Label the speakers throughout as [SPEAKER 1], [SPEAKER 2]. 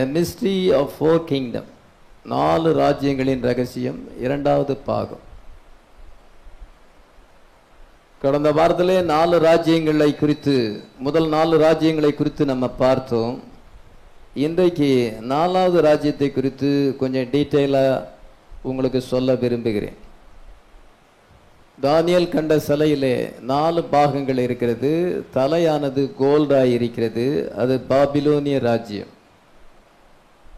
[SPEAKER 1] The mystery of four kingdom, 4 ராஜ்யங்களின் ரகசியம், 2வது பாகம். கடந்த வாரத்திலே 4 ராஜ்யங்களை குறித்து, முதல் 4 ராஜ்யங்களை குறித்து நம்ம பார்த்தோம். இன்றைக்கு 4வது ராஜ்யத்தை குறித்து கொஞ்சம் டீட்டெயிலாக உங்களுக்கு சொல்ல விரும்புகிறேன். தானியேல் கண்ட சிலையிலே 4 பாகங்கள் இருக்கிறது. தலையானது கோல்டாய் இருக்கிறது. அது பாபிலோனிய ராஜ்யம்.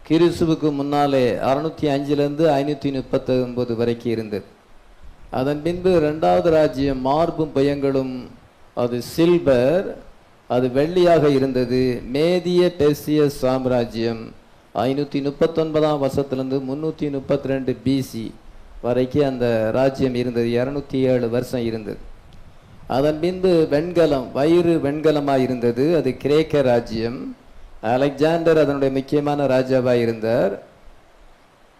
[SPEAKER 1] கிறிஸ்துவுக்கு முன்னாலே 605 539 வரைக்கும் இருந்தது. அதன் பின்பு 2வது ராஜ்யம் மார்பும் பயங்களும், அது சில்வர், அது வெள்ளியாக இருந்தது. மேதிய பெர்சிய சாம்ராஜ்யம் 539 வருஷத்திலிருந்து 332 பிசி வரைக்கும் அந்த ராஜ்யம் இருந்தது. 207 வருஷம் இருந்தது. அதன் பின்பு வெண்கலம், வயிறு வெண்கலமாக இருந்தது. அது கிரேக்க ராஜ்யம். அலெக்சாண்டர் அதனுடைய முக்கியமான ராஜாவாக இருந்தார்.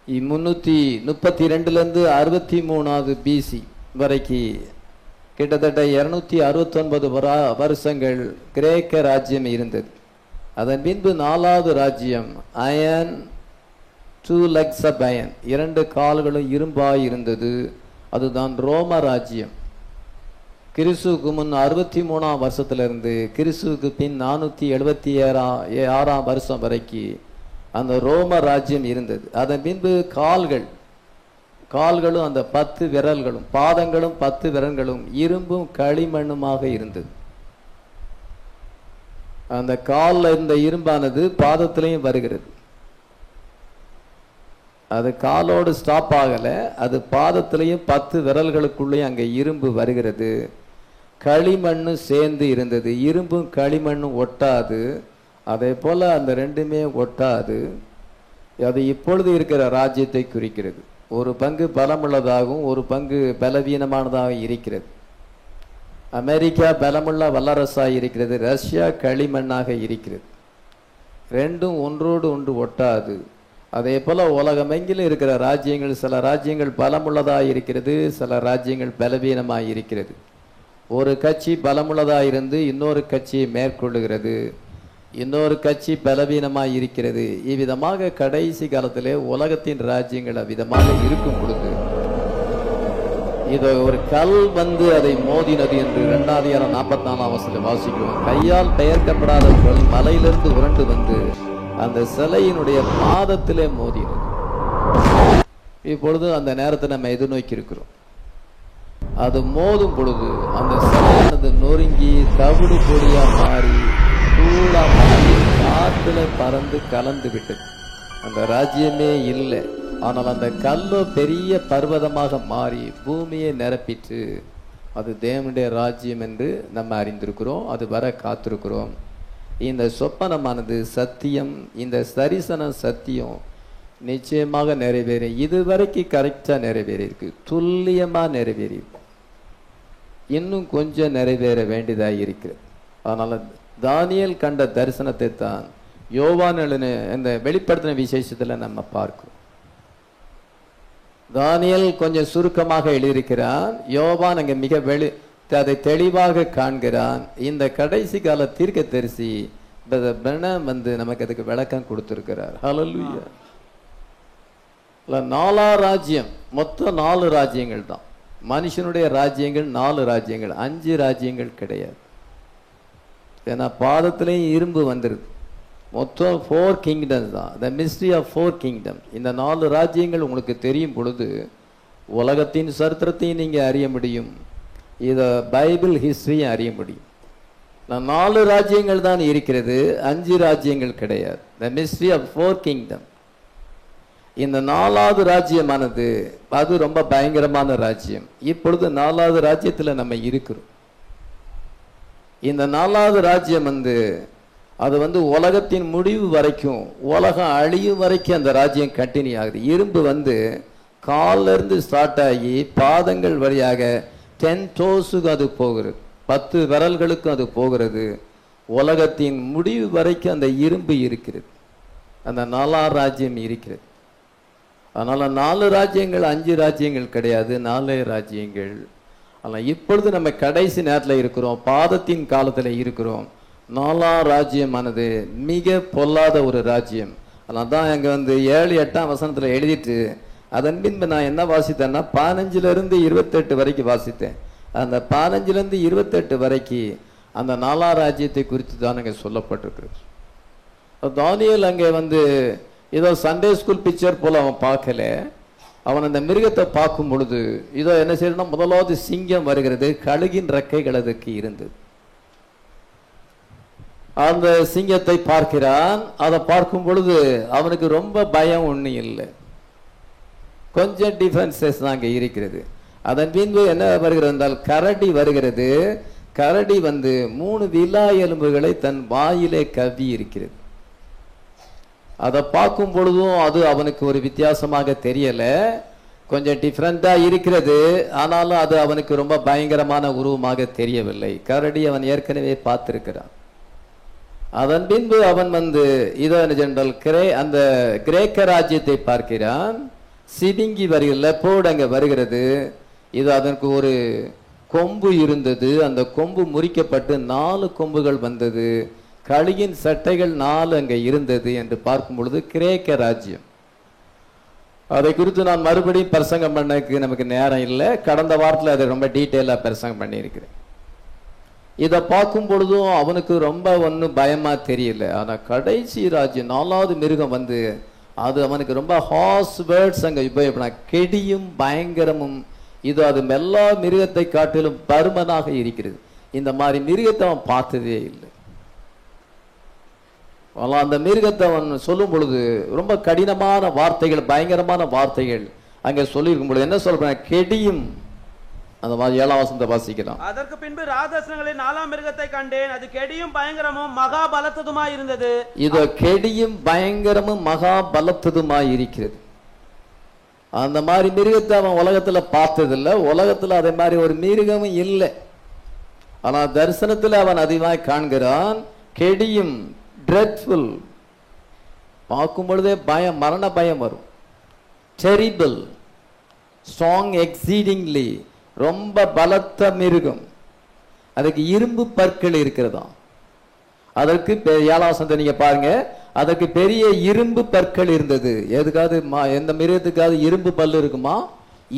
[SPEAKER 1] 332 63 பிசி வரைக்கும் கிட்டத்தட்ட 269 வருஷங்கள் கிரேக்க ராஜ்யம் இருந்தது. அதன் பின்பு 4வது ராஜ்யம் அயன், 2 legs of iron, 2 கால்களும் இரும்பாய் இருந்தது. அதுதான் ரோம ராஜ்யம். கிறிஸ்துவுக்கு முன் 63 வருஷத்திலிருந்து கிறிஸ்துவுக்கு பின் 476 வருஷம் வரைக்கும் அந்த ரோம ராஜ்யம் இருந்தது. அதன் பின்பு கால்களும் அந்த 10 விரல்களும், பாதங்களும் 10 விரல்களும் இரும்பும் களிமண்ணுமாக இருந்தது. அந்த காலில் இருந்த இரும்பானது பாதத்திலையும் வருகிறது. அது காலோடு ஸ்டாப் ஆகலை, அது பாதத்திலையும் 10 விரல்களுக்குள்ளேயும் அங்கே இரும்பு வருகிறது. களிமண்ணு சேர்ந்து இருந்தது. இரும்பும் களிமண்ணும் ஒட்டாது. அதே போல அந்த ரெண்டுமே ஒட்டாது. அது இப்பொழுது இருக்கிற ராஜ்யத்தை குறிக்கிறது. ஒரு பங்கு பலமுள்ளதாகவும் ஒரு பங்கு பலவீனமானதாக இருக்கிறது. அமெரிக்கா பலமுள்ள வல்லரசாக இருக்கிறது. ரஷ்யா களிமண்ணாக இருக்கிறது. ரெண்டும் ஒன்றோடு ஒன்று ஒட்டாது. அதே போல உலகமெங்கிலும் இருக்கிற ராஜ்யங்கள், சில ராஜ்யங்கள் பலமுள்ளதாக இருக்கிறது, சில ராஜ்யங்கள் பலவீனமாக இருக்கிறது. ஒரு கட்சி பலமுள்ளதாக இருந்து இன்னொரு கட்சியை மேற்கொள்ளுகிறது, இன்னொரு கட்சி பலவீனமாக இருக்கிறது. இவ்விதமாக கடைசி காலத்திலே உலகத்தின் ராஜ்யங்கள் அவ்விதமாக இருக்கும் பொழுது இதை ஒரு கல் வந்து அதை மோதினது என்று 2 வாசிக்கிறோம். கையால் பெயர்க்கப்படாத கல் மலையிலிருந்து உருண்டு வந்து அந்த சிலையினுடைய பாதத்திலே மோதினது. இப்பொழுது அந்த நேரத்தை நம்ம எதிர்நோக்கி இருக்கிறோம். அது மோதும் பொழுது அந்த சிலையானது நொறுங்கி தவிடு பொடியா மாறி தூளா மாறி காற்றுல பறந்து கலந்து விட்டது. அந்த ராஜ்யமே இல்லை. ஆனால் அந்த கல்லோ பெரிய பர்வதமாக மாறி பூமியை நிரப்பிட்டு அது தேவனுடைய ராஜ்யம் என்று நம்ம அறிந்திருக்கிறோம். அது வர காத்திருக்கிறோம். இந்த சொப்பனமானது சத்தியம். இந்த தரிசனம் சத்தியம் நிச்சயமாக நிறைவேறி, இதுவரைக்கும் கரெக்டா நிறைவேறி இருக்கு, துல்லியமா நிறைவேறி இருக்கு. இன்னும் கொஞ்சம் நிறைவேற வேண்டியதாக இருக்கிறது. அதனால தானியேல் கண்ட தரிசனத்தை தான் யோவான் இந்த வெளிப்படுத்தின விசேஷத்துல நம்ம பார்க்கிறோம். தானியேல் கொஞ்சம் சுருக்கமாக எழுதியிருக்கிறான். யோவான் அங்க மிக அதை தெளிவாக காண்கிறான். இந்த கடைசி கால தீர்க்கதரிசி வந்து நமக்கு அதுக்கு விளக்கம் கொடுத்திருக்கிறார். ஹல்லேலூயா. 4 ராஜ்யம், மொத்தம் 4 ராஜ்யங்கள் தான். மனுஷனுடைய ராஜ்யங்கள் 4 ராஜ்யங்கள், 5 ராஜ்யங்கள் கிடையாது. ஏன்னா பாதத்திலையும் இரும்பு வந்துருது. மொத்தம் 4 கிங்டம்ஸ் தான். The mystery of 4 kingdom. இந்த 4 ராஜ்யங்கள் உங்களுக்கு தெரியும் பொழுது உலகத்தின் சரித்திரத்தையும் நீங்க அறிய முடியும், இதை பைபிள் ஹிஸ்டரியும் அறிய முடியும். 4 ராஜ்யங்கள் தான் இருக்கிறது, 5 ராஜ்யங்கள் கிடையாது. The mystery of 4 kingdom. இந்த 4வது ராஜ்யமானது அது ரொம்ப பயங்கரமான ராஜ்யம். இப்பொழுது 4வது ராஜ்யத்தில் நம்ம இருக்கிறோம். இந்த 4வது ராஜ்யம் அது உலகத்தின் முடிவு வரைக்கும், உலகம் அழியும் வரைக்கும் அந்த ராஜ்யம் கண்டினியூ ஆகுது. இரும்பு காலில் இருந்து ஸ்டார்ட் ஆகி பாதங்கள் வழியாக 10 toesக்கு அது போகிறது, 10 விரல்களுக்கும் அது போகிறது. உலகத்தின் முடிவு வரைக்கும் அந்த இரும்பு இருக்கிறது. அந்த 4வது ராஜ்யம் இருக்கிறது. அதனால 4 ராஜ்யங்கள் 5 ராஜ்யங்கள் கிடையாது, 4 ராஜ்யங்கள். ஆனால் இப்பொழுது நம்ம கடைசி நேரத்தில் இருக்கிறோம், பாதத்தின் காலத்தில் இருக்கிறோம். 4ஆம் ராஜ்யமானது மிக பொல்லாத ஒரு ராஜ்யம். அதான் அங்கே வந்து 7, 8ஆம் வசனத்தில் எழுதிட்டு அதன் பின்பு நான் என்ன வாசித்தேன்னா 15 28 வரைக்கும் வாசித்தேன். அந்த 15 28 வரைக்கும் அந்த 4ஆம் ராஜ்யத்தை குறித்து தான் அங்கே சொல்லப்பட்டிருக்கிறது. தானியேல் அங்கே வந்து ஏதோ சண்டே ஸ்கூல் பிக்சர் போல அவன் பார்க்கல. அவன் அந்த மிருகத்தை பார்க்கும் பொழுது இதோ என்ன செய்யணும்னா, முதலாவது சிங்கம் வருகிறது, கழுகின் ரெக்கைகள் அதுக்கு இருந்தது. அந்த சிங்கத்தை பார்க்கிறான். அதை பார்க்கும் பொழுது அவனுக்கு ரொம்ப பயம் ஒன்றும் இல்லை, கொஞ்சம் டிஃபரன்சஸ் தான் அங்கே இருக்கிறது. அதன் பின்பு என்ன வருகிறது என்றால் கரடி வருகிறது. கரடி வந்து 3 விலா எலும்புகளை தன் வாயிலே கவ்வி இருக்கிறது. அதை பார்க்கும் பொழுதும் அது அவனுக்கு ஒரு வித்தியாசமாக தெரியல, கொஞ்சம் டிஃப்ரெண்டா இருக்கிறது. ஆனாலும் அது அவனுக்கு ரொம்ப பயங்கரமான உருவமாக தெரியவில்லை. கரடி அவன் ஏற்கனவே பார்த்திருக்கிறான். அதன் பின்பு அவன் வந்து இதோ ஜெனரல் அந்த கிரேக்க ராஜ்யத்தை பார்க்கிறான். சிவிங்கி வருகிற லெப்போர்டு அங்கே வருகிறது. இது அதற்கு ஒரு கொம்பு இருந்தது. அந்த கொம்பு முறிக்கப்பட்டு 4 கொம்புகள் வந்தது. கழுகின் சட்டைகள் 4 அங்கே இருந்தது என்று பார்க்கும் பொழுது கிரேக்க ராஜ்யம். அதை குறித்து நான் மறுபடியும் பிரசங்கம் பண்ணக்கு நமக்கு நேரம் இல்லை. கடந்த வாரத்தில் அதை ரொம்ப டீட்டெயிலாக பிரசங்கம் பண்ணியிருக்கிறேன். இதை பார்க்கும் பொழுதும் அவனுக்கு ரொம்ப ஒன்றும் பயமா தெரியல. ஆனால் கடைசி ராஜ்யம் 4வது மிருகம் வந்து அது அவனுக்கு ரொம்ப ஹார்ஸ் வேர்ட்ஸ் அங்கே உபயோகப்பட, கெடியும் பயங்கரமும். இது அது எல்லா மிருகத்தை காட்டிலும் பருமனாக இருக்கிறது. இந்த மாதிரி மிருகத்தை அவன் பார்த்ததே இல்லை. அந்த மிருகத்தை அவன் சொல்லும் பொழுது ரொம்ப கடினமான வார்த்தைகள், பயங்கரமான வார்த்தைகள் அங்கே சொல்லியிருக்கும் பொழுது என்ன சொல்றேன், கெடியும். அந்த மாதிரி 7ஆம் வசனத்தை வாசிக்கலாம்.
[SPEAKER 2] அதற்கு பின்பு ராதர்சனங்களில் 4ஆம் மிருகத்தை கண்டேன். அது கெடியும் பயங்கரமும் மகா பலத்ததுமாய் இருந்தது.
[SPEAKER 1] இது கெடியும் பயங்கரமும் மகா பலத்ததுமாய் இருக்கிறது. அந்த மாதிரி மிருகத்தை அவன் உலகத்துல பார்த்ததில்லை. உலகத்துல அதே மாதிரி ஒரு மிருகமும் இல்லை. ஆனா தரிசனத்தில் அவன் அதிகமாக காண்கிறான். கெடியும் ட்ரெட்ஃபுல், பார்க்கும் பொழுதே பயம், மரண பயம் வரும். டெரிபிள், ஸ்ட்ராங் எக்ஸீடிங்லி, ரொம்ப பலத்த மிருகம். அதுக்கு இரும்பு பற்கள் இருக்கிறதா. அதற்கு 7ஆம் வசனத்தை நீங்க பாருங்க, அதற்கு பெரிய இரும்பு பற்கள் இருந்தது. எதுக்காவது எந்த மிருகத்துக்காவது இரும்பு பல்லு இருக்குமா?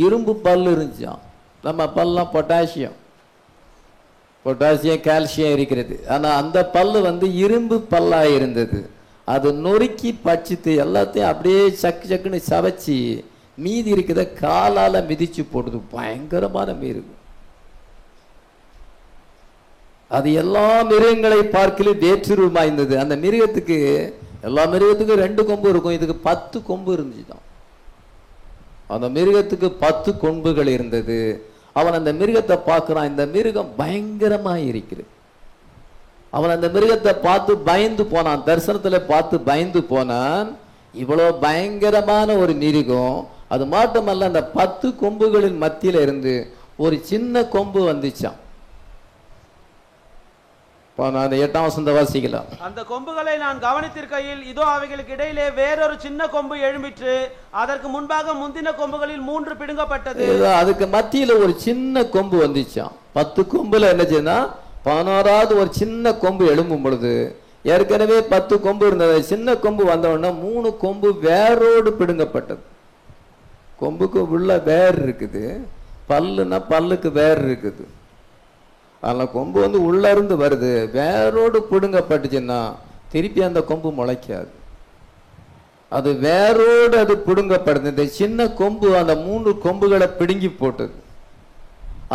[SPEAKER 1] இரும்பு பல்லு இருந்துச்சான். நம்ம பல்லாம் பொட்டாசியம் கால்சியம் இருக்கிறது. ஆனா அந்த பல்லு வந்து இரும்பு பல்லா இருந்தது. அது நொறுக்கி பச்சித்து எல்லாத்தையும் அப்படியே சக்கு சக்குன்னு சவைச்சி மீதி இருக்கிறத காலால மிதிச்சு போடுது. பயங்கரமான மிருகம். அது எல்லா மிருகங்களை பார்க்கலும் வேற்றுருவமா இருந்தது. அந்த மிருகத்துக்கு, எல்லா மிருகத்துக்கும் 2 கொம்பு இருக்கும், இதுக்கு 10 கொம்பு இருந்துச்சுதான். அந்த மிருகத்துக்கு 10 கொம்புகள் இருந்தது. அவன் அந்த மிருகத்தை பார்க்கிறான். இந்த மிருகம் பயங்கரமா இருக்கிறது. அவன் அந்த மிருகத்தை பார்த்து பயந்து போனான். தரிசனத்துல பார்த்து பயந்து போனான். இவ்வளவு பயங்கரமான ஒரு மிருகம். அது மட்டுமல்ல, அந்த 10 கொம்புகளின் மத்தியில இருந்து ஒரு சின்ன கொம்பு வந்துச்சான். நான் 8ஆம் வசனத்தை வாசிக்கலாம்.
[SPEAKER 2] அந்த கொம்புகளை நான் கவனித்திருக்கையில் இதோ அவைகளுக்கு இடையிலே வேறொரு சின்ன கொம்பு எழும்பிற்று. அதற்கு முன்பாக முந்தின கொம்புகளில் 3 பிடுங்கப்பட்டது.
[SPEAKER 1] அதுக்கு மத்தியில ஒரு சின்ன கொம்பு வந்துச்சான். 10 கொம்புல என்ன செய்யுன்னா 11வது ஒரு சின்ன கொம்பு எழும்பும் பொழுது, ஏற்கனவே 10 கொம்பு இருந்தது. சின்ன கொம்பு வந்தவுடனே 3 கொம்பு வேரோடு பிடுங்கப்பட்டது. கொம்புக்கு உள்ள வேர் இருக்குது, பல்லுன்னா பல்லுக்கு வேர் இருக்குது. அதில் கொம்பு வந்து உள்ள இருந்து வருது, வேரோடு பிடுங்கப்பட்டுச்சுன்னா திருப்பி அந்த கொம்பு முளைக்காது. அது வேரோடு அது பிடுங்கப்படுது. இந்த சின்ன கொம்பு அந்த 3 கொம்புகளை பிடுங்கி போட்டது.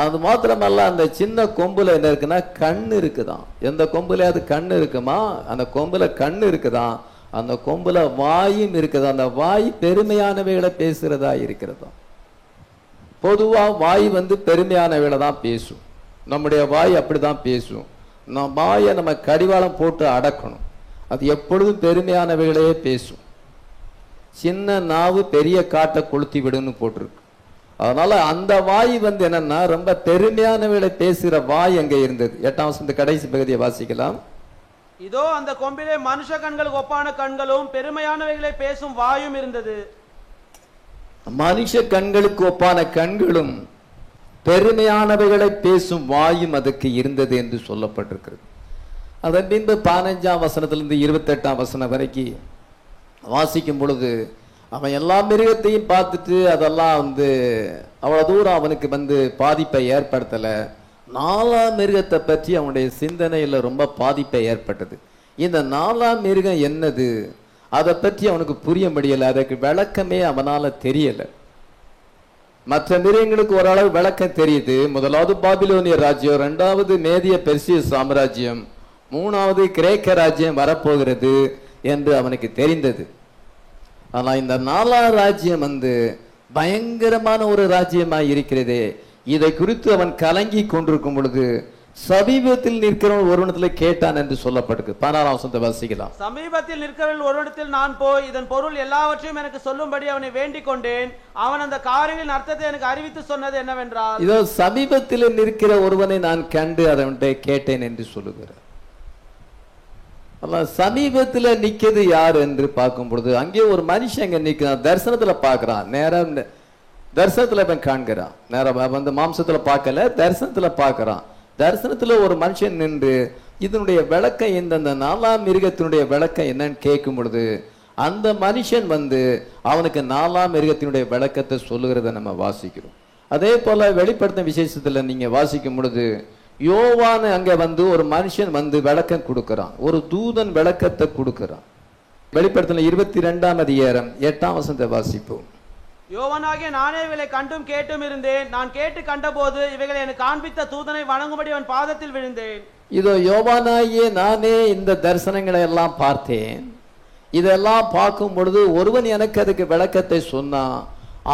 [SPEAKER 1] அது மாத்திரமல்ல, அந்த சின்ன கொம்புல என்ன இருக்குன்னா கண்ணு இருக்குதான். எந்த கொம்புல அது கண்ணு இருக்குமா? அந்த கொம்புல கண்ணு இருக்குதான். அந்த கொம்புல வாயும் இருக்குது. அந்த வாய் பெருமையானவைகளை பேசுறதா இருக்கிறதா. பொதுவா வாய் வந்து பெருமையானவைகளை தான் பேசும். நம்முடைய வாய் அப்படிதான் பேசும். நம்ம வாயை நம்ம கடிவாளம் போட்டு அடக்கணும். அது எப்பொழுதும் பெருமையானவைகளையே பேசும். சின்ன நாவு பெரிய காட்டை கொளுத்தி விடுன்னு போட்டிருக்கு. அதனால அந்த வாய் வந்து என்னன்னா ரொம்ப பெருமையானவைகளை பேசுகிற வாய் அங்கே இருந்தது. 8ஆம் வசனத்து கடைசி பகுதியை வாசிக்கலாம்.
[SPEAKER 2] இதோ அந்த கொம்பிலே மனுஷ கண்களுக்கு ஒப்பான கண்களும் பெருமையானவைகளை பேசும் வாயும் இருந்தது.
[SPEAKER 1] மனுஷ கண்களுக்கு ஒப்பான கண்களும் பெருமையானவைகளை பேசும் வாயும் அதுக்கு இருந்தது என்று சொல்லப்பட்டிருக்கிறது. அதன் பின்பு 15ஆம் வசனத்திலிருந்து 28ஆம் வசனம் வரைக்கும் வாசிக்கும் பொழுது அவன் எல்லா மிருகத்தையும் பார்த்துட்டு அதெல்லாம் அவ்வளோ தூரம் அவனுக்கு பாதிப்பை ஏற்படுத்தலை. 4ஆம் மிருகத்தை பற்றி அவனுடைய சிந்தனையில் ரொம்ப பாதிப்பை ஏற்பட்டது. இந்த 4ஆம் மிருகம் என்னது அதை பற்றி அவனுக்கு புரிய முடியலை. அதற்கு விளக்கமே அவனால் தெரியலை. மற்ற மிருகங்களுக்கு ஓரளவு விளக்கம் தெரியுது. முதலாவது பாபிலோனிய ராஜ்யம், 2வது மேதிய பெர்சிய சாம்ராஜ்யம், 3வது கிரேக்க ராஜ்யம் வரப்போகிறது என்று அவனுக்கு தெரிந்தது. ஆனால் இந்த 4ஆம் ராஜ்யம் பயங்கரமான ஒரு ராஜ்யமாய் இருக்கிறதே. இதை குறித்து அவன் கலங்கி கொண்டிருக்கும் பொழுது சமீபத்தில் நிற்கிறவன் ஒருவனத்தில் கேட்டான் என்று சொல்லப்பட்டிருக்கு. 16ஆம் வசனத்தை வாசிக்கலாம்.
[SPEAKER 2] சமீபத்தில் நிற்கிறவர்கள் ஒருவனத்தில் நான் போய் இதன் பொருள் எல்லாவற்றையும் எனக்கு சொல்லும்படி அவனை வேண்டிக் கொண்டேன். அவன் அந்த காரியங்களின் அர்த்தத்தை எனக்கு அறிவித்து சொன்னது என்னவென்றால்,
[SPEAKER 1] இதோ சமீபத்தில் நிற்கிற ஒருவனை நான் கண்டு அதன்கிட்ட கேட்டேன் என்று சொல்லுகிறார். சமீபத்தில் நிற்கிறது யார் என்று பார்க்கும் பொழுது அங்கே ஒரு மனுஷன் அங்கே நிற்கிறான். தரிசனத்துல பார்க்கிறான். நேரம் தரிசனத்துல அவன் காண்கிறான். நேரம் மாம்சத்துல பார்க்கல, தரிசனத்துல பார்க்கிறான். தரிசனத்துல ஒரு மனுஷன் நின்று இதனுடைய விளக்கம் இந்த 4ஆம் மிருகத்தினுடைய விளக்கம் என்னன்னு கேட்கும் பொழுது அந்த மனுஷன் அவனுக்கு 4ஆம் மிருகத்தினுடைய விளக்கத்தை சொல்லுகிறத நம்ம வாசிக்கிறோம். அதே போல வெளிப்படுத்தின விசேஷத்துல நீங்க வாசிக்கும் பொழுது யோவான் அங்க ஒரு மனுஷன் விளக்கம் கொடுக்கிறான். ஒரு தூதன் விளக்கத்தை கொடுக்கிறான். வெளிப்படுத்தின 22ஆம் அதிகாரம் 8ஆம் வசனத்தை வாசிப்போம்.
[SPEAKER 2] யோவானாகிய நானே இவைகளை கண்டும் கேட்டும் இருந்தேன். நான் கேட்டு கண்டபோது இவைகளை எனக்கு காண்பித்த தூதனை வணங்கும்படி அவன் பாதத்தில் விழுந்தேன்.
[SPEAKER 1] இதோ யோவானாகிய நானே இந்த தரிசனங்களை எல்லாம் பார்த்தேன். இதெல்லாம் பார்க்கும் பொழுது ஒருவன் எனக்கு அதுக்கு விளக்கத்தை சொன்னான்.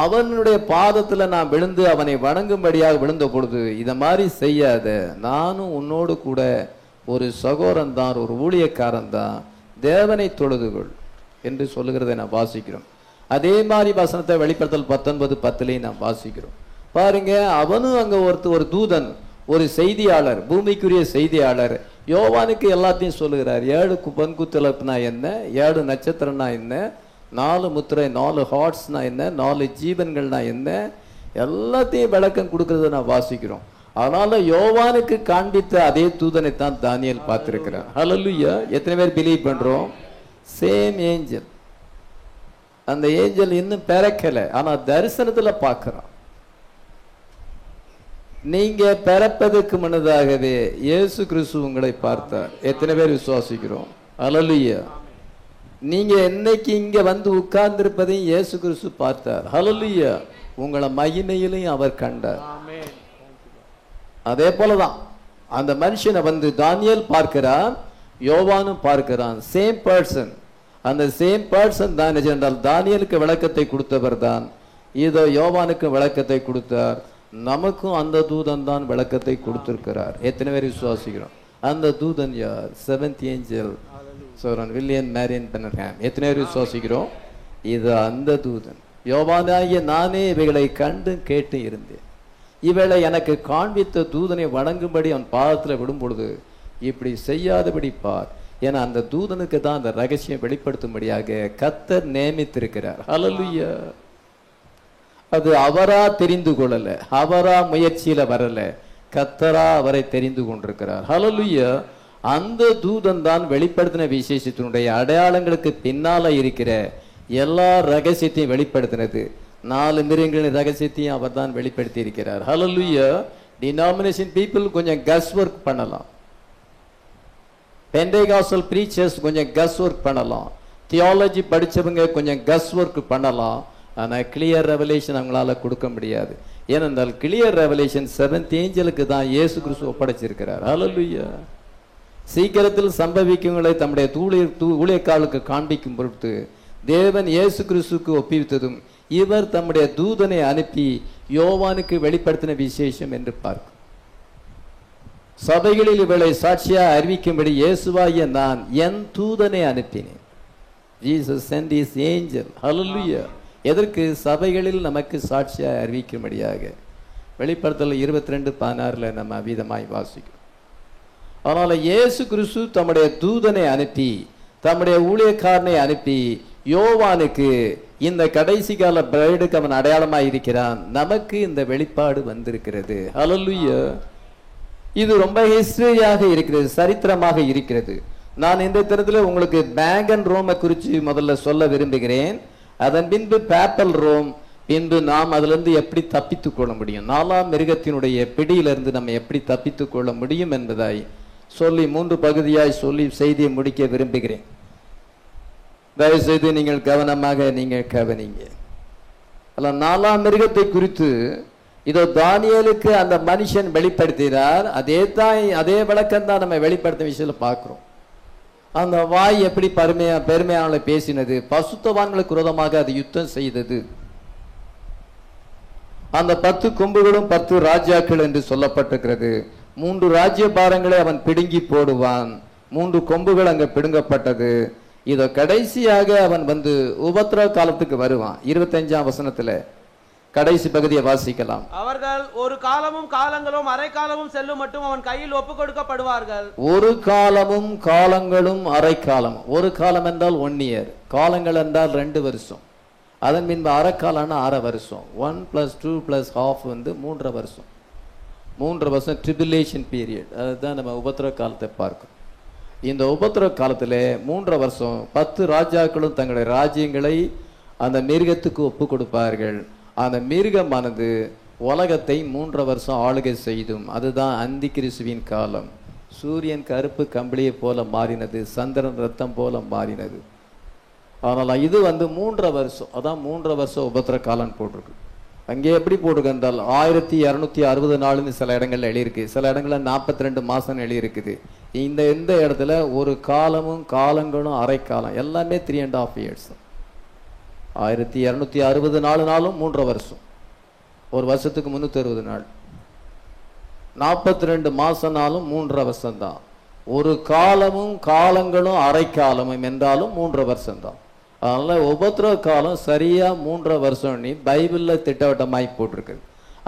[SPEAKER 1] அவனுடைய பாதத்துல நான் விழுந்து அவனை வணங்கும்படியாக விழுந்த பொழுது இத மாதிரி செய்யாத, நானும் உன்னோடு கூட ஒரு சகோதரன் தான், ஒரு ஊழியக்காரன் தான், தேவனை தொழுதுகொள் என்று சொல்லுகிறதை நான் வாசிக்கிறோம். அதே மாதிரி வசனத்தை வெளிப்படுத்தல் 19:10 நாம் வாசிக்கிறோம். பாருங்க, அவனும் அங்க ஒரு தூதன், ஒரு செய்தியாளர், பூமிக்குரிய செய்தியாளர் யோவானுக்கு எல்லாத்தையும் சொல்லுகிறார். 7 பொன்குத்தலப்புனா என்ன, 7 நட்சத்திரம்னா என்ன, 4 முத்திரை, 4 ஹார்ட்ஸ்னா என்ன, 4 ஜீவன்கள்னா என்ன, எல்லாத்தையும் விளக்கம் கொடுக்கறத நான் வாசிக்கிறோம். அதனால யோவானுக்கு காண்பித்த அதே தூதனை தான் தானியேல் பார்த்திருக்கிறார். ஹல்லேலூயா. எத்தனை பேர் பிலீவ் பண்றோம்? Same angel. அந்த ஏஞ்சல் இன்னும் பிறக்கல, ஆனா தரிசனத்துல பார்க்கிறான். நீங்க பிறப்பதற்கு முன்னதாகவே இயேசு கிறிஸ்து உங்களை பார்த்தார். எத்தனை பேர் விசுவாசிக்கிறோம்? ஹல்லேலூயா. நீங்க என்னைக்கு இங்க உட்கார்ந்து இருப்பதையும் இயேசு கிறிஸ்து பார்த்தார். ஹல்லேலூயா. உங்களை மகிமையிலையும் அவர் கண்டார். அதே போலதான் அந்த மனுஷனை தானியேல் பார்க்கிறான், யோவானும் பார்க்கிறான். Same person. அந்த சேம் பர்சன் தான் என்றால் தானியேலுக்கு விளக்கத்தை கொடுத்தவர் தான் இதோ யோவானுக்கு விளக்கத்தை கொடுத்தார். நமக்கும் அந்த தூதன் தான் விளக்கத்தை கொடுத்திருக்கிறார். எத்தனை பேர் விசுவாசிக்கிறோம்? அந்த தூதன் யார்? 7th ஏஞ்சல் சோரன் வில்லியம் மேரியன் பென்னர்ஹாம். எத்தனை பேர் விசுவாசிக்கிறோம்? இது அந்த தூதன். யோவானாகிய நானே இவைகளை கண்டு கேட்டு இருந்தேன். இவளை எனக்கு காண்பித்த தூதனை வணங்கும்படி அவன் பாதத்தில் விடும் பொழுது இப்படி செய்யாதபடி பார். ஏன்னா அந்த தூதனுக்கு தான் அந்த ரகசியம் வெளிப்படுத்தும்படியாக கர்த்தர் நியமித்திருக்கிறார். ஹல்லேலூயா. அது அவரா தெரிந்து கொள்ளல, அவரா முயற்சியில வரல, கர்த்தரா அவரை தெரிந்து கொண்டிருக்கிறார். ஹல்லேலூயா. அந்த தூதன் தான் வெளிப்படுத்தின விசேஷத்தினுடைய அடையாளங்களுக்கு பின்னால இருக்கிற எல்லா ரகசியத்தையும் வெளிப்படுத்தினது. 4 மிருகங்களின் ரகசியத்தையும் அவர் தான் வெளிப்படுத்தி இருக்கிறார். ஹல்லேலூயா. டினாமினேஷன் பீப்புள் கொஞ்சம் கஸ் ஒர்க் பண்ணலாம், பெண்டேகாஸ்டல் பிரீச்சர்ஸ் கொஞ்சம் கஸ் ஒர்க் பண்ணலாம், தியாலஜி படிச்சவங்க கொஞ்சம் கஸ் ஒர்க் பண்ணலாம். ஆனா கிளியர் ரெவலேஷன் அவங்களால கொடுக்க முடியாது. ஏனென்றால் கிளியர் ரெவலேஷன் 7th ஏஞ்சலுக்கு தான் இயேசு கிறிஸ்து ஒப்படைச்சிருக்கிறார். ஹல்லேலூயா. சீக்கிரத்தில் சம்பவிக்குங்களை தம்முடைய ஊழியக்காரர்களுக்கு காண்பிக்கும் பொருட்டு தேவன் இயேசு கிறிஸ்துக்கு ஒப்புவித்ததும் இவர் தம்முடைய தூதனை அனுப்பி யோவானுக்கு வெளிப்படுத்தின விசேஷம் என்று பார்க்கும். சபைகளில் இவளை சாட்சியா அறிவிக்கும்படி இயேசுவாகிய நான் என் தூதனை அனுப்பினேன். Jesus sent his angel. Hallelujah. எதற்கு? சபைகளில் நமக்கு சாட்சியா அறிவிக்கும்படியாக. வெளிப்படுத்தல் 22:16 நம்ம அவிதமாய் வாசிக்கிறோம். அதனால இயேசு கிறிஸ்து தம்முடைய தூதனை அனுப்பி, தம்முடைய ஊழியக்காரனை அனுப்பி யோவானுக்கு இந்த கடைசி கால பிரைடுக்கு அவன் அடையாளமாய் இருக்கிறான். நமக்கு இந்த வெளிப்பாடு வந்திருக்கிறது. ஹல்லேலூயா. இது ரொம்ப ஹிஸ்டரியாக இருக்கிறது, சரித்திரமாக இருக்கிறது. நான் இந்த தினத்தில் உங்களுக்கு பேகன் ரோமை குறித்து முதல்ல சொல்ல விரும்புகிறேன். அதன் பின்பு பேப்பல் ரோம், பின்பு நாம் அதிலிருந்து எப்படி தப்பித்து கொள்ள முடியும், 4ஆம் மிருகத்தினுடைய பிடியிலிருந்து நம்ம எப்படி தப்பித்து கொள்ள முடியும் என்பதாய் சொல்லி 3 பகுதியாய் சொல்லி செய்தியை முடிக்க விரும்புகிறேன். தயவுசெய்து நீங்கள் கவனமாக நீங்கள் கவனிங்க. அல்ல 4ஆம் மிருகத்தை குறித்து இதோ தானியேலுக்கு அந்த மனுஷன் வெளிப்படுத்தினார். அதே விளக்கம் தான் நம்ம வெளிப்படுத்த விஷயத்தில் பார்க்கிறோம். அந்த வாய் எப்படி பெருமையானவளை பேசினது, பசுத்தவான்களுக்கு விரோதமாக அது யுத்தம் செய்தது. அந்த 10 கொம்புகளும் 10 ராஜாக்கள் என்று சொல்லப்பட்டிருக்கிறது. 3 ராஜ்ய பாரங்களை அவன் பிடுங்கி போடுவான். 3 கொம்புகள் அங்க பிடுங்கப்பட்டது. இதோ கடைசியாக அவன் உபத்திரவ காலத்துக்கு வருவான். 25ஆம் வசனத்துல கடைசி பகுதியை வாசிக்கலாம்.
[SPEAKER 2] அவர்கள் ஒரு காலமும் காலங்களும் அரை காலமும் செல்லும் மட்டும் அவன் கையில் ஒப்பு கொடுக்கப்படுவார்கள்.
[SPEAKER 1] ஒரு காலமும் காலங்களும் அரை காலம். ஒரு காலம் என்றால் 1 year, காலங்கள் என்றால் 2 வருஷம். அதன் பின்பு அரை காலம்னா 6 வருஷம். 1 + 2 + ½ 3 வருஷம். 3 வருஷம் ட்ரிபிலேஷன் பீரியட். அதுதான் நம்ம உபத்திரவ காலத்தை பார்க்கிறோம். இந்த உபத்திரவ காலத்தில் 3 வருஷம் 10 ராஜாக்களும் தங்களுடைய ராஜ்யங்களை அந்த மிருகத்துக்கு ஒப்பு கொடுப்பார்கள். அந்த மிருகமானது உலகத்தை 3 வருஷம் ஆளுகை செய்தும். அதுதான் அந்தி கிறிஸ்துவின் காலம். சூரியன் கருப்பு கம்பளியை போல மாறினது, சந்திரன் ரத்தம் போல மாறினது. அதனால் இது 3 வருஷம். அதான் 3 வருஷம் உபத்திர காலம் போட்டிருக்கு. அங்கே எப்படி போட்டிருக்கு என்றால் 1260 நாள்னு சில இடங்கள்ல எழுதியிருக்கு, சில இடங்கள்ல 42 மாதம் எழுதியிருக்குது. இந்த இடத்துல ஒரு காலமும் காலங்களும் அரை காலம், எல்லாமே 3.5 years. 1260 நாளும் 3 வருஷம். ஒரு வருஷத்துக்கு 360 நாள். 42 மாசம்னாலும் 3 வருஷம் தான். ஒரு காலமும் காலங்களும் அரை காலமும் என்றாலும் 3 வருஷம் தான். அதனால உபத்திரவ காலம் சரியா 3 வருஷம் நீ பைபிள்ல திட்டவட்டமாய் போட்டிருக்கு.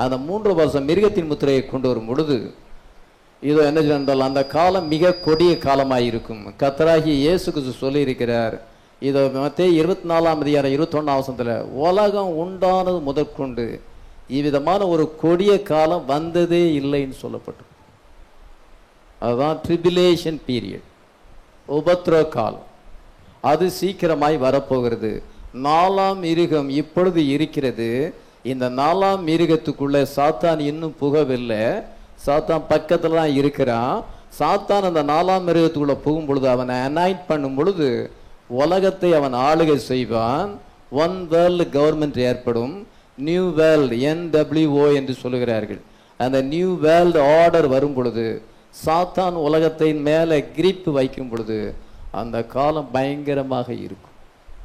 [SPEAKER 1] அந்த 3 வருஷம் மிருகத்தின் முத்திரையை கொண்டு வரும் பொழுது இதோ என்ன சொன்னால் அந்த காலம் மிக கொடிய காலமாய் இருக்கும். கர்த்தராகிய இயேசு கிறிஸ்து சொல்லி இருக்கிறார். இதோ மத்தேயு 24ஆம் அதிகாரம் 21ஆம் வசனத்துல உலகம் உண்டானது முதற்கொண்டு இவ்விதமான ஒரு கொடிய காலம் வந்ததே இல்லைன்னு சொல்லப்பட்டிருக்கு. அதுதான் ட்ரிபிலேஷன் பீரியட், உபத்திரவ காலம். அது சீக்கிரமாய் வரப்போகிறது. 4ஆம் மிருகம் இப்பொழுது இருக்கிறது. இந்த 4ஆம் மிருகத்துக்குள்ள சாத்தான் இன்னும் புகவில்லை. சாத்தான் பக்கத்துல தான் இருக்கிறான். சாத்தான் அந்த 4ஆம் மிருகத்துக்குள்ள புகும் பொழுது அவனை அனாயிண்ட் பண்ணும் பொழுது உலகத்தை அவன் ஆளுகை செய்வான். 1 வேர்ல்டு கவர்மெண்ட் ஏற்படும். நியூ வேர்ல்டு NWO என்று சொல்லுகிறார்கள். அந்த நியூ வேர்ல்டு ஆர்டர் வரும் பொழுது சாத்தான் உலகத்தின் மேலே கிரிப் வைக்கும் பொழுது அந்த காலம் பயங்கரமாக இருக்கும்.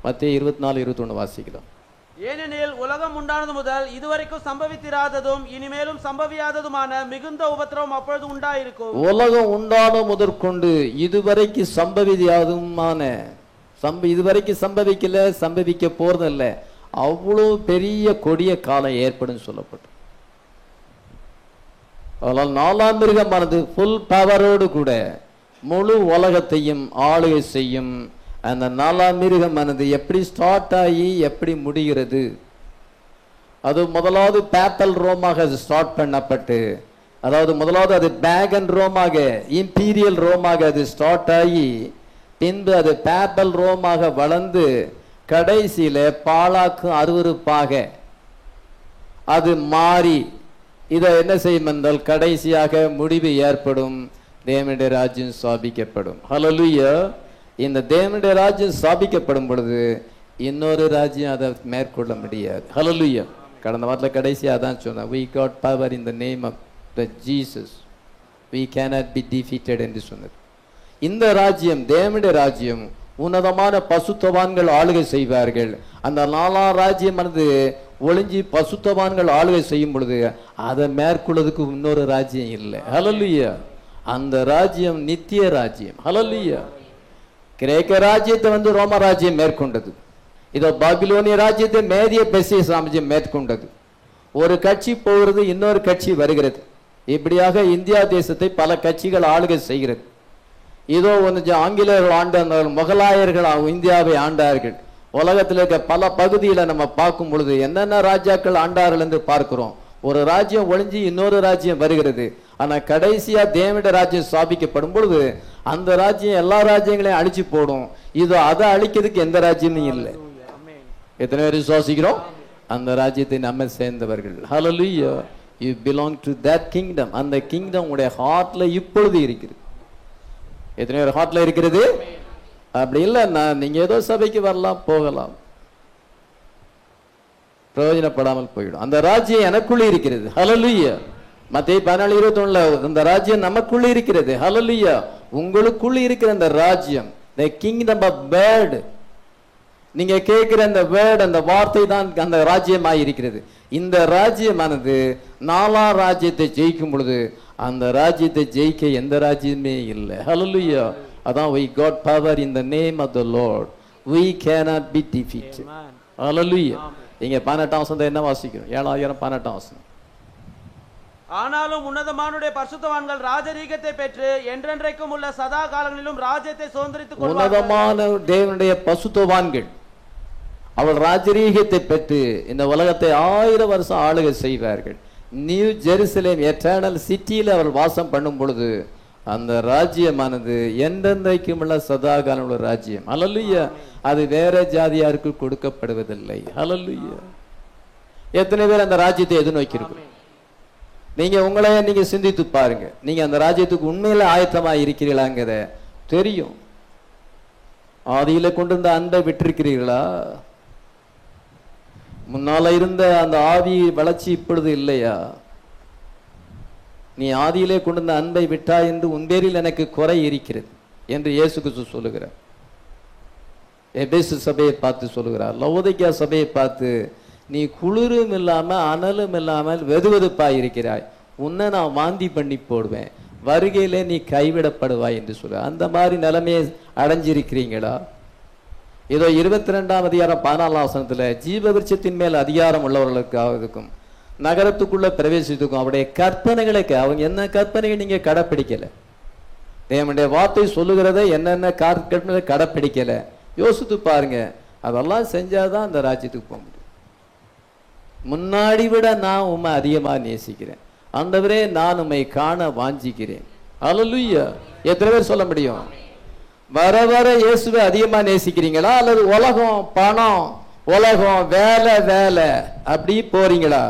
[SPEAKER 1] மத்தேயு 24:21 வாசிக்கலாம்.
[SPEAKER 2] ஏனெனில் உலகம் உண்டானது முதல் இதுவரைக்கும் சம்பவித்திராததும் இனிமேலும் சம்பவியாததுமான மிகுந்த உபத்திரவம் அப்பொழுது உண்டாயிருக்கும்.
[SPEAKER 1] உலகம் உண்டான முதற்கொண்டு இதுவரைக்கு சம்பவியாததுமான இதுவரைக்கும் சம்பவிக்கல, சம்பவிக்க போறதில்ல, அவ்வளோ பெரிய கொடிய காலம் ஏற்படும் சொல்லப்பட்டு. அதனால் 4ஆம் மிருகமானது ஃபுல் பவரோடு கூட முழு உலகத்தையும் ஆளுகை செய்யும். அந்த 4ஆம் மிருகமானது எப்படி ஸ்டார்ட் ஆகி எப்படி முடிகிறது, அது முதலாவது பேப்பல் ரோமாக அது ஸ்டார்ட் பண்ணப்பட்டு, அதாவது முதலாவது அது பேகன் ரோமாக இம்பீரியல் ரோமாக அது ஸ்டார்ட் ஆகி பின்பு அது பேப்பல் ரோமாக வளர்ந்து கடைசியில பாழாக்கு அருவருப்பாக அது மாறி இதை என்ன செய்யும் என்றால் கடைசியாக முடிவு ஏற்படும். தேவனுடைய ராஜ்யம் ஸ்தாபிக்கப்படும். ஹல்லேலூயா. இந்த தேவனுடைய ராஜ்யம் ஸ்தாபிக்கப்படும் பொழுது இன்னொரு ராஜ்யம் அதை மேற்கொள்ள முடியாது. ஹல்லேலூயா. கடந்த வாரத்தில் கடைசியாக தான் சொன்னேன், we got power in the name of the Jesus, we cannot be defeated என்று சொன்னது. இந்த ராஜ்யம் தேவனுடைய ராஜ்யம் உன்னதமான பசுத்தவான்கள் ஆளுகை செய்வார்கள். அந்த 4ஆம் ராஜ்யமானது ஒளிஞ்சி பசுத்தவான்கள் ஆளுகை செய்யும் பொழுது அதை மேற்கொள்வதற்கு இன்னொரு ராஜ்யம் இல்லை. ஹல்லேலூயா. அந்த ராஜ்யம் நித்திய ராஜ்யம். ஹல்லேலூயா. கிரேக்க ராஜ்யத்தை ரோம ராஜ்யம் மேற்கொண்டது. இதோ பாபிலோனிய ராஜ்யத்தை மேதிய பெர்சிய சாம்ராஜ்யம் மேற்கொண்டது. ஒரு கட்சி போகிறது, இன்னொரு கட்சி வருகிறது. இப்படியாக இந்தியா தேசத்தை பல கட்சிகள் ஆளுகை செய்கிறது. இதோ ஆங்கிலேயர்கள் ஆண்டார்கள், முகலாயர்கள் இந்தியாவை ஆண்டார்கள். உலகத்தில் இருக்க பல பகுதியில் நம்ம பார்க்கும் பொழுது என்னென்ன ராஜாக்கள் ஆண்டார்கள் என்று பார்க்கிறோம். ஒரு ராஜ்யம் ஒழிஞ்சு இன்னொரு ராஜ்யம் வருகிறது. ஆனா கடைசியா தேவனுடைய ராஜ்யம் ஸ்தாபிக்கப்படும் பொழுது அந்த ராஜ்யம் எல்லா ராஜ்யங்களையும் அழிச்சு போடும். இது அதை அழிக்கிறதுக்கு எந்த ராஜ்யமும் இல்லை. எத்தனை பேர் விசுவாசிக்கிறோம்? அந்த ராஜ்யத்தை நம்ம சேர்ந்தவர்கள். Hallelujah. You belong to that kingdom. அந்த கிங்டம் உடைய ஹார்ட்ல இப்பொழுது இருக்கிறது. எத்தனை பேர் ஹார்ட்ல இருக்கிறது? அப்படி இல்லைன்னா நீங்க ஏதோ சபைக்கு வரலாம் போகலாம், பிரயோஜனப்படாமல் போயிடும். அந்த ராஜ்யம் எனக்குள்ளே இருக்கிறது. ஹல்லேலூயா. மத்தேயு 14:21 அந்த ராஜ்யம் நமக்குள்ளே இருக்கிறது. ஹல்லேலூயா. உங்களுக்குள்ள இருக்கிற அந்த ராஜ்யம், the kingdom of word, நீங்க கேட்கிற அந்த வேர்ட், அந்த வார்த்தை தான் அந்த ராஜ்யமாய் இருக்கிறது. இந்த ராஜ்யமானது நாலாம் ராஜ்யத்தை ஜெயிக்கும் பொழுது அந்த ராஜ்யத்தை ஜெயிக்க எந்த ராஜ்யமே இல்லை. ஹல்லேலூயா. அதான் we got power in the name of the Lord, we cannot be defeated. ஹல்லேலூயா. இங்க 18ஆம் வசனத்தை என்ன வாசிக்கிறோம்? 7,018ஆம் வசனம்.
[SPEAKER 2] ஆனாலும் உன்னதமானுடைய பரிசுத்தவான்கள் ராஜரீகத்தை பெற்று என்றென்றைக்கும் உள்ள சதா காலங்களிலும் ராஜ்யத்தை சுதந்தரித்துக் கொள்வார்கள்.
[SPEAKER 1] உன்னதமான தேவனுடைய பரிசுத்தவான்கள் அவள் ராஜரீகத்தை பெற்று இந்த உலகத்தை 1000 வருஷம் ஆளுகை செய்வார்கள். நியூ ஜெருசலேம் எட்டர்னல் சிட்டியில் அவள் வாசம் பண்ணும் பொழுது அந்த ராஜ்யமானது என்றென்றைக்கும் உள்ள சதா காலம் உள்ள ராஜ்யம். ஹல்லேலூயா. அது வேற ஜாதியாருக்கு கொடுக்கப்படுவதில்லை. ஹல்லேலூயா. எத்தனை பேர் அந்த ராஜ்யத்தை எதிர்நோக்கி இருக்கிறோம்? நீங்க உங்களை நீங்க சிந்தித்து பாருங்க. நீங்க அந்த ராஜ்யத்துக்கு உண்மையில ஆயத்தமா இருக்கிறீங்களாங்கிறத தெரியும். ஆதியில கொண்டு வந்த அன்பை விட்டிருக்கிறீர்களா? முன்னால இருந்த அந்த ஆவி வளர்ச்சி இப்பொழுது இல்லையா? நீ ஆதியிலே கொண்டு வந்த அன்பை விட்டா என்று உன் பேரில் எனக்கு குறை இருக்கிறது என்று இயேசு கிறிஸ்து சொல்லுகிறார். எபேசு சபையை பார்த்து சொல்லுகிறார். லவோதிக்கா சபையை பார்த்து, நீ குளிரும் இல்லாம அனலும் இல்லாமல் வெதுவெதுப்பாய் இருக்கிறாய், உன்னை நான் வாந்தி பண்ணி போடுவேன், வருகையிலே நீ கைவிடப்படுவாய் என்று சொல்ற. அந்த மாதிரி நிலைமையை அடைஞ்சிருக்கிறீங்களா? ஏதோ 22ஆம் அதிகாரம் 14ஆம் வசனத்துல ஜீவ விருட்சத்தின் மேல் அதிகாரம் உள்ளவர்களுக்காவதுக்கும் நகரத்துக்குள்ள பிரவேசித்துக்கும் அவருடைய கற்பனைகளை, அவங்க என்ன கற்பனைகள் நீங்க கடைப்பிடிக்கல, தேவனுடைய வார்த்தை சொல்லுகிறத என்னென்ன கற்பனை கடைப்பிடிக்கல, யோசித்து பாருங்க. அதெல்லாம் செஞ்சாதான் அந்த ராஜ்யத்துக்கு போக முடியும். முன்னாடி விட நான் உம்மை அதிகமா நேசிக்கிறேன் ஆண்டவரே, நான் உம்மை காண வாஞ்சிக்கிறேன். ஹல்லேலூயா. எத்தனை பேர் சொல்ல முடியும்? வர வர இயேசுவை அதிகமா நேசிக்கிறீங்களா, அல்லது உலகம், பணம், உலகம், வேலை வேலை அப்படி போறீங்களா?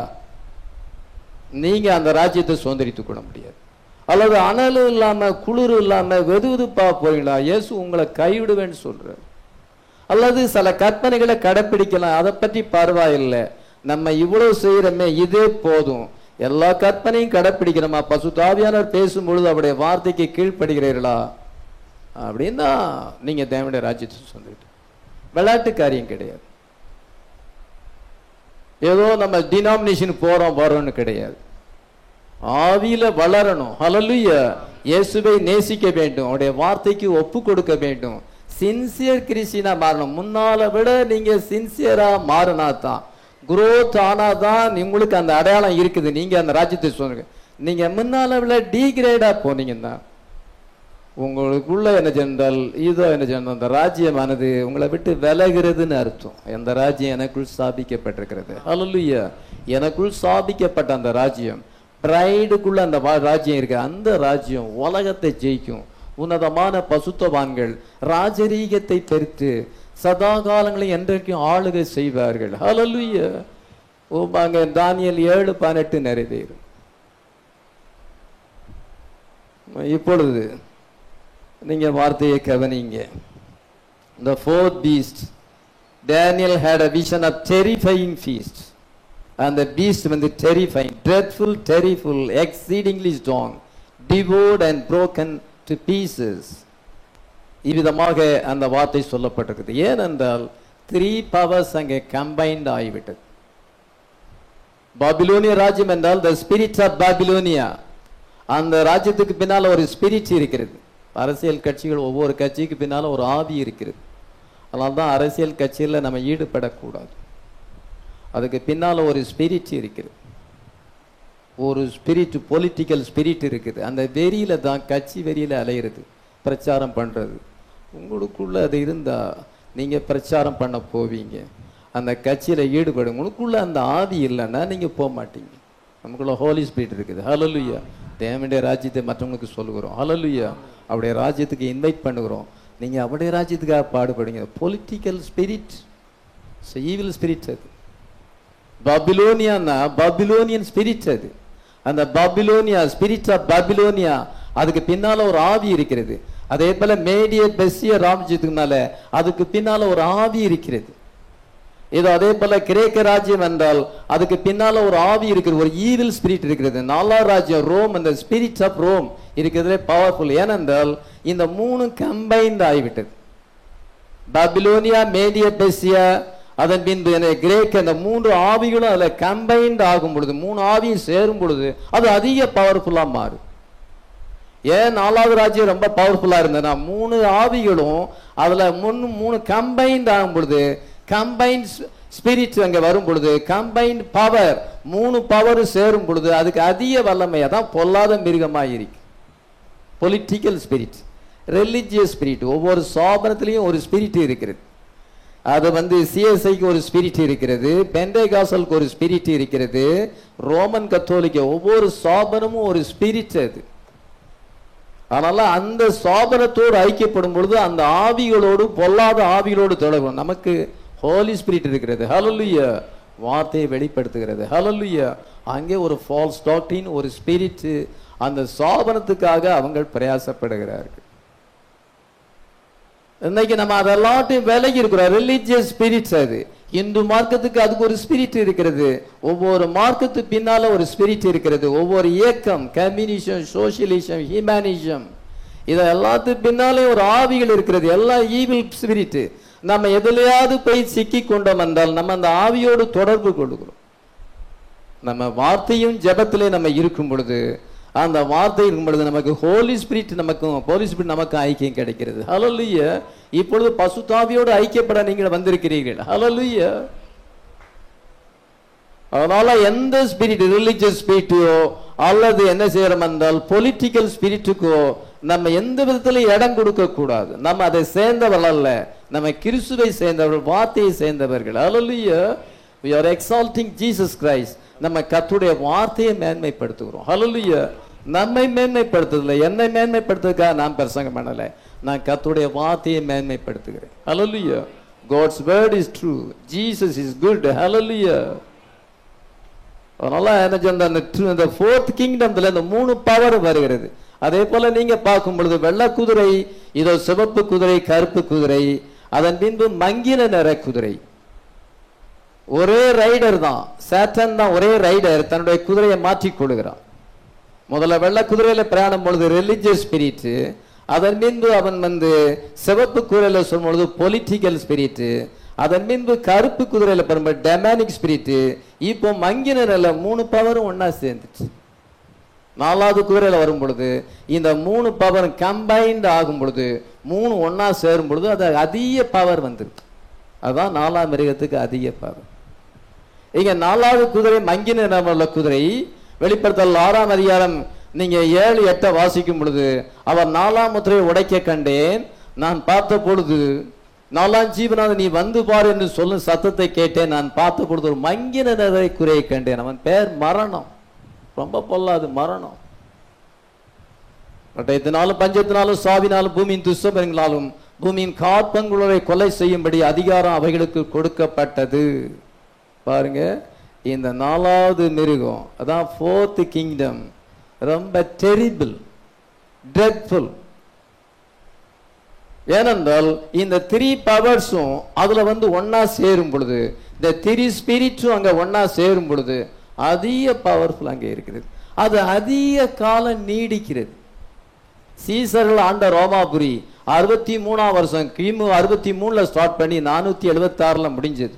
[SPEAKER 1] நீங்க அந்த ராஜ்யத்தை சுதந்திரித்துக் கொள்ள முடியாது. அல்லது அனலும் இல்லாம குளிர் இல்லாம வெதுவெதுப்பா போறீங்களா? இயேசு உங்களை கைவிடுவேன்னு சொல்றார். அல்லது சில கற்பனைகளை கடைப்பிடிக்கலாம், அதை பற்றி பரவாயில்லை, நம்ம இவ்வளவு செய்யறோமே இதே போதும், எல்லா கற்பனையும் கடைப்பிடிக்கிறோமா, பசுத்த ஆவியானவர் பேசும் பொழுது அவருடைய வார்த்தைக்கு கீழ்ப்படுகிறீர்களா அப்படின்னா நீங்க தேவனுடைய ராஜ்யத்தை சொல்லிட்டு விளையாட்டு காரியம் கிடையாது. ஏதோ நம்ம டினாமினேஷன் போறோம் வரோம்னு கிடையாது. ஆவியில வளரணும். ஹல்லேலூயா. இயேசுவை நேசிக்க வேண்டும், அவருடைய வார்த்தைக்கு ஒப்பு கொடுக்க வேண்டும், சின்சியர் கிறிஸ்டியனா மாறணும். முன்னால விட நீங்க சின்சியரா மாறினா தான், குரோத் ஆனாதான் உங்களுக்கு அந்த அடையாளம் இருக்குது. நீங்க அந்த ராஜ்யத்தை சொல்லுங்க. நீங்க முன்னால விட டீக்ரேடா போனீங்கன்னா உங்களுக்குள்ள என்ன சென்றால் இதோ என்ன சென்றால் அந்த ராஜ்யமானது உங்களை விட்டு விலகிறதுன்னு அர்த்தம். அந்த ராஜ்யம் எனக்குள் ஸ்தாபிக்கப்பட்டிருக்கிறது. ஹல்லேலூயா. எனக்குள் ஸ்தாபிக்கப்பட்ட அந்த ராஜ்யம், பிரைடுக்குள்ள அந்த ராஜ்யம் இருக்கு. அந்த ராஜ்யம் உலகத்தை ஜெயிக்கும். உன்னதமான பசுத்தவான்கள் ராஜரீகத்தை பெருத்து சதா காலங்களையும் என்றைக்கும் ஆளுகை செய்வார்கள். ஹல்லேலூயா. அங்க தானியேல் 7:18 நிறைவேறும். இப்பொழுது நீங்க வார்த்தையை கவனிங்க. The fourth beast, Daniel had a vision of terrifying feast. And the beast வந்து terrifying, dreadful, terrible, exceedingly strong, devoured and broken to pieces. இவ்விதமாக அந்த வார்த்தை சொல்லப்பட்டிருக்குது. ஏனென்றால் 3 powers அங்கே கம்பைன்ட் ஆகிவிட்டது. பாபிலோனிய ராஜ்யம் என்றால் the spirit of Babylonia. அந்த ராஜ்யத்துக்கு பின்னால் ஒரு ஸ்பிரிட் இருக்கிறது. அரசியல் கட்சிகள் ஒவ்வொரு கட்சிக்கு பின்னால ஒரு ஆவி இருக்கிறது. அதனால தான் அரசியல் கட்சியில் நம்ம ஈடுபடக்கூடாது. அதுக்கு பின்னால ஒரு ஸ்பிரிட் இருக்கிறது, ஒரு ஸ்பிரிட், பொலிட்டிக்கல் ஸ்பிரிட் இருக்குது. அந்த வெறியில தான், கட்சி வெறியில அலையிறது, பிரச்சாரம் பண்றது. உங்களுக்குள்ள அது இருந்தா நீங்க பிரச்சாரம் பண்ண போவீங்க, அந்த கட்சியில ஈடுபடும். உங்களுக்குள்ள அந்த ஆவி இல்லைன்னா நீங்க போக மாட்டீங்க. நமக்குள்ள ஹோலி ஸ்பிரிட் இருக்குது. ஹல்லேலூயா. தேவனுடைய ராஜ்யத்தை மற்றவங்களுக்கு சொல்லுகிறோம். ஹல்லேலூயா. அவருடைய ராஜ்யத்துக்கு இன்வைட் பண்ணுகிறோம். நீங்க அவருடைய ராஜ்யத்துக்காக பாடுபடுங்க. பொலிட்டிக்கல் ஸ்பிரிட், ஈவில் ஸ்பிரிட் அது. பாபிலோனியான்னா பாபிலோனியன் ஸ்பிரிட் அது. அந்த பாபிலோனியா, ஸ்பிரிட் ஆஃப் பாபிலோனியா, அதுக்கு பின்னால ஒரு ஆவி இருக்கிறது. அதே போல மேடிய பெர்சிய ராஜ்யத்துக்குனால அதுக்கு பின்னால ஒரு ஆவி இருக்கிறது. இது அதே போல கிரேக்க ராஜ்யம் என்றால் அதுக்கு பின்னால ஒரு ஆவி இருக்கிறது, ஒரு ஈவில் ஸ்பிரிட் இருக்கிறது. 4ஆம் ராஜ்யம் ரோம், அந்த ஸ்பிரிட் ஆஃப் ரோம் இருக்கிறதுலே பவர்ஃபுல். ஏனென்றால் இந்த 3 கம்பைன்ட் ஆகிவிட்டது. பாபிலோனியா, மேடிய பெர்சியா, அதன் பின்பு கிரேக்க, இந்த 3 ஆவிகளும் அதுல கம்பைன்ட் ஆகும் பொழுது, 3 ஆவியும் சேரும் பொழுது அது அதிக பவர்ஃபுல்லா மாறும். ஏன் 4வது ராஜ்யம் ரொம்ப பவர்ஃபுல்லா இருந்ததுன்னா 3 ஆவிகளும் அதுல 3 கம்பைன்ட் ஆகும் பொழுது, கம்பைன்ட் ஸ்பிரிட் அங்க வரும் பொழுது, கம்பைன்ட் பவர், 3 பவர் சேரும் பொழுது அதுக்கு அதிக வல்லமை. அதான் பொல்லாத மிருகமாக இருக்கு. Political spirit, religious spirit. ஒவ்வொரு ஸ்தாபனத்திலையும் ஒரு ஸ்பிரிட் இருக்கிறது. அது சிஎஸ்ஐக்கு ஒரு ஸ்பிரிட் இருக்கிறது, பெண்டேகாசலுக்கு ஒரு ஸ்பிரிட் இருக்கிறது, ரோமன் கத்தோலிக்க ஒவ்வொரு ஸ்தாபனமும் ஒரு ஸ்பிரிட் அது. அதனால அந்த ஸ்தாபனத்தோடு ஐக்கியப்படும் பொழுது அந்த ஆவிகளோடு, பொல்லாத ஆவிகளோடு தொடரும். நமக்கு ஹோலி ஸ்பிரிட் இருக்கிறது. ஹல்லேலூயா. வார்த்தையை வெளிப்படுத்துகிறது. ஹல்லேலூயா. அங்கே ஒரு ஃபால்ஸ் டாக்டரின், ஒரு ஸ்பிரிட், அந்த ஸ்தாபனத்துக்காக அவங்க பிரயாசப்படுகிறார்கள். இன்னைக்கு நம்ம அதெல்லாத்தையும் விலகி இருக்கிறோம். ரிலிஜியஸ் ஸ்பிரிட்ஸ் அது. இந்து மார்க்கத்துக்கு அதுக்கு ஒரு ஸ்பிரிட் இருக்கிறது. ஒவ்வொரு மார்க்கத்து பின்னால ஒரு ஸ்பிரிட் இருக்கிறது. ஒவ்வொரு இயக்கம், கம்யூனிசம், சோசியலிசம், ஹியூமனிசம், இதை எல்லாத்துக்கு பின்னாலே ஒரு ஆவிகள் இருக்கிறது. எல்லாம் ஈவில் ஸ்பிரிட். நம்ம எதுலையாவது போய் சிக்கி கொண்டோம் என்றால் நம்ம அந்த ஆவியோடு தொடர்பு கொள்கிறோம். நம்ம வார்த்தையும் ஜெபத்திலே நம்ம இருக்கும் பொழுது, அந்த வார்த்தை இருக்கும் பொழுது நமக்கு ஹோலி ஸ்பிரிட், ஹோலி ஸ்பிரிட் நமக்கு ஐக்கியம் கிடைக்கிறது. ஹல்லேலூயா. இப்பொழுது பசுத்தாவியோடு ஐக்கியப்பட நீங்கள் வந்திருக்கிறீர்கள். ஹல்லேலூயா. அதனால எந்த ஸ்பிரிட், ரிலிஜியஸ் ஸ்பிரிட்டோ அல்லது என்ன செய்யறோம் என்றால் பொலிட்டிக்கல் ஸ்பிரிட்டுக்கோ நம்ம எந்த விதத்திலும் இடம் கொடுக்க கூடாது. நம்ம அதை சேர்ந்தவர்கள் அல்ல, நம்ம கிறிஸ்துவை சேர்ந்தவர்கள், வார்த்தையை சேர்ந்தவர்கள். ஹல்லேலூயா. we are exalting Jesus Christ. நம்ம கர்த்தருடைய வார்த்தையை மேன்மைப்படுத்துகிறோம். ஹல்லேலூயா. நம்மை மேன்மைப்படுத்துறதில்லை, என்னை மேன்மைப்படுத்துறதுக்காக நான் பிரசங்கம் பண்ணல, நான் கர்த்தருடைய வார்த்தையை மேன்மைப்படுத்துகிறேன். ஹல்லேலூயா. God's word is true. Jesus is good. ஹல்லேலூயா. அதனால என்ன சொன்ன, இந்த ஃபோர்த் கிங்டம்ல இந்த 3 பவர் வருகிறது. அதே போல நீங்க பார்க்கும் பொழுது வெள்ளை குதிரை, இதோ சிவப்பு குதிரை, கருப்பு குதிரை, அதன் பின்பு மங்கின நிற குதிரை. ஒரே ரைடர் தான், சாத்தான் தான் ஒரே ரைடர், தன்னுடைய குதிரையை மாற்றிக் கொள்கிறான். முதல்ல வெள்ளை குதிரையில பிரயாணம் பொழுது ரிலிஜியஸ் ஸ்பிரிட், அதன் பின்பு அவன் சிவப்பு குதிரையில சொல்லும் பொழுது பொலிட்டிக்கல் ஸ்பிரிட், அதன் பின்பு கருப்பு குதிரையில பெரும்பாலும் டெமானிக் ஸ்பிரிட். இப்போ மங்கின நில 3 பவரும் ஒன்னா சேர்ந்துச்சு. 4வது குதிரையில வரும் பொழுது இந்த 3 பவர் கம்பைன்ட் ஆகும் பொழுது, 3 ஒன்னா சேரும் பொழுது அது அதிக பவர் வந்துருக்கு. அதுதான் 4ஆம் மிருகத்துக்கு அதிக பவர். இங்க 4வது குதிரை மங்கின நிறமுள்ள குதிரை. வெளிப்படுத்தல் 6ஆம் அதிகாரம் நீங்க 7, 8 வாசிக்கும் பொழுது, அவர் 4ஆம் முத்திரையை உடைக்க கண்டேன், நான் பார்த்த பொழுது 4ஆம் ஜீவனாக நீ வந்து பார் என்று சொல்லும் சத்தத்தை கேட்டேன். நான் பார்த்த பொழுது ஒரு மங்கின நிற குதிரையை கண்டேன். அவன் பேர் மரணம். ரொம்ப பொல்லாது, மரணம். பட்டயத்தினாலும் பஞ்சத்தினாலும் சாவினாலும் பூமியின் துஷ்டபங்களாலும் பூமியின் காற்பங்குளரை கொலை செய்யும்படி அதிகாரம் அவைகளுக்கு கொடுக்கப்பட்டது. பாருங்க, இந்த 4வது மிருகம், அதான் ஃபோர்த் கிங்டம், ரொம்ப டெரிபிள், ட்ரெட்ஃபுல். ஏனென்றால் இந்த 3 பவர்ஸும் அதுல ஒன்னா சேரும் பொழுது, இந்த 3 ஸ்பிரிட்ஸும் அங்க ஒன்னா சேரும் பொழுது அதிக பவர்ஃபுல் அங்கே இருக்கிறது. அது அதிக காலம் நீடிக்கிறது. சீசர்கள் ஆண்ட ரோமாபுரி 63ஆம் வருஷம் கிமு 63ல ஸ்டார்ட் பண்ணி 476ல முடிஞ்சது.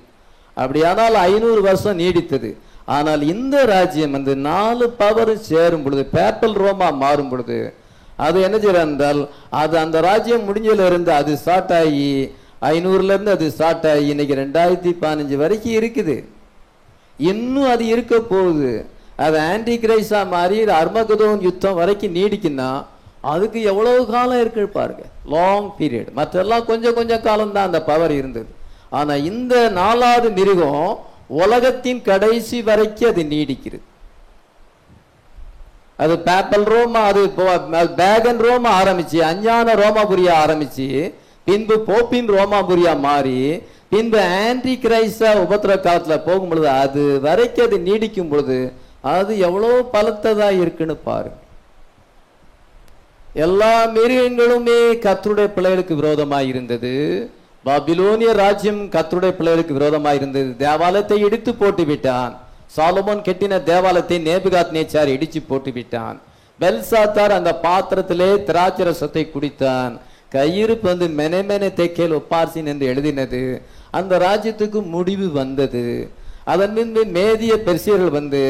[SPEAKER 1] அப்படியானால் 500 வருஷம் நீடித்தது. ஆனால் இந்த ராஜ்யம் 4 பவர் சேரும் பொழுது, பேப்பல் ரோமா மாறும் பொழுது, அது என்ன செய்யறது என்றால், அது அந்த ராஜ்யம் முடிஞ்சதுல இருந்து அது ஸ்டார்ட் ஆகி 500ல இருந்து அது ஸ்டார்ட் ஆகி இன்னைக்கு 2015 வரைக்கும் இருக்குது. இன்னும் அது இருக்க போகுது. அது ஆன்டி கிரைஸ்டா மாறி அர்மகதோன் யுத்தம் வரைக்கும் நீடிக்குன்னா அதுக்கு எவ்வளவு காலம் இருக்கு பாருங்க, லாங் பீரியட். மற்றெல்லாம் கொஞ்சம் கொஞ்சம் காலம் தான் அந்த பவர் இருந்தது. ஆனா இந்த 4வது மிருகம் உலகத்தின் கடைசி வரைக்கும் அது நீடிக்கிறது. அது பேப்பல் ரோமா, அது பேகன் ரோமா ஆரம்பிச்சு, அஞ்ஞான ரோமாபுரியா ஆரம்பிச்சு, பின்பு போப்பின் ரோமாபுரியா மாறி, பின்பு ஆன்டி கிரைஸ்டா உபத்திர காலத்துல போகும் பொழுது, அது வரைக்கும் அது நீடிக்கும் பொழுது அது எவ்வளவு பலத்ததா இருக்குன்னு பாருங்க. எல்லா மிருகங்களுமே கர்த்தருடைய பிள்ளைகளுக்கு விரோதமாய் இருந்தது. பாபிலோனிய ராஜ்யம் கர்த்தருடைய பிள்ளைகளுக்கு விரோதமாய் இருந்தது. தேவாலயத்தை இடித்து போட்டு விட்டான். சாலமோன் கட்டின தேவாலயத்தை நேபுகாத் நேச்சார் இடிச்சு போட்டு விட்டான். பெல்சாத்தார் அந்த பாத்திரத்திலே திராட்சை ரசத்தை குடித்தான். கையிருப்பு வந்து மெனமெனே தேக்கேல் ஒப்பார்சின் என்று எழுதினது. அந்த ராஜ்யத்துக்கு முடிவு வந்தது. அதன் பின்பு மேதிய பெர்சியர்கள் வந்து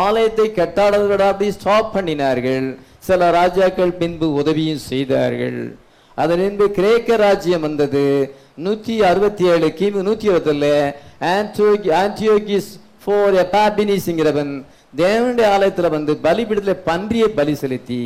[SPEAKER 1] ஆலயத்தை கட்டாடப்படி ஸ்டாப் பண்ணினார்கள். சில ராஜாக்கள் பின்பு உதவியும் செய்தார்கள். அதன் பின்பு கிரேக்க ராஜ்யம் வந்தது. 167 கிமு 120 ஆன்டியோகிஸ் போர் எபாபினிஸ்ங்கிறவன் தேவனுடைய ஆலயத்துல வந்து பலிபீடத்துல பன்றியை பலி செலுத்தி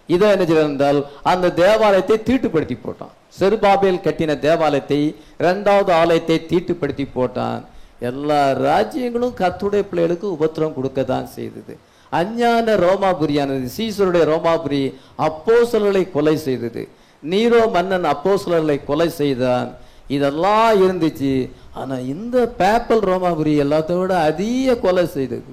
[SPEAKER 1] இதை என்ன செய்தால் அந்த தேவாலயத்தை தீட்டுப்படுத்தி போட்டான். செருபாபேல் கட்டின தேவாலயத்தை, 2வது ஆலயத்தை தீட்டுப்படுத்தி போட்டான். எல்லா ராஜ்யங்களும் கர்த்தருடைய பிள்ளைகளுக்கு உபத்திரம் கொடுக்க தான் செய்தது. அஞ்ஞான ரோமாபுரியானது, சீசருடைய ரோமாபுரி அப்போஸ்தலர்களை கொலை செய்தது. நீரோ மன்னன் அப்போஸ்தலர்களை கொலை செய்தான். இதெல்லாம் இருந்துச்சு. ஆனா இந்த பேப்பல் ரோமாபுரி எல்லாத்தோட அதிக கொலை செய்தது.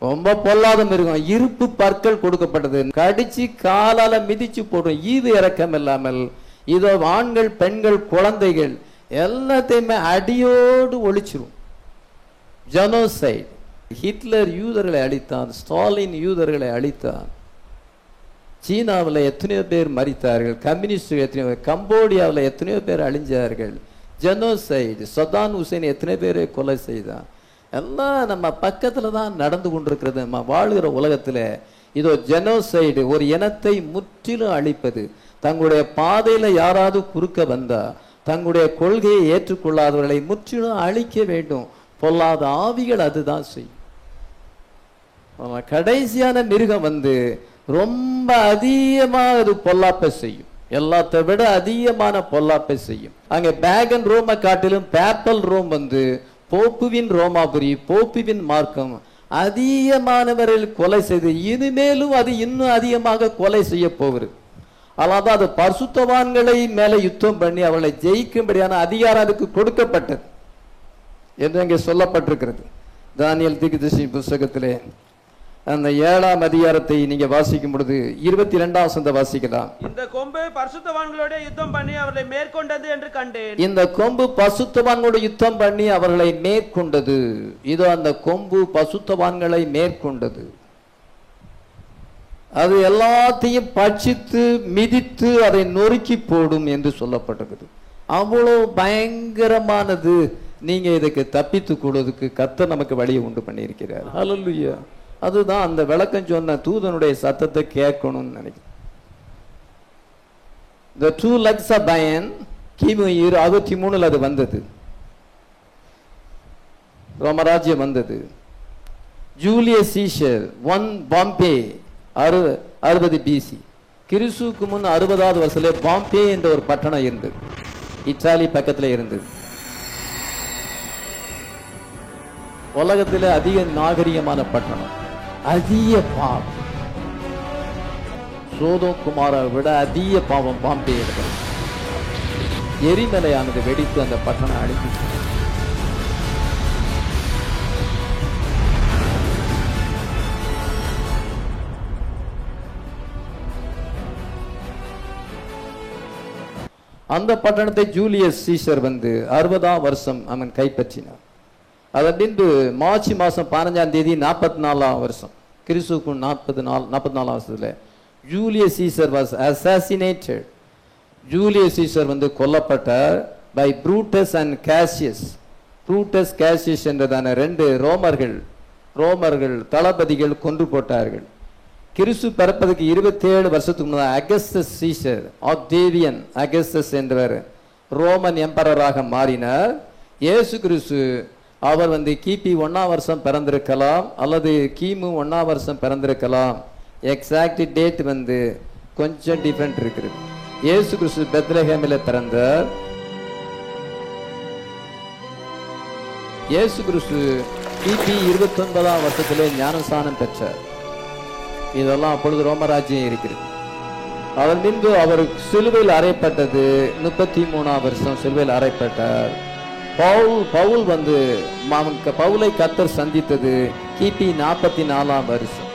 [SPEAKER 1] ரொம்ப பொல்லாத மிருகம். இருப்பு பற்கள் கொடுக்கப்பட்டது. கடிச்சு காலால மிதிச்சு போடும். ஈவு இறக்கம் இல்லாமல் இதோ ஆண்கள் பெண்கள் குழந்தைகள் எல்லாத்தையுமே அடியோடு ஒழிச்சிரும். ஜெனோசைட். ஹிட்லர் யூதர்களை அழித்தான். ஸ்டாலின் யூதர்களை அழித்தான். சீனாவில் எத்தனையோ பேர் மரித்தார்கள். கம்யூனிஸ்டுகள் எத்தனையோ பேர், கம்போடியாவில் எத்தனையோ பேர் அழிஞ்சார்கள். ஜெனோசைடு. சதாம் ஹுசேன் எத்தனை பேரை கொலை செய்தான். எல்லாம் நம்ம பக்கத்துல தான் நடந்து கொண்டிருக்கிறது. நம்ம வாழ்கிற உலகத்துல இதோ ஜெனோசைடு, ஒரு இனத்தை முற்றிலும் அழிப்பது. தங்களுடைய பாதையில யாராவது குறுக்க வந்தா தங்களுடைய கொள்கையை ஏற்றுக்கொள்ளாதவர்களை முற்றிலும் அழிக்க வேண்டும். பொல்லாத ஆவிகள் அதுதான் செய்யும். கடைசியான மிருகம் வந்து ரொம்ப அதிகமாக அது பொல்லாப்பை செய்யும். எல்லாத்தை விட அதிகமான பொல்லாப்பை செய்யும். அங்க பேகன் ரோமை காட்டிலும் பேப்பல் ரோம் வந்து போப்புவின் ரோமாபுரி, போப்புவின் மார்க்கம் அதிகமானவர்கள் கொலை செய்து இனிமேலும் அது இன்னும் அதிகமாக கொலை செய்ய போகிறது. அதான் அது பரிசுத்தவான்களை மேல யுத்தம் பண்ணி அவளை ஜெயிக்கும்படியான அதிகாரம் அதுக்கு கொடுக்கப்பட்டது என்று அங்கே சொல்லப்பட்டிருக்கிறது. தானியேல் தீர்க்கதரிசி புத்தகத்திலே அந்த 7ஆம் அதிகாரத்தை நீங்க வாசிக்கும் பொழுது 22ஆம் வசனத்தை வாசிக்கலாம்.
[SPEAKER 2] இந்த கொம்பு பரிசுத்தவான்களோட யுத்தம் பண்ணி அவர்களை மேற்கொண்டது என்று கண்டேன்.
[SPEAKER 1] இந்த கொம்பு பரிசுத்தவான்களோட யுத்தம் பண்ணி அவர்களை மேற்கொண்டது. இதோ அந்த கொம்பு பரிசுத்தவான்களை மேற்கொண்டது. அது எல்லாத்தையும் பட்சித்து மிதித்து அதை நொறுக்கி போடும் என்று சொல்லப்பட்டிருக்குது. அவ்வளவு பயங்கரமானது. நீங்க இதுக்கு தப்பித்து கொள்வதற்கு கர்த்தர் நமக்கு வழியை உண்டு பண்ணியிருக்கிறார். ஹல்லேலூயா. அதுதான் அந்த விளக்கம் சொன்ன தூதனுடைய சத்தத்தை கேட்கணும்னு நினைக்கிறேன். The two legs of Lion கிமு 63 அது வந்தது. ரோமராஜ்யம் வந்தது. Julius Caesar 1 Pompey 60 BC. கிறிஸ்துவுக்கு முன் 60வது வருஷத்துல பாம்பே என்ற ஒரு பட்டணம் இருந்தது. இத்தாலி பக்கத்துல இருந்தது. உலகத்திலே அதிக நாகரிகமான பட்டணம். அதிக பாவம். சோதோம் குமாரை விட அதிக பாவம் பாம்பே இருக்கிறது. எரிமலையானது வெடித்து அந்த பட்டணம் அழித்து. அந்த பட்டணத்தை ஜூலியஸ் சீசர் வந்து 60ஆம் வருஷம் அவன் கைப்பற்றினான். அதன் பின்பு மார்ச் மாதம் 15ஆம் தேதி 44ஆம் வருஷம் கிறிஸ்துவுக்கு 44ஆம் வருஷத்துல Julius Caesar was assassinated. Julius Caesar வந்து கொல்லப்பட்டார் by Brutus and Cassius. Brutus Cassius என்றதான 2 ரோமர்கள் தளபதிகள் கொன்று போட்டார்கள். கிறிஸ்து பிறப்பதற்கு 27 வருஷத்துக்கு முன்னாடி அகஸ்டஸ் சீசர், ஆக்டேவியன் அகஸ்டஸ் என்றவர் ரோமன் எம்பரராக மாறினார். இயேசு கிறிஸ்து அவர் வந்து கிபி 1ஆம் வருஷம் பிறந்திருக்கலாம் அல்லது கிமு 1ஆம் வருஷம் பிறந்திருக்கலாம். எக்ஸாக்ட் டேட் வந்து கொஞ்சம் டிஃபரெண்ட் இருக்குது. இயேசு கிறிஸ்து பெத்லஹேமில் பிறந்தார். இயேசு கிறிஸ்து கிபி 29ஆம் வருஷத்திலே ஞானஸ்நானம் பெற்றார். இதெல்லாம் அப்பொழுது ரோமராஜ்யம் இருக்கிறது. அதன் பின்பு அவர் சிலுவையில் அறையப்பட்டது 33ஆம் வருஷம் சிலுவையில் அறையப்பட்டார். பவுல் வந்து பவுலை கர்த்தர் சந்தித்தது கிபி 44ஆம் வருஷம்.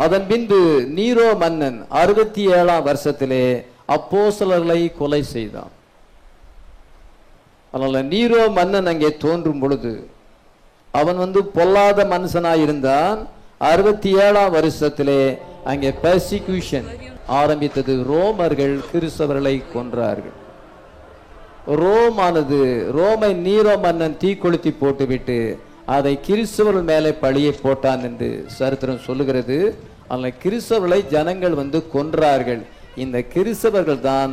[SPEAKER 1] அதன் பின்பு நீரோ மன்னன் 67ஆம் வருஷத்திலே அப்போஸ்தலர்களை கொலை செய்தான். அதனால நீரோ மன்னன் அங்கே தோன்றும் பொழுது அவன் வந்து பொல்லாத மனுஷனாய் இருந்தான். 67ஆம் வருஷத்திலே அங்கே பெர்சிக்யூஷன் ஆரம்பித்தது. ரோமர்கள் கிறிஸ்தவர்களை கொன்றார்கள். ரோமை நீரோ மன்னன் தீக்கொளுத்தி போட்டுவிட்டு அதை கிறிஸ்தவர்கள் மேலே பழியை போட்டான் என்று சரித்திரம் சொல்லுகிறது. அதனால கிறிஸ்தவர்களை ஜனங்கள் வந்து கொன்றார்கள். இந்த கிறிஸ்தவர்கள் தான்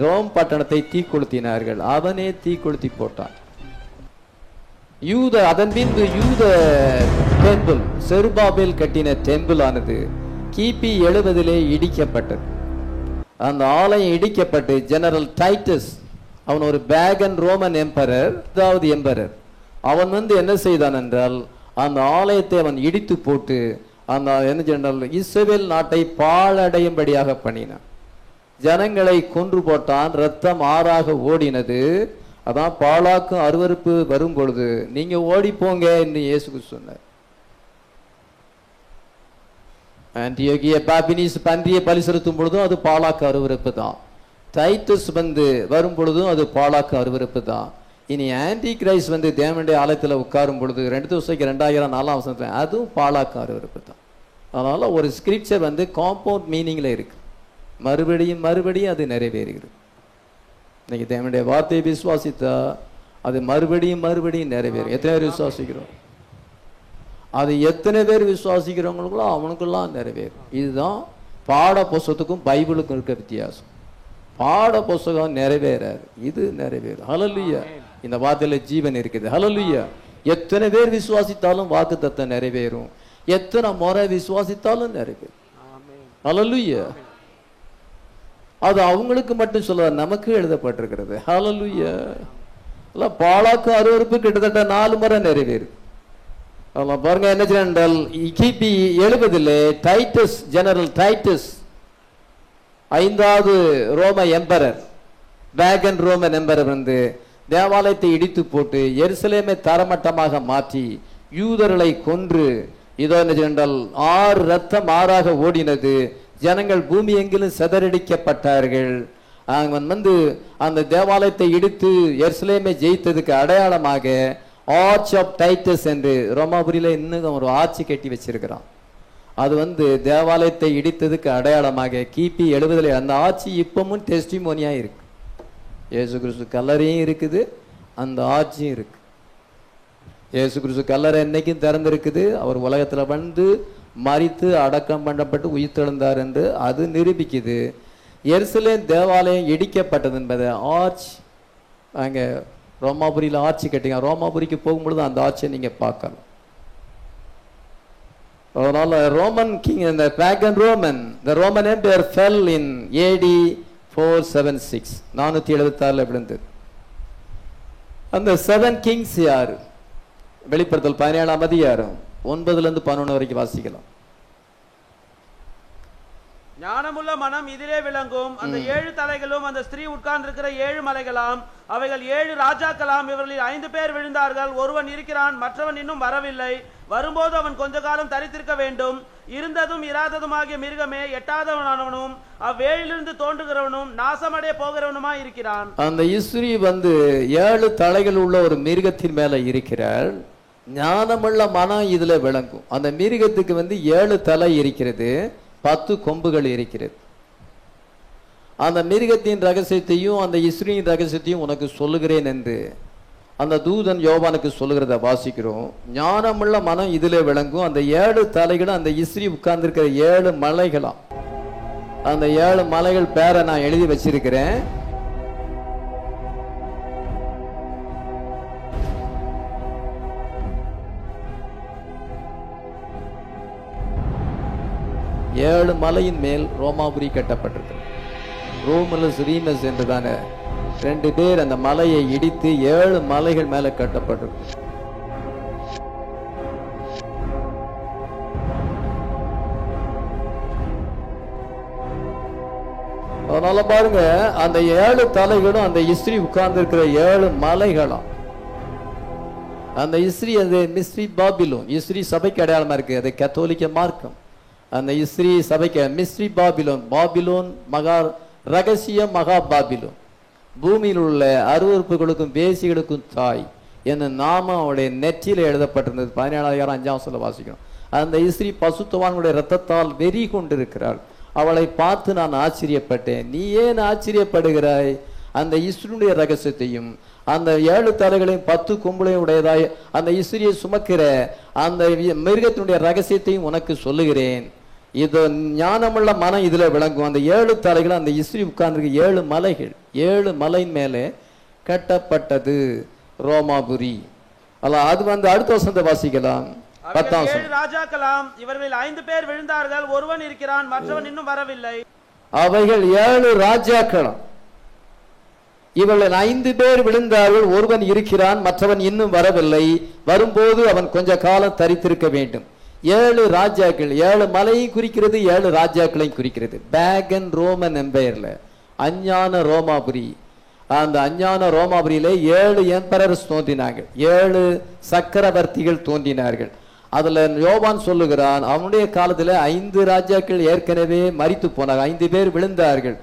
[SPEAKER 1] ரோம் பட்டணத்தை தீக்கொளுத்தினார்கள். அவனே தீக்கொளுத்தி போட்டான். அதன் பின்பு யூத டெம்பிள் செருபாபேல் கட்டின டெம்பிள் ஆனது கிபி 70 இடிக்கப்பட்டது. அந்த ஆலயம் இடிக்கப்பட்டு ஜெனரல் டைட்டஸ், அவன் ஒரு பேகன் ரோமன் எம்பரர், அவன் வந்து என்ன செய்தான் என்றால் அந்த ஆலயத்தை அவன் இடித்து போட்டு அந்த என்ன ஜெனரல் இஸ்ரவேல் நாட்டை பாழடையும்படியாக பண்ணினான். ஜனங்களை கொன்று போட்டான். ரத்தம் ஆறாக ஓடினது. அதான் பாழாக்கும் அருவருப்பு வரும் பொழுது நீங்க ஓடி போங்க என்று இயேசு சொன்னார். ஆன்டியோகிய பாபினிஸ் பன்றியை பலி செலுத்தும் பொழுதும் அது பாழாக்கு அருவருப்பு தான். டைட்டஸ் வந்து வரும் பொழுதும் அது பாழாக்கு அருவருப்பு தான். இனி ஆன்டி கிரைஸ்ட் வந்து தேவனுடைய ஆலயத்தில் உட்காரும் பொழுது 2004 வருஷம் அதுவும் பாழாக்கு அருவருப்பு தான். அதனால ஒரு ஸ்கிரிப்சர் வந்து காம்பவுண்ட் மீனிங்ல இருக்கு. மறுபடியும் அது நிறைவேறுகிறது. இன்னைக்கு தேவனுடைய வார்த்தையை விசுவாசித்தா அது மறுபடியும் நிறைவேறும். எத்தனை பேர் விசுவாசிக்கிறோம்? அது எத்தனை பேர் விசுவாசிக்கிறவங்களுக்கோ அவனுக்கெல்லாம் நிறைவேறும். இதுதான் பாட புஸ்தகத்துக்கும் பைபிளுக்கும் இருக்க வித்தியாசம். பாட புஸ்தகம் நிறைவேறாது, இது நிறைவேறும். ஹல்லேலூயா. இந்த வார்த்தையில ஜீவன் இருக்குது. ஹல்லேலூயா. எத்தனை பேர் விசுவாசித்தாலும் வாக்குத்தத்தம் நிறைவேறும். எத்தனை முறை விசுவாசித்தாலும் நிறைவேறும். ஹல்லேலூயா. அது அவங்களுக்கு மட்டும் சொல்ல, நமக்கு எழுதப்பட்டிருக்கிறது. ஹல்லேலூயா. பாழாக்கு அருவருப்பு கிட்டத்தட்ட 4 முறை நிறைவேறும். பாருங்க என்ன என்றால் கிபி 70 டைட்டஸ், ஜெனரல் டைட்டஸ் 5வது ரோம எம்பரர், வேகன் ரோமன் எம்பரர் வந்து தேவாலயத்தை இடித்து போட்டு எருசலேமை தரமட்டமாக மாற்றி யூதர்களை கொன்று இதோ என்ன என்றால் 6 ரத்தம் ஆறாக ஓடினது. ஜனங்கள் பூமி எங்கிலும் சிதறடிக்கப்பட்டார்கள். அவன் வந்து அந்த தேவாலயத்தை இடித்து எருசலேமை ஜெயித்ததுக்கு அடையாளமாக ஆர்ச் ஆஃப் டைட்டஸ் என்று ரோமாபுரியில இன்னும் ஒரு ஆட்சி கட்டி வச்சிருக்கிறான். அது வந்து தேவாலயத்தை இடித்ததுக்கு அடையாளமாக கிபி 70 அந்த ஆட்சி இப்பவும் டெஸ்டிமோனியா இருக்கு. இயேசு கிறிஸ்து கல்லறையும் இருக்குது, அந்த ஆட்சியும் இருக்கு. இயேசு கிறிஸ்து கல்லறை என்னைக்கும் திறந்திருக்குது. அவர் உலகத்துல வந்து மரித்து அடக்கம் பண்ணப்பட்டு உயிர்த்தெழுந்தார் என்று அது நிரூபிக்குது. எருசலேம் தேவாலயம் இடிக்கப்பட்டது என்பதை ஆர்ச் அங்க ரோமாபுரியில ஆட்சி கட்டிங்க. ரோமாபுரிக்கு போகும்பொழுது அந்த ஆட்சியை நீங்க பார்க்கலாம். அதனால ரோமன் கிங், இந்த pagan Roman, the Roman empire fell in AD 476 476 விழுந்தது. அந்த 7 கிங்ஸ் யாரு? வெளிப்படுத்தல் 17ஆம் அதிகாரம் 9-11 வரைக்கும் வாசிக்கலாம்.
[SPEAKER 2] ஞானமுள்ள மனம் இதிலே விளங்கும். அந்த 7 தலைகளும் அந்த ஸ்திரீ உட்கார்ந்திருக்கிற 7 மலைகளாம். அவைகள் 7 ராஜாக்களாம். இவர்களில் 5 பேர் விழுந்தார்கள். ஒருவன் இருக்கிறான், மற்றவன் இன்னும் வரவில்லை. வரும்போது அவன் கொஞ்ச காலம் தரித்திருக்க வேண்டும். இருந்ததும் இராததுமாகிய மிருகமே எட்டாதவனானவனும் அவ்வேளிலிருந்து தோன்றுகிறவனும் நாசமடைய போகிறவனுமாய் இருக்கிறான். அந்த
[SPEAKER 1] ஸ்திரீ வந்து 7 தலைகள் உள்ள ஒரு மிருகத்தின் மேல இருக்கிறாள். ஞானமுள்ள மனம் இதுல விளங்கும். அந்த மிருகத்துக்கு வந்து 7 தலை இருக்கிறது, 10 கொம்புகள் இருக்கிறது. அந்த மிருகத்தின் ரகசியத்தையும் அந்த இஸ்ரீயின் ரகசியத்தையும் உனக்கு சொல்லுகிறேன் என்று அந்த தூதன் யோவானுக்கு சொல்லுகிறத வாசிக்கிறோம். ஞானமுள்ள மனம் இதிலே விளங்கும். அந்த 7 தலைகளும் அந்த இஸ்ரீ உட்கார்ந்திருக்கிற 7 மலைகளாம். அந்த 7 மலைகள் பேரை நான் எழுதி வச்சிருக்கிறேன். ஏழு மலையின் மேல் ரோமாபுரி கட்டப்பட்டிருக்கு. ரோமலஸ் ரீமஸ் என்றுதான 2 பேர் அந்த மலையை இடித்து 7 மலைகள் மேல கட்டப்பட்டிருக்கு. பாருங்க, அந்த 7 தலைகளும் அந்த இஸ்ரீ உட்கார்ந்து இருக்கிற 7 மலைகளும். அந்த இஸ்ரீ அந்த மிஸ்ரி பாபிலோன், இஸ்ரீ சபைக்கு அடையாளமா இருக்கு. அது கத்தோலிக்க மார்க்கம். அந்த இஸ்ரீ சபைக்கு மிஸ்ரி பாபிலோன், பாபிலோன் மகா ரகசிய மகா பாபிலோன், பூமியில் உள்ள அருவருப்புகளுக்கும் வேசிகளுக்கும் தாய் என்ன நாமம் அவருடைய நெற்றியில எழுதப்பட்டிருந்தது. 17:5 வாசிக்கணும். அந்த இஸ்ரீ பசுத்தவான்களுடைய ரத்தத்தால் வெறி கொண்டிருக்கிறாள். அவளை பார்த்து நான் ஆச்சரியப்பட்டேன். நீ ஏன் ஆச்சரியப்படுகிறாய்? அந்த இஸ்ரீனுடைய ரகசியத்தையும் அந்த 7 தலைகளையும் 10 கொம்புகளையும் உடையதாய் அந்த இஸ்ரீயை சுமக்கிற அந்த மிருகத்தினுடைய ரகசியத்தையும் உனக்கு சொல்லுகிறேன். இது ஞானமுள்ள மனம் இதுல விளங்கும். அந்த 7 தலைகள் அந்த இஸ்ரீ உட்கார்ந்து 7 மலைகள், 7 மலையின் மேலே கட்டப்பட்டது ரோமாபுரி. அல்ல, அது அடுத்த வசனத்தை வாசிக்கலாம். 10ஆம் வசனம்.
[SPEAKER 2] 7 ராஜாக்களாம், இவர்களில் 5 பேர் விழுந்தார்கள், ஒருவன் இருக்கிறான், மற்றவன் இன்னும் வரவில்லை.
[SPEAKER 1] அவைகள் 7 ராஜாக்களாம், இவர்கள் 5 பேர் விழுந்தார்கள், ஒருவன் இருக்கிறான், மற்றவன் இன்னும் வரவில்லை. வரும்போது அவன் கொஞ்ச காலம் தரித்திருக்க வேண்டும். 7 ராஜாக்கள், 7 மலையை குறிக்கிறது, 7 ராஜாக்களையும் குறிக்கிறது. பேகன் ரோமன் எம்பையர்ல அஞ்ஞான ரோமாபுரி, அந்த அஞ்ஞான ரோமாபுரியில 7 எம்பரர்ஸ் தோன்றினார்கள், 7 சக்கரவர்த்திகள் தோன்றினார்கள். அதுல யோவான் சொல்லுகிறான், அவனுடைய காலத்துல 5 ராஜாக்கள் ஏற்கனவே மரித்து போனார்கள், 5 பேர் விழுந்தார்கள்,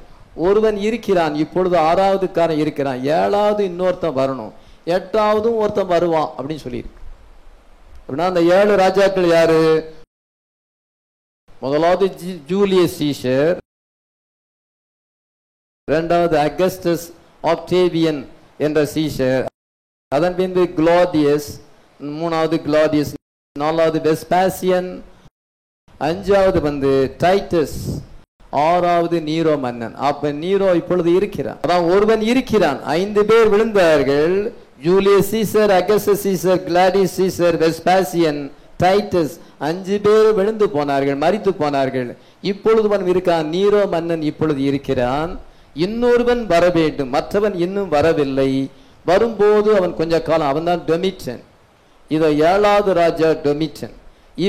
[SPEAKER 1] ஒருவன் இருக்கிறான், இப்பொழுது 6வது காரன் இருக்கிறான், 7வது இன்னொருத்தன் வரணும், 8வதும் ஒருத்தன் வருவான் அப்படின்னு சொல்லியிருக்கு. அப்படின்னா அந்த 7 ராஜாக்கள் யாரு? முதலாவது ஜூலியஸ் சீசர், 2வது அகஸ்டஸ் ஆக்டேவியன் என்ற சீசர், அதன் பின்பு கிளாடியஸ், 3வது கிளாடியஸ், 4வது வெஸ்பாசியன், 5வது டைட்டஸ், 6வது நீரோ மன்னன். அப்ப நீரோ இப்பொழுது இருக்கிறான். அதான் ஒருவன் இருக்கிறான். 5 பேர் விழுந்தார்கள், Julius Caesar, Augustus Caesar, Claudius Caesar, Vespasian, Titus, 5 பேர் விழுந்து போனார்கள், மரித்து போனார்கள். இப்பொழுது அவன் இருக்கான், நீரோ மன்னன் இப்பொழுது இருக்கிறான். இன்னொருவன் வர வேண்டும், மற்றவன் இன்னும் வரவில்லை. வரும்போது அவன் கொஞ்ச காலம், அவன் தான் டொமிட்டன். இதை 7வது ராஜா டொமிட்டன்.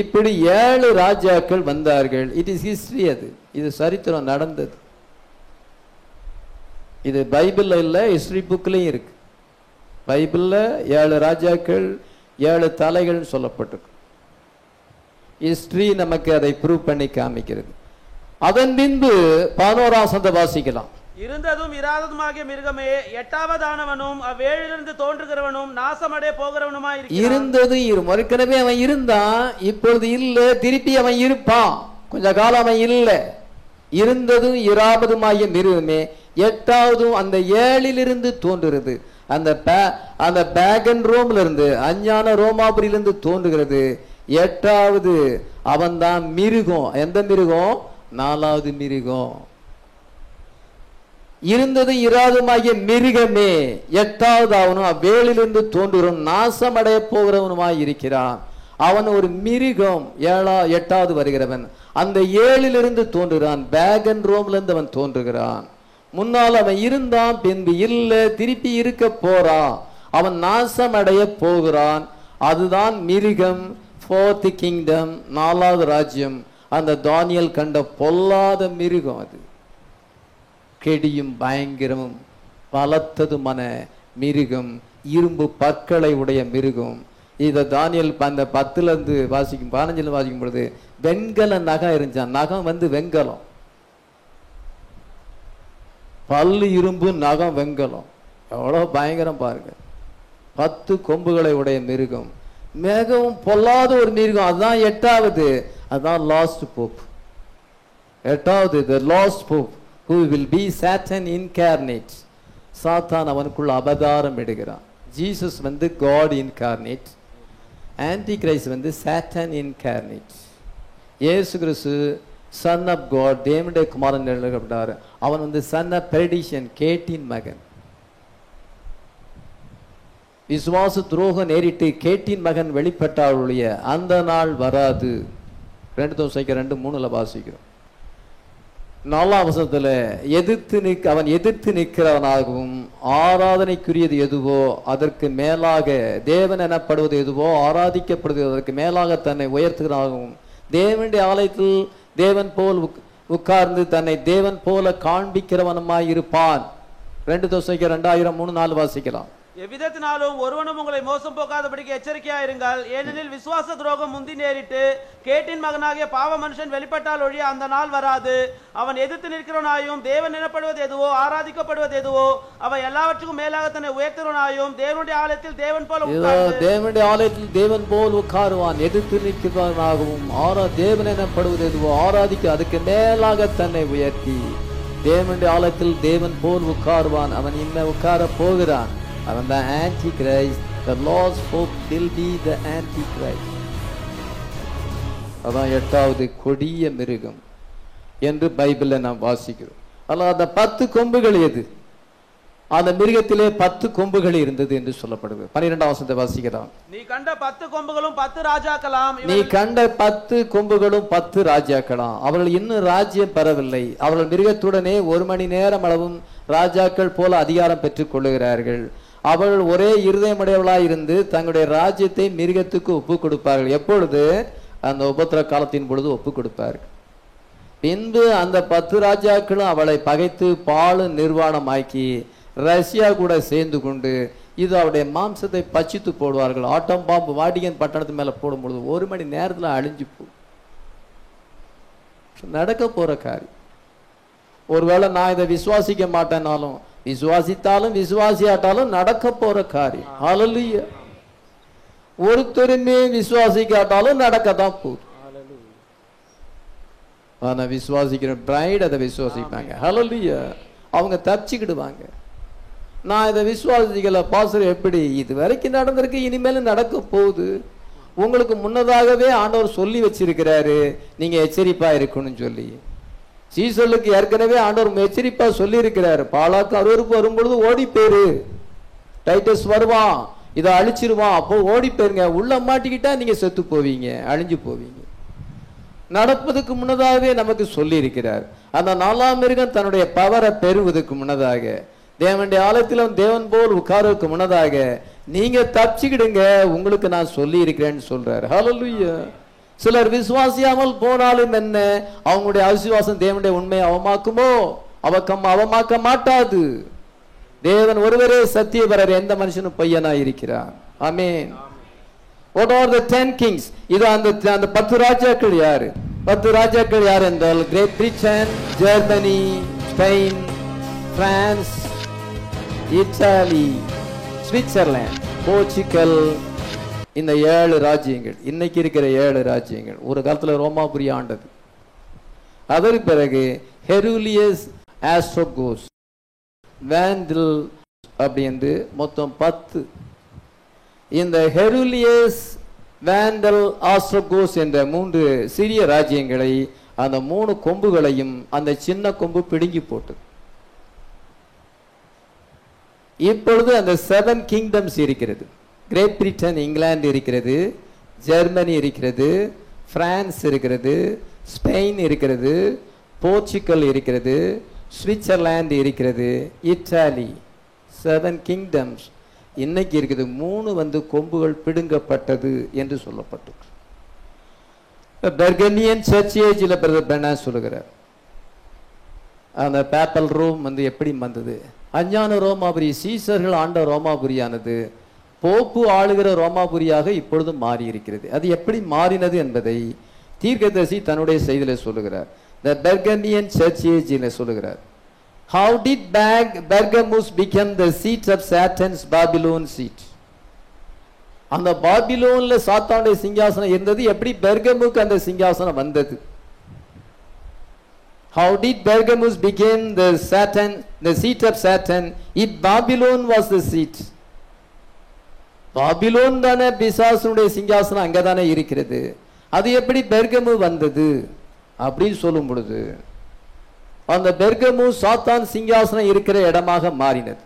[SPEAKER 1] இப்படி 7 ராஜாக்கள் வந்தார்கள். It is history. அது இது சரித்திரம், நடந்தது. இது பைபிள்ல இல்ல, ஹிஸ்டரி புக்லயும் இருக்கு. பைபிள்ல 7 ராஜாக்கள் 7 தலைகள் சொல்லப்பட்டிருக்கு. ஹிஸ்டரி நமக்கு அதை ப்ரூவ் பண்ணி காமிக்கிறது. அதன் பின்பு 11ஆம் வசனத்தை வாசிக்கலாம்.
[SPEAKER 2] இருந்ததும் இராததுமாகிய மிருகமே, 8வதானவனும் அவ்வேழிலிருந்து தோன்றுகிறவனும் நாசமடைய போகிறவனுமாய் இருக்கிறான்.
[SPEAKER 1] இருந்தது ஏற்கனவே அவன் இருந்தான், இப்பொழுது இல்ல, திருப்பி அவன் இருப்பான், கொஞ்ச காலம் அவன் இல்ல. இருந்ததும் இராததுமாகிய மிருகமே, 8வதும் அந்த 7லிருந்து தோன்றுகிறது. அந்த பேகன் ரோம்ல இருந்து, அஞ்ஞான ரோமாபுரியிலிருந்து தோன்றுகிறது. 8வது அவன் தான் மிருகம். எந்த மிருகம்? 4வது மிருகம். இருந்தது இராதுமாகிய மிருகமே, 8வது அவனும் அவ்வேளிலிருந்து தோன்றுகிறவன் நாசமடைய போகிறவனுமாய் இருக்கிறான். அவன் ஒரு மிருகம். 8வது வருகிறவன் அந்த 7லிருந்து தோன்றுகிறான். பேகன் ரோம்ல இருந்து அவன் தோன்றுகிறான். முன்னால் அவன் இருந்தான், பின்பு இல்ல, திருப்பி இருக்க போறான். அவன் நாசமடைய போகிறான். அதுதான் மிருகம், 4th கிங்டம், 4வது ராஜ்யம். அந்த தானியேல் கண்ட பொல்லாத மிருகம். அது கெடியும் பயங்கரமும் பலத்ததுமான மிருகம், இரும்பு பற்களை உடைய மிருகம். இதை தானியேல் அந்த 10லிருந்து வாசிக்கும், 15ல வாசிக்கும் பொழுது வெண்கல நகம் இருந்துச்சான். நகம் வெண்கலம், பல்லு இரும்பு, நகம் வெண்கலம். எவ்வளவு பயங்கரம் பாருங்க. 10 கொம்புகளை உடைய மிருகம், மிகவும் பொல்லாத ஒரு மிருகம். அதுதான் 8வது, அதுதான் லாஸ்ட் போப். 8வது the lost pope who will be Satan incarnate. சாத்தான் அவனுக்குள்ள அவதாரம் எடுக்கிறான். Jesus God incarnate, antichrist Satan incarnate. இயேசு கிறிஸ்து சன் ஆஃப் காட், தேவனுடைய குமாரன் எழுதப்பட்டார். அவன் சன் ஆஃப் பெர்டிஷன், கேட்டின் மகன். விசுவாச துரோகம் நேரிட்டு கேட்டின் மகன் வெளிப்பட்டாருடைய அந்த நாள் வராது. 2 Thessalonians 2:3 வாசிக்கிறோம். 4ஆம் வசனத்துல அவன் எதிர்த்து நிற்கிறவனாகவும், ஆராதனைக்குரியது எதுவோ அதற்கு மேலாக, தேவன் எனப்படுவது எதுவோ ஆராதிக்கப்படுவது அதற்கு மேலாக தன்னை உயர்த்துகிறாகவும், தேவனுடைய ஆலயத்தில் தேவன் போல் உட்கார்ந்து தன்னை தேவன் போல காண்பிக்கிறவனுமாய் இருப்பான். 2 தெசலோனிக்கேயர் 2:3-4 வாசிக்கலாம்.
[SPEAKER 2] எவ்விதத்தினாலும் ஒருவனும் உங்களை மோசம் போக்காதபடிக்கு எச்சரிக்கையாயிருங்கள். ஏனெனில் விசுவாச துரோகம் முந்தி நேரிட்டு கேட்டின் மகனாகிய பாவ மனுஷன் வெளிப்பட்டால் ஒழிய அந்த நாள் வராது. அவன் எதிர்த்து நிற்கிறவனாயும் தேவன் எனப்படுவது எதுவோ ஆராதிக்கப்படுவது எதுவோ அவை எல்லாவற்றுக்கும் மேலாக தன்னை உயர்த்துவனாயும் தேவனுடைய ஆலயத்தில் தேவன் போல
[SPEAKER 1] தேவனுடைய ஆலயத்தில் தேவன் போல் உட்காருவான். எதிர்த்து நிற்கிறவனாகவும் தேவன் எனப்படுவது எதுவோ ஆராதிக்க அதுக்கு மேலாக தன்னை உயர்த்தி தேவனுடைய ஆலயத்தில் தேவன் போல் உட்காருவான். அவன் இன்னும் உட்கார போகிறான். அவன் தான் anti Christ. The lost hope will be the antichrist. அதான் 8வது கொடிய மிருகம் என்று பைபிள்ல நாம் வாசிக்கிறோம். அல்ல அந்த 10 கொம்புகள் எது? அந்த மிருகத்திலே 10 கொம்புகள் இருந்தது என்று சொல்லப்படுது. 12ஆம் வசனத்தை வாசிக்கலாம்.
[SPEAKER 2] நீ கண்ட 10 கொம்புகளும் 10 ராஜாக்களாம்.
[SPEAKER 1] நீ கண்ட 10 கொம்புகளும் 10 ராஜாக்களாம். அவர்கள் இன்னும் ராஜ்யம் பெறவில்லை. அவர்கள் மிருகத்துடனே 1 மணி நேரம் அளவும் ராஜாக்கள் போல அதிகாரம் பெற்றுக் கொள்ளுகிறார்கள். அவர்கள் ஒரே இருதயமுடையவர்களாய் இருந்து தங்களுடைய ராஜ்யத்தை மிருகத்துக்கு ஒப்பு கொடுப்பார்கள். எப்பொழுது? அந்த உபத்திர காலத்தின் பொழுது ஒப்பு கொடுப்பார்கள். பின்பு அந்த 10 ராஜாக்களும் அவளை பகைத்து பாலு நிர்வாணமாக்கி ரஷ்யா கூட சேர்ந்து கொண்டு இது அவருடைய மாம்சத்தை பச்சித்து போடுவார்கள். ஆட்டம் பாம்பு வாடிகன் பட்டணத்து மேல போடும் பொழுது 1 மணி நேரத்தில் அழிஞ்சு போ நடக்க போற காரியம். ஒருவேளை நான் இதை விசுவாசிக்க மாட்டேனாலும் விசுவாசித்தாலும் விசுவாசியாட்டாலும் நடக்க போற காரியம். ஹல்லேலூயா. ஒருத்தருமே விசுவாசிக்காட்டாலும் நடக்கத்தான் போகுது. ஆனா விசுவாசிக்கிற பிரைட் அதை விசுவாசிப்பாங்க. ஹல்லேலூயா. அவங்க தப்பிச்சுக்கிடுவாங்க. நான் இதை விசுவாசிக்கல பாஸ்டர், எப்படி? இது வரைக்கும் நடந்திருக்கு, இனிமேலும் நடக்க போகுது. உங்களுக்கு முன்னதாகவே ஆண்டவர் சொல்லி வச்சிருக்கிறாரு நீங்க எச்சரிப்பா இருக்கணும்னு சொல்லி. சீசலுக்கு ஏற்கனவே ஆண்டவர் எச்சரிப்பா சொல்லி இருக்கிறாரு. பாலாக்கு அருவருப்பு வரும்பொழுது ஓடி போயிரு, டைட்டஸ் வருவான், இதை அழிச்சிருவான், அப்போ ஓடி போயிருங்க. உள்ள மாட்டிக்கிட்டா நீங்க செத்து போவீங்க, அழிஞ்சு போவீங்க. நடப்பதுக்கு முன்னதாகவே நமக்கு சொல்லி இருக்கிறார். அந்த 4ஆம் மிருகம் தன்னுடைய பவரை பெறுவதற்கு முன்னதாக தேவனுடைய ஆலயத்தில் தேவன் போல் உட்கார்வதற்கு முன்னதாக நீங்க தப்பிச்சுக்கிடுங்க, உங்களுக்கு நான் சொல்லி இருக்கிறேன்னு சொல்றாரு. ஹல்லேலூயா. சிலர் விசுவாசியாமல் போனாலும் என்ன, அவங்களுடைய அவிசுவாசம் தேவனுடைய உண்மையை அவமாக்குமோ? அவமாக்க மாட்டாது. தேவன் ஒருவரே சத்தியபரர், எந்த மனுஷனும் பொய்யனா இருக்கிறார். ஆமென். What are the 10 kings? இது அந்த 10 ராஜாக்கள் யாரு? 10 ராஜாக்கள் யார் என்றால் Great Britain, Germany, Spain, France, Italy, Switzerland, Portugal. இந்த 7 ராஜ்யங்கள், இன்னைக்கு இருக்கிற 7 ராஜ்யங்கள் ஒரு காலத்துல ரோமாபுரி ஆண்டது. அதற்கு பிறகு ஹெருலியஸ், ஆஸ்ட்ரோகோஸ், வேண்டில் அப்படி என்று மொத்தம் 10. இந்த ஹெருலியஸ், வேண்டல், ஆஸ்ட்ரோகோஸ் என்ற 3 சிறிய ராஜ்யங்களை அந்த 3 கொம்புகளையும் அந்த சின்ன கொம்பு பிடுங்கி போட்டு இப்பொழுது அந்த 7 கிங்டம்ஸ் இருக்கிறது. கிரேட் பிரிட்டன், இங்கிலாந்து இருக்கிறது, ஜெர்மனி இருக்கிறது, பிரான்ஸ் இருக்கிறது, ஸ்பெயின் இருக்கிறது, போர்ச்சுகல் இருக்கிறது, சுவிட்சர்லாந்து இருக்கிறது, இத்தாலி. 7 கிங்டம்ஸ் இன்னைக்கு இருக்குது. 3 கொம்புகள் பிடுங்கப்பட்டது என்று சொல்லப்பட்டது. பெர்கனியன் சர்ச் ஏஜில் பிரதர் பெர்னா சொல்லுகிறார். அந்த பேப்பல் ரோம் எப்படி வந்தது? அஞ்ஞான ரோமாபுரி, சீசர்கள் ஆண்ட ரோமாபுரியானது போப்பு ஆளுகிற ரோமாபுரியாக இப்பொழுது மாறி இருக்கிறது. அது எப்படி மாறினது என்பதை தீர்க்கதரிசி தன்னுடைய செய்தியில சொல்லுகிறார். The Burgundian Church Age சொல்லுகிறார். How did Pergamus become the seat of Satan's Babylon seat? அந்த பாபிலோன்ல சாத்தானுடைய சிங்காசனம் இருந்தது, எப்படி பெர்கமுக்கு அந்த சிங்காசனம் வந்தது? How did Pergamus become the seat of Satan if Babylon was the seat? Babylon தானே பிசாசுடைய சிங்காசனம், அங்கதானே இருக்கிறது. அது எப்படி பெர்கமு வந்தது அப்படின்னு சொல்லும் பொழுது அந்த பெர்கமு சாத்தான் சிங்காசனம் இருக்கிற இடமாக மாறினது.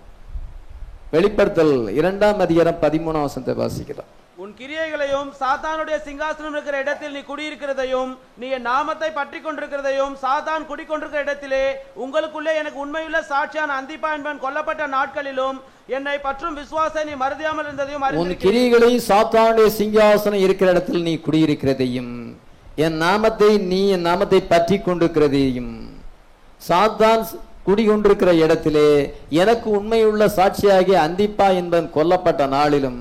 [SPEAKER 1] வெளிப்படுத்தல் 2ஆம் அதிகாரம் 13ஆம் வசனத்தை வாசிக்கலாம்.
[SPEAKER 2] உன் கிரியைகளையும் சாத்தானுடைய சிங்காசனம் இருக்கிற இடத்தில் நீ குடியிருக்கிறதையும் நீ என் நாமத்தை பற்றி கொண்டிருக்கிறதையும் சாத்தான் குடிக்கொண்டிருக்கிற இடத்திலே உங்களுக்குள்ளே எனக்கு உண்மையுள்ள சாட்சியான அந்திப்பா என்பவன் கொல்லப்பட்ட நாட்களிலும் என்னை பற்றும் விசுவாசத்தை நீ மறதியாமல் இருந்ததையும்
[SPEAKER 1] உன் கிரியைகளையும் சாத்தானுடைய சிங்காசனம் இருக்கிற இடத்தில் நீ குடியிருக்கிறதையும் என் நாமத்தை பற்றி கொண்டிருக்கிறதையும் சாத்தான் குடிகொண்டிருக்கிற இடத்திலே எனக்கு உண்மையுள்ள சாட்சியாகிய அந்திப்பா என்பவன் கொல்லப்பட்ட நாளிலும்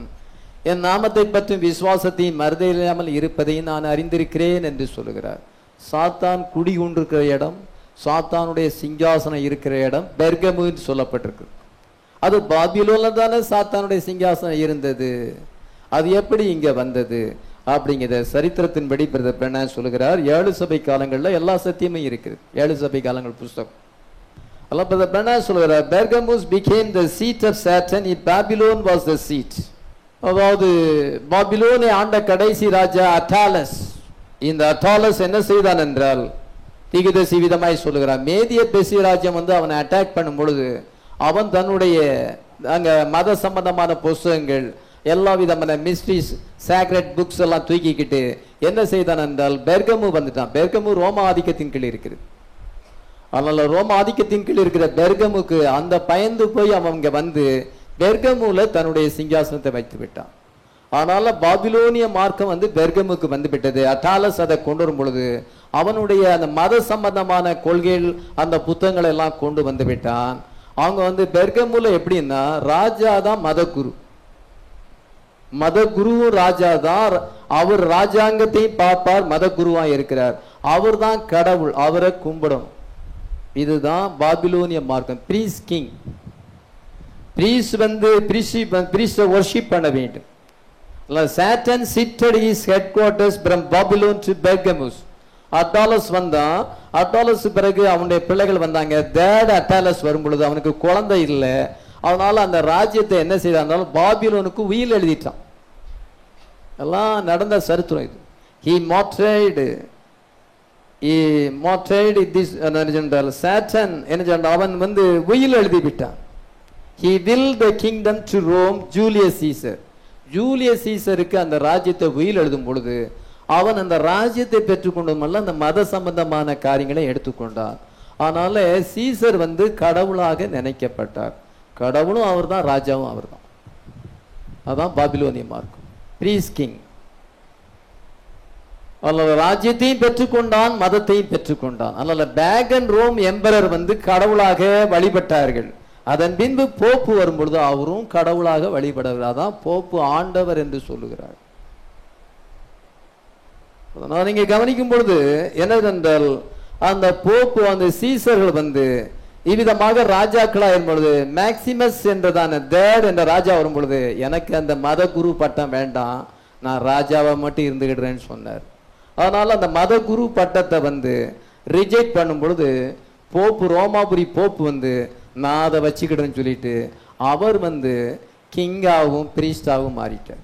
[SPEAKER 1] என் நாமத்தை பற்றும் விசுவாசத்தையும் மறுதலில்லாமல் இருப்பதையும் நான் அறிந்திருக்கிறேன் என்று சொல்லுகிறார். சாத்தான் குடிகொண்டிருக்கிற இடம், சாத்தானுடைய சிங்காசனம் இருக்கிற இடம் பெர்கமு என்று சொல்லப்பட்டிருக்கு. அது பாபிலோன்ல தானே சாத்தானுடைய சிங்காசனம் இருந்தது. அது எப்படி இங்க வந்தது அப்படிங்கிற சரித்திரத்தின்படி பிரதர் பிரணாம் சொல்லுகிறார். 7 சபை காலங்கள்ல எல்லா சத்தியமும் இருக்குது. 7 சபை காலங்கள் புஸ்தகம் அல்ல பிரதர் பிரணாம் சொல்லுகிறார். பெர்கமுஸ் became the seat of Satan, Babylon was the seat. அதாவது பாபிலோனை ஆண்ட கடைசி ராஜா அட்டாலஸ். இந்த அட்டாலஸ் என்ன செய்தான் என்றால் தீர்க்கதரிசி விதமாய் சொல்லுகிறார். மேதிய பெர்சிய ராஜ்யம் வந்து அவனை அட்டாக் பண்ணும் பொழுது அவன் தன்னுடைய அங்க மத சம்பந்தமான புஸ்தகங்கள் எல்லா விதமான மிஸ்ட்ரிஸ் சாக்ரெட் புக்ஸ் எல்லாம் தூக்கிக்கிட்டு என்ன செய்தான் என்றால் பெர்கமு வந்துட்டான். பெர்கமு ரோம ஆதிக்கத்தின் கீழ் இருக்குது. அதனால ரோம ஆதிக்கத்தின் கீழ் இருக்கிற பெர்கமுக்கு அந்த பயந்து போய் அவன் இங்க வந்து பெர்கமுல தன்னுடைய சிங்காசனத்தை வைத்து விட்டான். அதனால பாபிலோனிய மார்க்கம் வந்து பெர்கமுக்கு வந்து விட்டது. அட்டாலஸ் அதை கொண்டு வரும் பொழுது அவனுடைய அந்த மத சம்பந்தமான கொள்கைகள் அந்த புத்தகங்களை எல்லாம் கொண்டு வந்து விட்டான். அவங்க வந்து பெர்கமுல எப்படின்னா ராஜா தான் மதகுரு, மதகுருவும் ராஜா தான். அவர் ராஜாங்கத்தையும் பார்ப்பார், மதகுருவா இருக்கிறார். அவர் தான் கடவுள், அவரை கும்பிடணும். இதுதான் பாபிலோனிய மார்க்கம். பிரீஸ் கிங், பிரீஸ் வந்து பிரீஸ்ட வர்ஷிப் பண்ண வேண்டும். Satan shifted his headquarters from Babylon to Pergamus. Attalus வந்தான். அட்டாலஸ் பிறகு அவனுடைய பிள்ளைகள் வந்தாங்க. தேர்ட் அட்டாலஸ் வரும் பொழுது அவனுக்கு குழந்தை இல்லை. அதனால அந்த ராஜ்யத்தை என்ன செய்தாலும் பாபிலோனுக்கு உயில் எழுதிட்டான். எல்லாம் நடந்த சரித்திரம் இது. He mortared this Satan அவன் வந்து உயில் எழுதி விட்டான். He willed the kingdom to Rome, Julius Caesar. Julius சீசருக்கு அந்த ராஜ்யத்தை உயில் எழுதும் பொழுது அவன் அந்த ராஜ்யத்தை பெற்றுக்கொண்டதுமல்ல அந்த மத சம்பந்தமான காரியங்களை எடுத்துக்கொண்டான். அதனால சீசர் வந்து கடவுளாக நினைக்கப்பட்டார். கடவுளும் அவர் தான், ராஜாவும் அவர் தான். அதான் பாபிலோனிய மார்க்கம். Breeze king. அதனால ராஜ்யத்தையும் பெற்றுக்கொண்டான், மதத்தையும் பெற்றுக்கொண்டான். அதனால பேகன் ரோம் எம்பரர் வந்து கடவுளாக வழிபட்டார்கள். அதன் பின்பு போப்பு வரும்பொழுது அவரும் கடவுளாக வழிபடுகிறார். அதான் போப்பு ஆண்டவர் என்று சொல்லுகிறார். அதனால் நீங்க கவனிக்கும் பொழுது என்னவென்றால் அந்த போப்பு அந்த சீசர்கள் வந்து இவ்விதமாக ராஜாக்களா என்பொழுது மேக்சிமஸ் என்றதான தேர்ட் என்ற ராஜா வரும் பொழுது எனக்கு அந்த மத குரு பட்டம் வேண்டாம், நான் ராஜாவை மட்டும் இருந்துகிடுறேன்னு சொன்னார். அதனால அந்த மத குரு பட்டத்தை வந்து ரிஜெக்ட் பண்ணும் பொழுது போப்பு, ரோமாபுரி போப்பு வந்து நான் அதை வச்சுக்கிடுன்னு சொல்லிட்டு அவர் வந்து கிங்காகவும் பிரீஸ்டாகவும் மாறிட்டார்.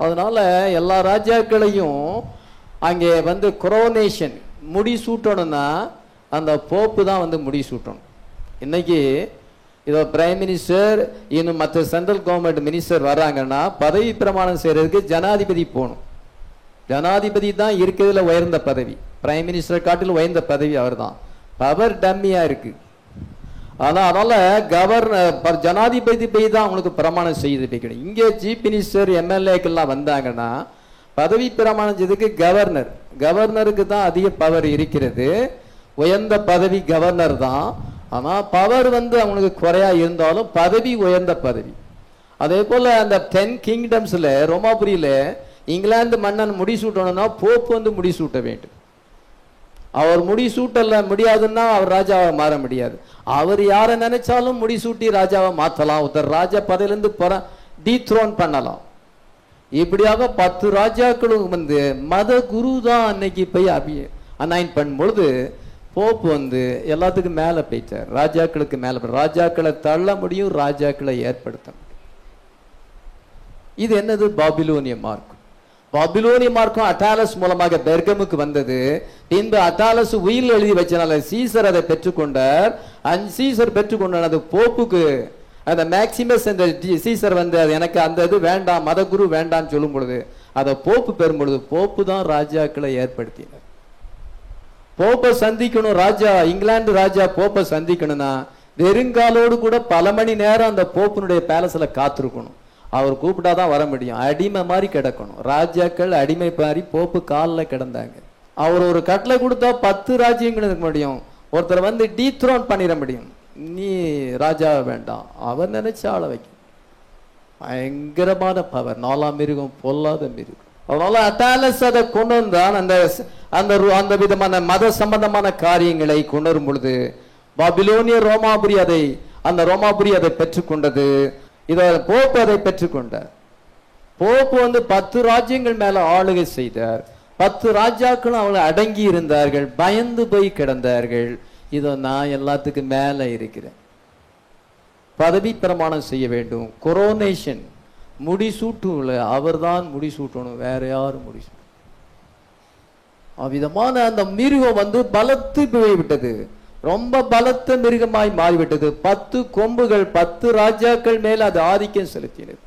[SPEAKER 1] அதனால எல்லா ராஜாக்களையும் அங்கே வந்து கொரோனேஷன் முடி சூட்டணும்னா அந்த போப்பு தான் வந்து முடி சூட்டணும். இன்னைக்கு இதோ பிரைம் மினிஸ்டர் இன்னும் மற்ற சென்ட்ரல் கவர்மெண்ட் மினிஸ்டர் வர்றாங்கன்னா பதவி பிரமாணம் செய்யறதுக்கு ஜனாதிபதி போகணும். ஜனாதிபதி தான் இருக்கிறதுல உயர்ந்த பதவி. பிரைம் மினிஸ்டர் காட்டில் உயர்ந்த பதவி அவர் தான். பவர் டம்மியா இருக்கு. அதனால கவர்னர் ஜனாதிபதி போய் தான் அவங்களுக்கு பிரமாணம் செய்து வைக்கணும். இங்கே சீஃப் மினிஸ்டர் எம்எல்ஏக்கெல்லாம் வந்தாங்கன்னா பதவி பிரமாணம் செய்ததுக்கு கவர்னருக்கு தான் அதிக பவர் இருக்கிறது. உயர்ந்த பதவி கவர்னர் தான். ஆனா பவர் வந்து அவங்களுக்கு குறையா இருந்தாலும் பதவி உயர்ந்த பதவி. அதே போல அந்த 10 கிங்டம்ஸ்ல ரோமாபுரியில இங்கிலாந்து மன்னன் முடிசூட்டணும்னா போப்பு வந்து முடிசூட்ட வேண்டும். அவர் முடிசூட்டல முடியாதுன்னா அவர் ராஜாவை மாற முடியாது. அவர் யாரை நினைச்சாலும் முடிசூட்டி ராஜாவை மாற்றலாம். ஒருத்தர் ராஜா பதவியிலிருந்து டீத்ரோன் பண்ணலாம். இப்படியாக 10 ராஜாக்களும் வந்து மத குரு தான் அன்னைக்கு போய் அனாயின் பண்ணும் பொழுது போப்பு வந்து எல்லாத்துக்கும் மேல போயிட்டார். ராஜாக்களுக்கு மேல, ராஜாக்களை தள்ள முடியும், ராஜாக்களை ஏற்படுத்த முடியும். இது என்னது? பாபிலோனிய மார்க்கம். பாபிலோனிய மார்க்கம் அட்டாலஸ் மூலமாக பெர்கமுக்கு வந்தது. பின்பு அட்டாலஸ் உயில் எழுதி வச்சனால சீசர் அதை பெற்றுக்கொண்டார். சீசர் பெற்றுக்கொண்டார். அது போப்புக்கு அந்த மேக்சிமஸ் என்ற சீசர் வந்து அது எனக்கு அந்த இது வேண்டாம், மதகுரு வேண்டாம்னு சொல்லும் பொழுது அதை போப்பு பெறும் பொழுது போப்பு தான் ராஜாக்களை ஏற்படுத்தினார். போப்பை சந்திக்கணும் ராஜா, இங்கிலாந்து ராஜா போப்பை சந்திக்கணும்னா வெறுங்காலோடு கூட பல மணி நேரம் அந்த போப்பினுடைய பேலஸ்ல காத்திருக்கணும். அவர் கூப்பிட்டாதான் வர முடியும். அடிமை மாதிரி கிடக்கணும். ராஜாக்கள் அடிமை மாதிரி போப்பு காலில் கிடந்தாங்க. அவர் ஒரு கட்டளை கொடுத்தா 10 ராஜ்யங்கள் இருக்க முடியும். ஒருத்தர் வந்து டீத்ரோன் பண்ணிட முடியும். நீ ராஜா வேண்டாம், அவர் நினைச்ச ஆள வைக்கும். பயங்கரமான பவர். 4ஆம் மிருகம் பொல்லாத மிருகம். அதனால அட்டாலஸ் அதை கொண்டு வந்தான். அந்த விதமான மத சம்பந்தமான காரியங்களை கொண்டு வரும் பொழுது பாபிலோனிய ரோமாபுரி அந்த ரோமாபுரி அதை பெற்றுக்கொண்டது. இதை போப்பு அதை பெற்றுக்கொண்டார். போப்பு வந்து 10 ராஜ்யங்கள் மேல ஆளுகை செய்தார். 10 ராஜாக்களும் அவங்களை அடங்கி இருந்தார்கள், பயந்து போய் கிடந்தார்கள். இதோ நான் எல்லாத்துக்கும் மேல இருக்கிறேன். பதவி பிரமாணம் செய்ய வேண்டும். கொரோனேஷன், முடிசூட்டும். அவர் தான் முடிசூட்டணும், வேற யாரும் முடிசூட்டும். அவ்விதமான அந்த மிருகம் வந்து பலத்து போய்விட்டது. ரொம்ப பலத்த மிருகமாய் மாறிவிட்டது. 10 கொம்புகள் 10 ராஜாக்கள் மேல அது ஆதிக்கம் செலுத்தினது.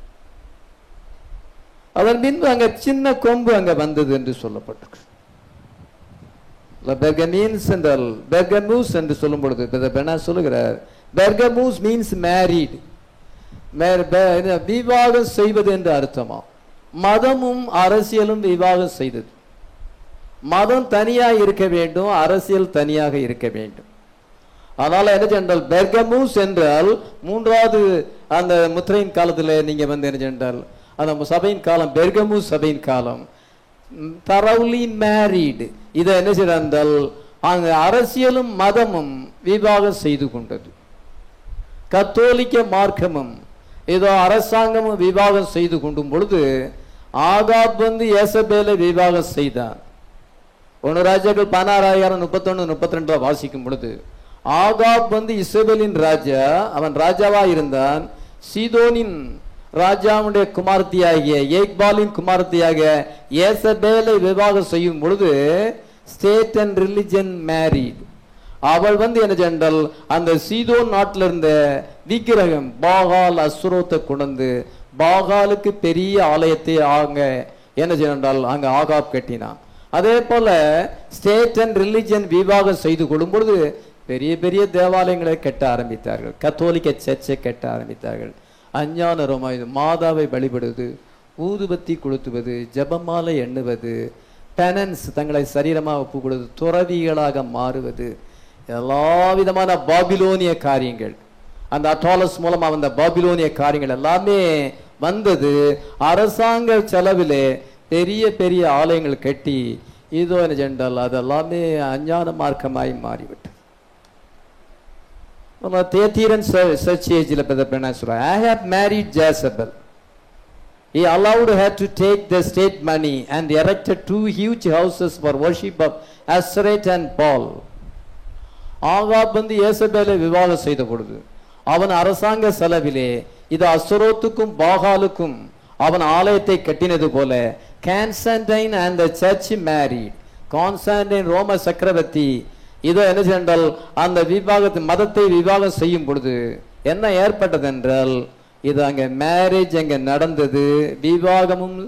[SPEAKER 1] அதன் பின்பு அங்க சின்ன கொம்பு அங்க வந்தது என்று சொல்லப்பட்டிருக்கு. பெர்கமூஸ் என்று சொல்லும் பொழுது சொல்லுகிறார், பெர்கமூஸ் மீன்ஸ் மேரீட், விவாகம் செய்வது என்று அர்த்தமா. மதமும் அரசியலும் விவாகம் செய்தது. மதம் தனியாக இருக்க வேண்டும், அரசியல் தனியாக இருக்க வேண்டும். அதனால என்ன சென்றால் பெர்கமூஸ் என்றால் 3வது அந்த முத்திரையின் காலத்தில் நீங்க வந்து என்ன சென்றால் அந்த சபையின் காலம், பெர்கமூஸ் சபையின் காலம், தரவுலி மேரீடு. இதை என்ன செய்தால் அங்க அரசியலும் மதமும் விவாகம் செய்து கொண்டது. கத்தோலிக்க மார்க்கமும் ஏதோ அரசாங்கமும் விவாகம் செய்து கொண்டும் பொழுது ஆகாப் வந்து ஏசபேலை விவாகம் செய்தான். 1 ராஜாக்கள் 16:31-32 வாசிக்கும் பொழுது ஆகாப் வந்து இசபேலின் ராஜா, அவன் ராஜாவா இருந்தான். சீதோனின் ராஜாவுடைய குமாரத்தியாகிய ஏக்பாலின் குமாரத்தியாகிய ஏசபேலை விவாகம் செய்யும் பொழுது ஸ்டேட் அண்ட் ரிலிஜன் மேரீட். அவள் வந்து என்ன சென்றால் அந்த சீதோன் நாட்டில் இருந்த விக்கிரகம் பாகால் அசுரோத்தை கொண்டு பாகாலுக்கு பெரிய ஆலயத்தை அங்க என்ன சென்றால் அங்க ஆகாப் கட்டினான். அதே போல ஸ்டேட் அண்ட் ரிலிஜன் விவாகம் செய்து கொள்ளும் பொழுது பெரிய பெரிய தேவாலயங்களை கட்ட ஆரம்பித்தார்கள். கத்தோலிக்க சர்ச்சை கட்ட ஆரம்பித்தார்கள். அஞ்ஞான ரோமாயுது, மாதாவை வழிபடுவது, ஊதுபத்தி கொளுத்துவது, ஜபமாலை எண்ணுவது, பெனன்ஸ் தங்களை சரீரமாக ஒப்பு கொடுவது, துறவிகளாக மாறுவது, எல்லா விதமான பாபிலோனிய காரியங்கள் அந்த அட்டாலஸ் மூலமா வந்த பாபிலோனிய காரியங்கள் எல்லாமே வந்தது. அரசாங்க செலவிலே பெரிய பெரிய ஆலயங்கள் கட்டி இதோ என்ன சென்றால் அதெல்லாமே அஞ்ஞான மார்க்கமாய் மாறிவிட்டது. தேத்தீரன் சர்ச் ஏஜில் I have married Jezebel. He allowed her to take the state money and erected 2 huge houses for worship of Ashereth and Baal. Ahab வந்து ஏசபேலை விவாகம் செய்த பொழுது அவன் அரசாங்க செலவிலே இது அசுரோத்துக்கும் பாகாலுக்கும் அவன் ஆலயத்தை கட்டினது போல Constantine and the church married. Constantine ரோம சக்கரவர்த்தி இதோ என்ன சென்றால் அந்த விவாகத்தை மதத்தை விவாகம் செய்யும் பொழுது என்ன ஏற்பட்டது என்றால் இது அங்க மேரேஜ் அங்க நடந்தது. விவாகமும்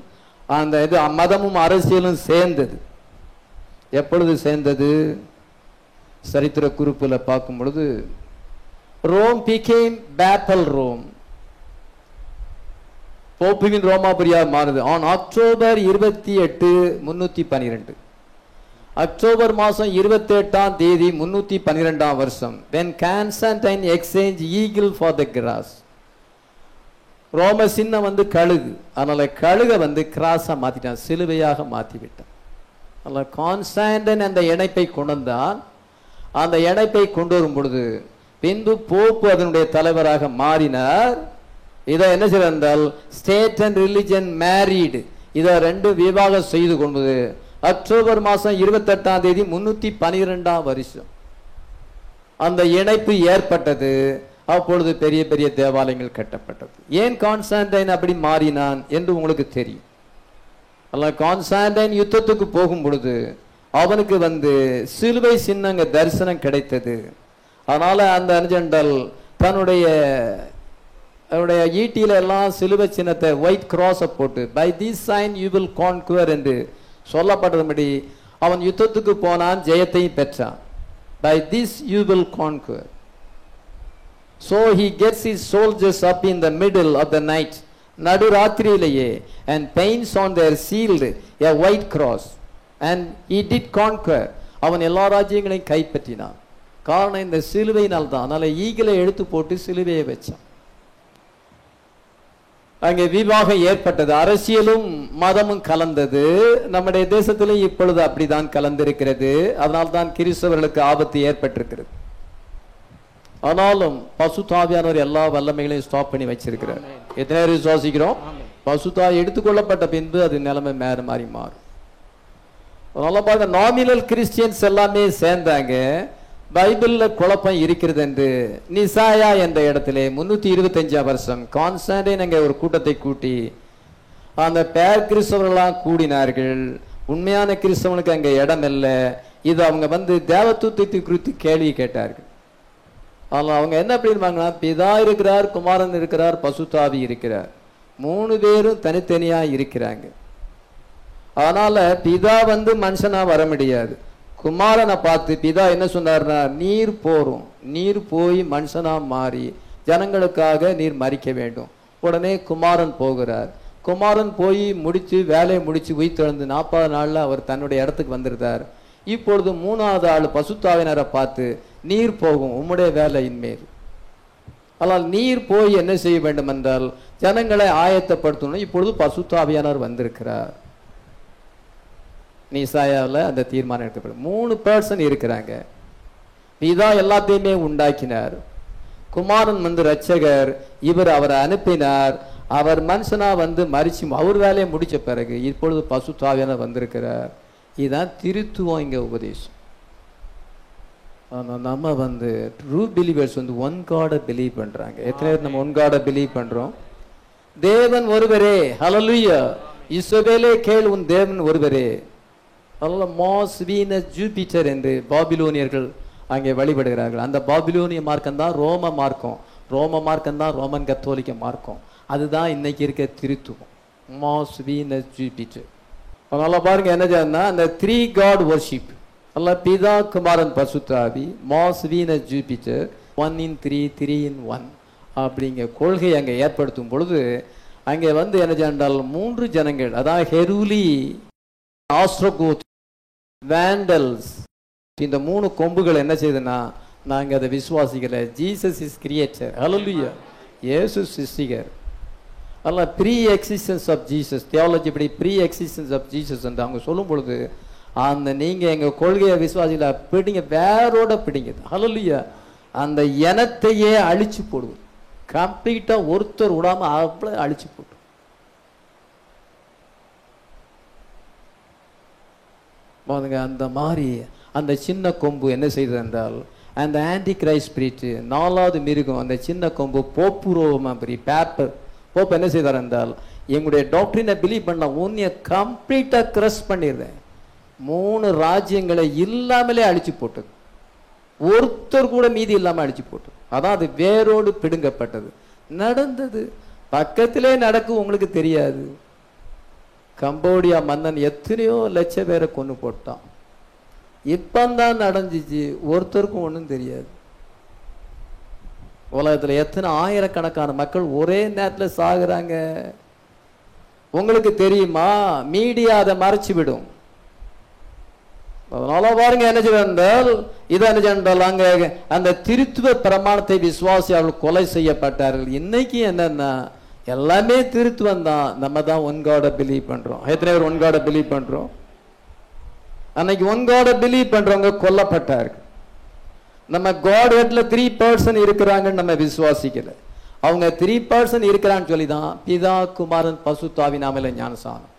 [SPEAKER 1] அந்த இது மதமும் அரசியலும் சேர்ந்தது. எப்பொழுது சேர்ந்தது? சரித்திர குறிப்புல பார்க்கும் பொழுது ரோம் became Babel Rome. போப்புவின் ரோமாபுரியா மாறுது. on அக்டோபர் 28, 312 அக்டோபர் மாசம் 28ஆம் தேதி 312ஆம் வருஷம் when Constantine exchanged eagle for the grass. ரோம சின்னம் வந்து கழுகு, அதனால கழுக வந்து கிராஸா மாத்திட்டான், சிலுவையாக மாத்தி விட்டான். அதனால கான்ஸ்டான்டைன் அந்த இணைப்பை கொண்டு வந்தான். அந்த இணைப்பை கொண்டு வரும் பொழுது பின்பு போப்பு அதனுடைய தலைவராக மாறினார். இதை என்ன செய்தால் ஸ்டேட் அண்ட் ரிலிஜன் மேரீடு, இதை 2 விவாகம் செய்து கொண்டது. அக்டோபர் மாசம் 28ஆம் தேதி 312ஆம் வருஷம் அந்த இணைப்பு ஏற்பட்டது. அப்பொழுது பெரிய பெரிய தேவாலயங்கள் கட்டப்பட்டது. ஏன் கான்ஸ்டான்டைன் அப்படி மாறினான் என்று உங்களுக்கு தெரியும். அல்ல கான்ஸ்டான்டைன் யுத்தத்துக்கு போகும் பொழுது அவனுக்கு வந்து சிலுவை சின்னங்க தரிசனம் கிடைத்தது. அதனால அந்த அர்ஜென்டல் தன்னுடைய ஈட்டியில எல்லாம் சிலுவை சின்னத்தை ஒயிட் கிராஸை போட்டு by this sign you will conquer என்று சொல்லப்பட்டபடி அவன் யுத்தத்துக்கு போனான், ஜெயத்தையும் பெற்றான். By this you will conquer. So he gets his soldiers up in the middle of the night நடுராத்திரியிலேயே. and paints on their shield a white cross and he did conquer. அவன் எல்லா ராஜ்யங்களையும் கைப்பற்றினான். காரணம் இந்த சிலுவையினால் தான். அதனால ஈகிளை எடுத்து போட்டு சிலுவையை வச்சான். அங்கே விவாகம் ஏற்பட்டது. அரசியலும் மதமும் கலந்தது. நம்முடைய தேசத்திலும் இப்பொழுது அப்படிதான் கலந்திருக்கிறது. அதனால்தான் கிறிஸ்தவர்களுக்கு ஆபத்து ஏற்பட்டிருக்கிறது. ஆனாலும் பசுத்தாவியானவர் எல்லா வல்லமைகளையும் ஸ்டாப் பண்ணி வச்சிருக்கிறார். எத்தனை பேர் விசுவாசிக்கிறோம்? பசுத்தா எடுத்துக்கொள்ளப்பட்ட பின்பு அது நிலைமை மேற மாதிரி மாறும். அதனால பாருங்க, நாமினல் கிறிஸ்டியன்ஸ் எல்லாமே சேர்ந்தாங்க. பைபிள்ல குழப்பம் இருக்கிறது என்று நிசாயா என்ற இடத்திலே 325 வருஷம் கான்ஸ்டன்டைன் அங்கே ஒரு கூட்டத்தை கூட்டி அந்த பேர் கிறிஸ்தவர்களாம் கூடினார்கள். உண்மையான கிறிஸ்தவனுக்கு அங்கே இடம் இல்லை. இது அவங்க தேவத்துவத்தை குறித்து கேள்வி கேட்டார்கள். ஆனால் அவங்க என்ன பண்ணிருப்பாங்கன்னா, பிதா இருக்கிறார், குமாரன் இருக்கிறார், பசுத்தாவி இருக்கிறார், 3 பேரும் தனித்தனியா இருக்கிறாங்க. அதனால பிதா மனுஷனா வர முடியாது. குமாரனை பார்த்து பிதா என்ன சொன்னார்னா, நீர் போறோம், நீர் போய் மனுஷனா மாறி ஜனங்களுக்காக நீர் மரிக்க வேண்டும். உடனே குமாரன் போகிறார். குமாரன் போய் முடிச்சு வேலையை முடிச்சு உயிர்த்தெழுந்து 40 நாள்ல அவர் தன்னுடைய இடத்துக்கு வந்திருந்தார். இப்பொழுது 3வது ஆள் பசுத்தாவினரை பார்த்து, நீர் போகும் உம்முடைய வேலையின் மேல். ஆனால் நீர் போய் என்ன செய்ய வேண்டும் என்றால் ஜனங்களை ஆயத்தப்படுத்தணும். இப்பொழுது பசுத்தாவியானவர் வந்திருக்கிறார். நிசாயாவில் அந்த தீர்மானம் எடுக்கப்படும். 3 பர்சன் இருக்கிறாங்க. பிதா எல்லாத்தையுமே உண்டாக்கினார். குமாரன் ரட்சகர். இவர் அவரை அனுப்பினார். அவர் மனுஷனா மரிச்சு அவர் வேலையை முடிச்ச பிறகு இப்பொழுது பசுத்தாவியானவர் வந்திருக்கிறார். இதுதான் திருத்துவம் இங்க உபதேசம். ஆனால் நம்ம ட்ரூ பிலீவர்ஸ் ஒன் காடை பிலீவ் பண்றாங்க. எத்தனை பேர் நம்ம ஒன் காடை பிலீவ் பண்றோம்? தேவன் ஒருவரே. ஹல்லேலூயா. இஸ்ரவேலே கேள், உன் தேவன் ஒருவரே. அதனால மாஸ், வீனஸ், ஜூபிட்டர் என்று பாபிலோனியர்கள் அங்கே வழிபடுகிறார்கள். அந்த பாபிலோனிய மார்க்கம் தான் ரோம மார்க்கம். ரோம மார்க்கம் தான் ரோமன் கத்தோலிக்க மார்க்கம். அதுதான் இன்னைக்கு இருக்க திருத்துவம். Mass, Venus, Jupiter. அதனால பாருங்க என்ன செய்யணும்னா, அந்த 3 God worship, அல்ல பிதா குமாரன் பசுத்தாவி, mass, Venus, Jupiter, 1 in 3 3 in 1 அப்படிங்க கொள்கை அங்கே ஏற்படுத்தும் பொழுது அங்கே என்ன செய்தால் 3 ஜனங்கள், அதாவது ஹெருலி, ஆஸ்ட்ரோகோத், வேண்டல்ஸ், இந்த 3 கொம்புகள் என்ன செய்யுதுன்னா, நாங்க அதை விசுவாசிக்கல. Jesus is creator. ஹல்லேலூயா. இயேசு சிருஷ்டிகர். அல்ல pre-existence of Jesus. Theology இப்படி ப்ரீ எக்ஸிஸ்டன்ஸ் ஆஃப் ஜீசஸ் என்று அவங்க சொல்லும் பொழுது அந்த நீங்க எங்க கொள்கையை விசுவாசிக்கல, பிடிங்க, வேரோட பிடிங்க. ஹல்லேலூயா. அந்த இனத்தையே அழிச்சு போடுவோம். கம்ப்ளீட்டா ஒருத்தர் விடாம அவ்வளவு அழிச்சு போட்டு. அந்த மாதிரி அந்த சின்ன கொம்பு என்ன செய்தது என்றால், அந்த ஆன்டி கிரைஸ்ட் ஸ்பிரிட், 4வது மிருகம், அந்த சின்ன கொம்பு போப்புரோமரி பேப்பர் போப் என்ன செய்தார் என்றால், எங்களுடைய டாக்டரினை பிலீவ் பண்ண உன்னைய கம்ப்ளீட்டா கிரஷ் பண்ணிடுறேன். 3 ராஜ்யங்களை இல்லாமலே அழிச்சு போட்டது. ஒருத்தர் கூட மீதி இல்லாம அழிச்சு போட்டது. அதான் அது வேரோடு பிடுங்கப்பட்டது. நடந்தது பக்கத்திலே நடக்கும், உங்களுக்கு தெரியாது. கம்போடியா மன்னன் எத்தனையோ லட்சம் பேரை கொண்டு போட்டான். இப்பந்தான் நடந்துச்சு, ஒருத்தருக்கும் ஒன்றும் தெரியாது. உலகத்தில் எத்தனை ஆயிரக்கணக்கான மக்கள் ஒரே நேரத்தில் சாகுறாங்க. உங்களுக்கு தெரியுமா? மீடியா அதை மறைச்சு விடும். அதனால பாருங்க என்ன செய்தால், இதை என்ன சென்றால் அங்க அந்த திருத்துவ பிரமாணத்தை விசுவாசி அவர்கள் கொலை செய்யப்பட்டார்கள். இன்னைக்கு என்னன்னா எல்லாமே திருத்துவம் தான். நம்ம தான் ஒன் காடை பிலீவ் பண்றோம். எத்தனை பேர் ஒன் காடை பிலீவ் பண்றோம்? அன்னைக்கு ஒன் காடை பிலீவ் பண்றவங்க கொல்லப்பட்டார்கள். நம்ம காட் ஹெட்ல 3 பர்சன் இருக்கிறாங்கன்னு நம்ம விசுவாசிக்கல. அவங்க 3 பர்சன் இருக்கிறான்னு சொல்லி தான் பிதா குமாரன் பசுத்தாவி நாமல ஞானசானம்.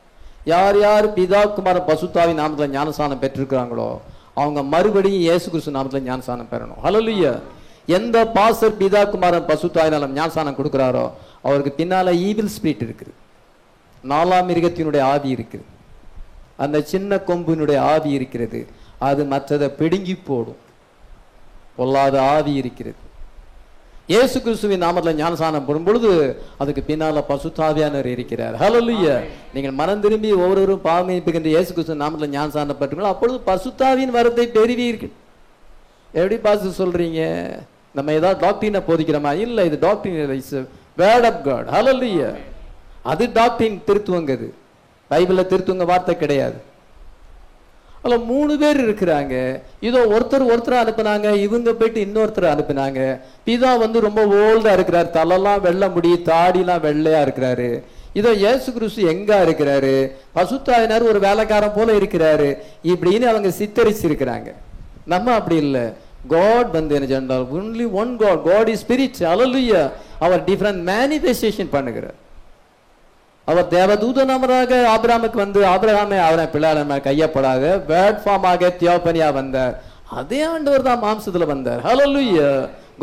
[SPEAKER 1] யார் யார் பிதா குமாரன் பசுத்தாவி நாமத்துல ஞானசானம் பெற்றிருக்கிறாங்களோ அவங்க மறுபடியும் இயேசு கிறிஸ்து நாமத்துல ஞானசானம் பெறணும். ஹல்லேலூயா. எந்த பாஸ்டர் பிதா குமாரன் பசுத்தாவினால ஞானசானம் கொடுக்கிறாரோ அவருக்கு பின்னால ஈவில் ஸ்பிரிட் இருக்குது, 4ஆம் மிருகத்தினுடைய ஆவி இருக்குது, அந்த சின்ன கொம்பினுடைய ஆவி இருக்கிறது. அது மற்றதை பிடுங்கி போடும். பொல்லாத ஆவி இருக்கிறது. இயேசு கிறிஸ்துவின் நாமத்தில் ஞானசானம் போடும் பொழுது அதுக்கு பின்னால பசுத்தாவியானவர் இருக்கிறார். ஹல்லேலூயா. நீங்கள் மனம் திரும்பி ஒவ்வொருவரும் பாவமன்னிப்புகின்ற இயேசு கிறிஸ்து நாமத்தில் ஞானசானம் பெற்றீங்களோ அப்பொழுது பசுத்தாவின் வரத்தை பெறுவீர்கள். எப்படி பாசு சொல்றீங்க? நம்ம ஏதாவது டாக்டரினை போதிக்கிறோமா? இல்லை, இது டாக்டரின் வேர்ட் ஆஃப் காட். ஹல்லேலூயா. அது டாக்டரின் திருத்துவங்க. பைபிள்ல திருத்துவங்க வார்த்தை கிடையாது. அதில் 3 பேர் இருக்கிறாங்க. இதோ ஒருத்தர் அனுப்புனாங்க, இவங்க போயிட்டு இன்னொருத்தர் அனுப்புனாங்க. பிதா ரொம்ப ஓல்டா இருக்கிறார், தலைலாம் வெள்ளை முடி, தாடிலாம் வெள்ளையா இருக்கிறாரு. இதோ இயேசு கிறிஸ்து எங்க இருக்கிறாரு, பசுத்தாயினார் ஒரு வேலைக்காரன் போல இருக்கிறாரு இப்படின்னு அவங்க சித்தரிச்சிருக்கிறாங்க. நம்ம அப்படி இல்லை. God என்ன சொன்னால் only one God. God is spirit. Hallelujah. அவர் டிஃபரண்ட் மேனிஃபெஸ்டேஷன் பண்ணுகிறார். அவர் தேவதூதனமராக ஆபிரகாமுக்கு ஆபிரகாமே அவனை பிள்ளையாள கையப்படாத வேர்ட் ஃபார்மாக தியோபனியா வந்தார். அதே ஆண்டவர் தான் மாம்சத்துல வந்தார். Hallelujah.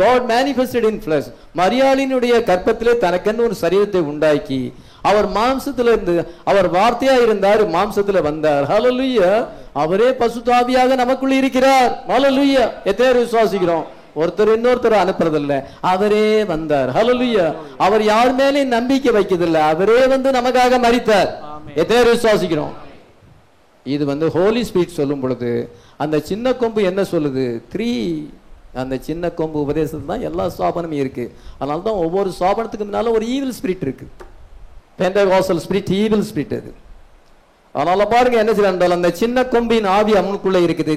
[SPEAKER 1] God manifested in flesh. மரியாளினுடைய கற்பத்திலே தனக்கென்று ஒரு சரீரத்தை உண்டாக்கி அவர் மாம்சத்துல இருந்து அவர் வார்த்தையா இருந்தார், மாம்சத்துல வந்தார். Hallelujah. அவரே பசுத்தாவியாக நமக்குள்ள இருக்கிறார். Hallelujah. எத்தனை விசுவாசிக்கிறோம்? ஒருத்தர் இன்னொருத்தர் அனுப்புறதில்ல, அவரே வந்தார். Hallelujah. அவர் யார் மேலே நம்பிக்கை வைக்கிறதில்ல, அவரே நமக்காக மரித்தார். எத்தனை விசுவாசிக்கிறோம்? இது ஹோலி ஸ்பிரிட் சொல்லும் பொழுது அந்த சின்ன கொம்பு என்ன சொல்லுது? 3. அந்த சின்ன கொம்பு உபதேசத்துல தான் எல்லா ஸ்தாபனமும் இருக்கு. அதனால தான் ஒவ்வொரு ஸ்தாபனத்துக்கு முன்னால ஒரு ஈவில் ஸ்பிரிட் இருக்கு. பெந்தெகோஸ்டல் ஸ்பிரிட் ஈவில் ஸ்பிரிட் அது. அதனால பாருங்க என்ன செய்யறாங்க, அந்த சின்ன கொம்பின் ஆவி அவனுக்குள்ள இருக்குது.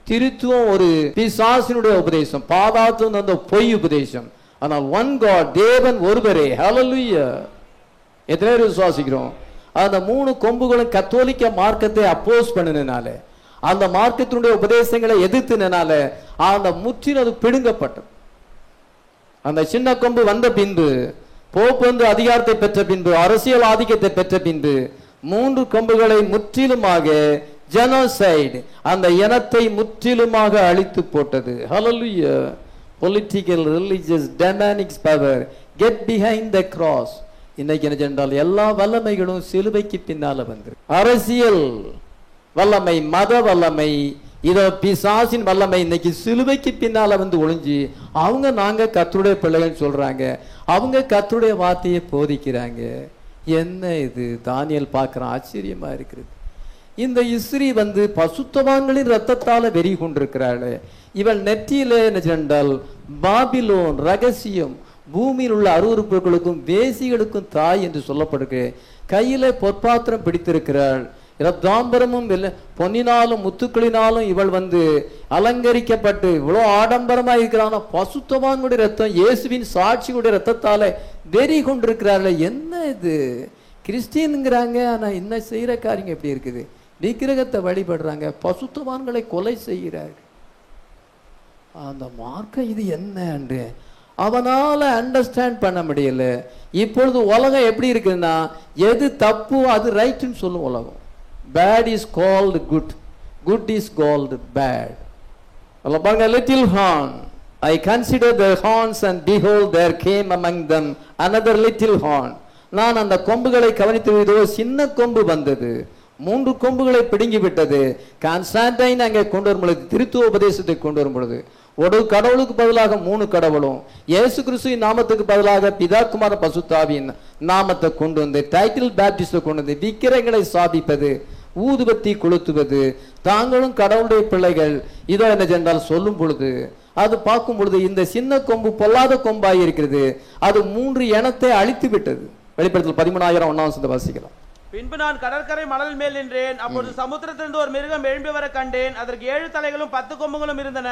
[SPEAKER 1] திருத்துவம் ஒரு பிசாசினுடைய உபதேசம், பாதாளத்திலிருந்து அந்த பொய் உபதேசம். ஆனால் ஒன் காட், தேவன் ஒருவரே. ஹல்லேலூயா. எத்தனை பேர் விசுவாசிக்கிறோம்? அந்த 3 கொம்புகளும் கத்தோலிக்க மார்க்கத்தை அப்போஸ் பண்ணினால, அந்த மார்க்கத்தினுடைய உபதேசங்களை எதிர்த்தினால அந்த முற்றிலும் அது பிடுங்கப்பட்டது. அந்த சின்ன கொம்பு வந்த பின்பு, போப்பு அதிகாரத்தை பெற்ற பின்பு, அரசியல் ஆதிக்கத்தை பெற்ற பின்பு 3 கொம்புகளை முற்றிலுமாக ஜெனோசைடு, அந்த இனத்தை முற்றிலுமாக அழித்து போட்டது. Hallelujah. Political, religious, demonic power get behind the cross. இன்னைக்கு என்ன சென்றால் எல்லா வல்லமைகளும் சிலுவைக்கு பின்னால வந்து, அரசியல் வல்லமை, மத வல்லமை, இதோ பிசாசின் வல்லமை இன்னைக்கு சிலுவைக்கு பின்னால ஒளிஞ்சு நாங்க கர்த்தருடைய பிள்ளைகள் சொல்றாங்க, அவங்க கர்த்தருடைய வார்த்தையை போதிக்கிறாங்க. என்ன இது? தானியேல் பார்க்கிறான், ஆச்சரியமா இருக்கிறது. இந்த இஸ்ரீ பசுத்தவான்களின் ரத்தத்தால வெறி கொண்டிருக்கிறாள். இவள் நெற்றியில என்ன சென்றால் பாபிலோன் ரகசியம், பூமியில் உள்ள அருவருப்புகளுக்கும் வேசிகளுக்கும் தாய் என்று சொல்லப்படுகிறது. கையில பொற்பாத்திரம் பிடித்திருக்கிறாள். இரத்தாம்பரமும் பொன்னினாலும் முத்துக்களினாலும் இவள் அலங்கரிக்கப்பட்டு இவ்வளோ ஆடம்பரமா இருக்கிறான். பசுத்தவான்களுடைய ரத்தம், இயேசுவின் சாட்சியுடைய ரத்தத்தால வெறி கொண்டிருக்கிறார்கள். என்ன இது? கிறிஸ்டியனுங்கிறாங்க, ஆனா என்ன செய்யற காரியம் எப்படி இருக்குது? விக்கிரகத்தை வழிபடுறாங்க, பசுத்தவான்களை கொலை செய்கிறார்கள். அந்த மார்க்கம் இது என்ன என்று அவனால அண்டர்ஸ்டாண்ட் பண்ண முடியல. இப்பொழுது உலகம் எப்படி இருக்குன்னா, எது தப்பு அது ரைட்னு சொல்லும் உலகம். Bad is called good, good is called bad. பாருங்க, little horn, I considered the horns and behold there came among them another little horn. நான் அந்த கொம்புகளை கவனித்து சின்ன கொம்பு வந்தது, 3 கொம்புகளை பிடுங்கி விட்டது. கான்ஸ்டான்டைன் அங்கே கொண்டு வரும் பொழுது, திருத்துவ உபதேசத்தை கொண்டு வரும் பொழுது, ஒரு கடவுளுக்கு பதிலாக 3 கடவுளும், இயேசு கிறிஸ்துவின் நாமத்துக்கு பதிலாக பிதா குமார பசுத்தாவியின் நாமத்தை கொண்டு வந்து, டைட்டில் பேப்டிஸ்ட கொண்டு வந்து, விக்கிரங்களை சாதிப்பது, ஊதுபத்தி கொளுத்துவது, தாங்களும் கடவுளுடைய பிள்ளைகள் இதோ என்ன சென்றால் சொல்லும் பொழுது, அது பார்க்கும் பொழுது இந்த சின்ன கொம்பு பொல்லாத கொம்பாய் இருக்கிறது. அது 3 இனத்தை அழித்து விட்டது. வெளிப்படுத்தல் 13,1 வாசிக்கலாம்.
[SPEAKER 2] பின்பு நான் கடற்கரை மணல் மேல் நின்றேன். அப்பொழுது சமுத்திரத்திலிருந்து ஒரு மிருகம் எழும்பி வர கண்டேன். அதற்கு 7 தலைகளும் 10 கொம்புகளும் இருந்தன.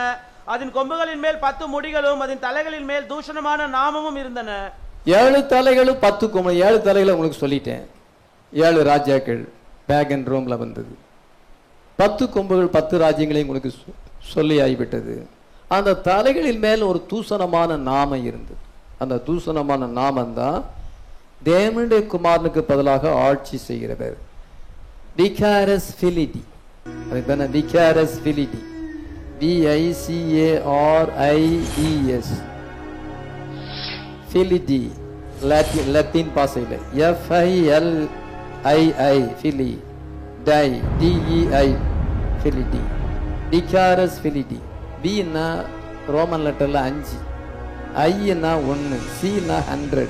[SPEAKER 2] அதன் கொம்புகளின் மேல் 10 முடிகளும், அதன் தலைகளின் மேல் தூஷணமான நாமமும் இருந்தன.
[SPEAKER 1] 7 தலைகளும் 10 கொம்பு. 7 தலைகளை உங்களுக்கு சொல்லிட்டேன். 7 ராஜாக்கள் பேகன் ரோம்ல வந்தது. 10 கொம்புகள் 10 ராஜ்யங்களையும் உங்களுக்கு சொல்லி ஆகிவிட்டது. அந்த தலைகளின் மேல் ஒரு தூசணமான நாமம் இருந்தது. அந்த தூசணமான நாமம் தான் தேவனுடைய குமாரனுக்கு பதிலாக ஆட்சி செய்கிறவர். விகாரஸ் பிலிடி. அதுதானே விகாரஸ் பிலிடி. VICARIES பிலிடி. லத்தீன் பாசையில் FILII பிலி டை DEI பிலிடி. விகாரஸ் பிலிடி. பின்னா ரோமன் லெட்டர்ல 5, ஐன்னா 1, சின்னா 100,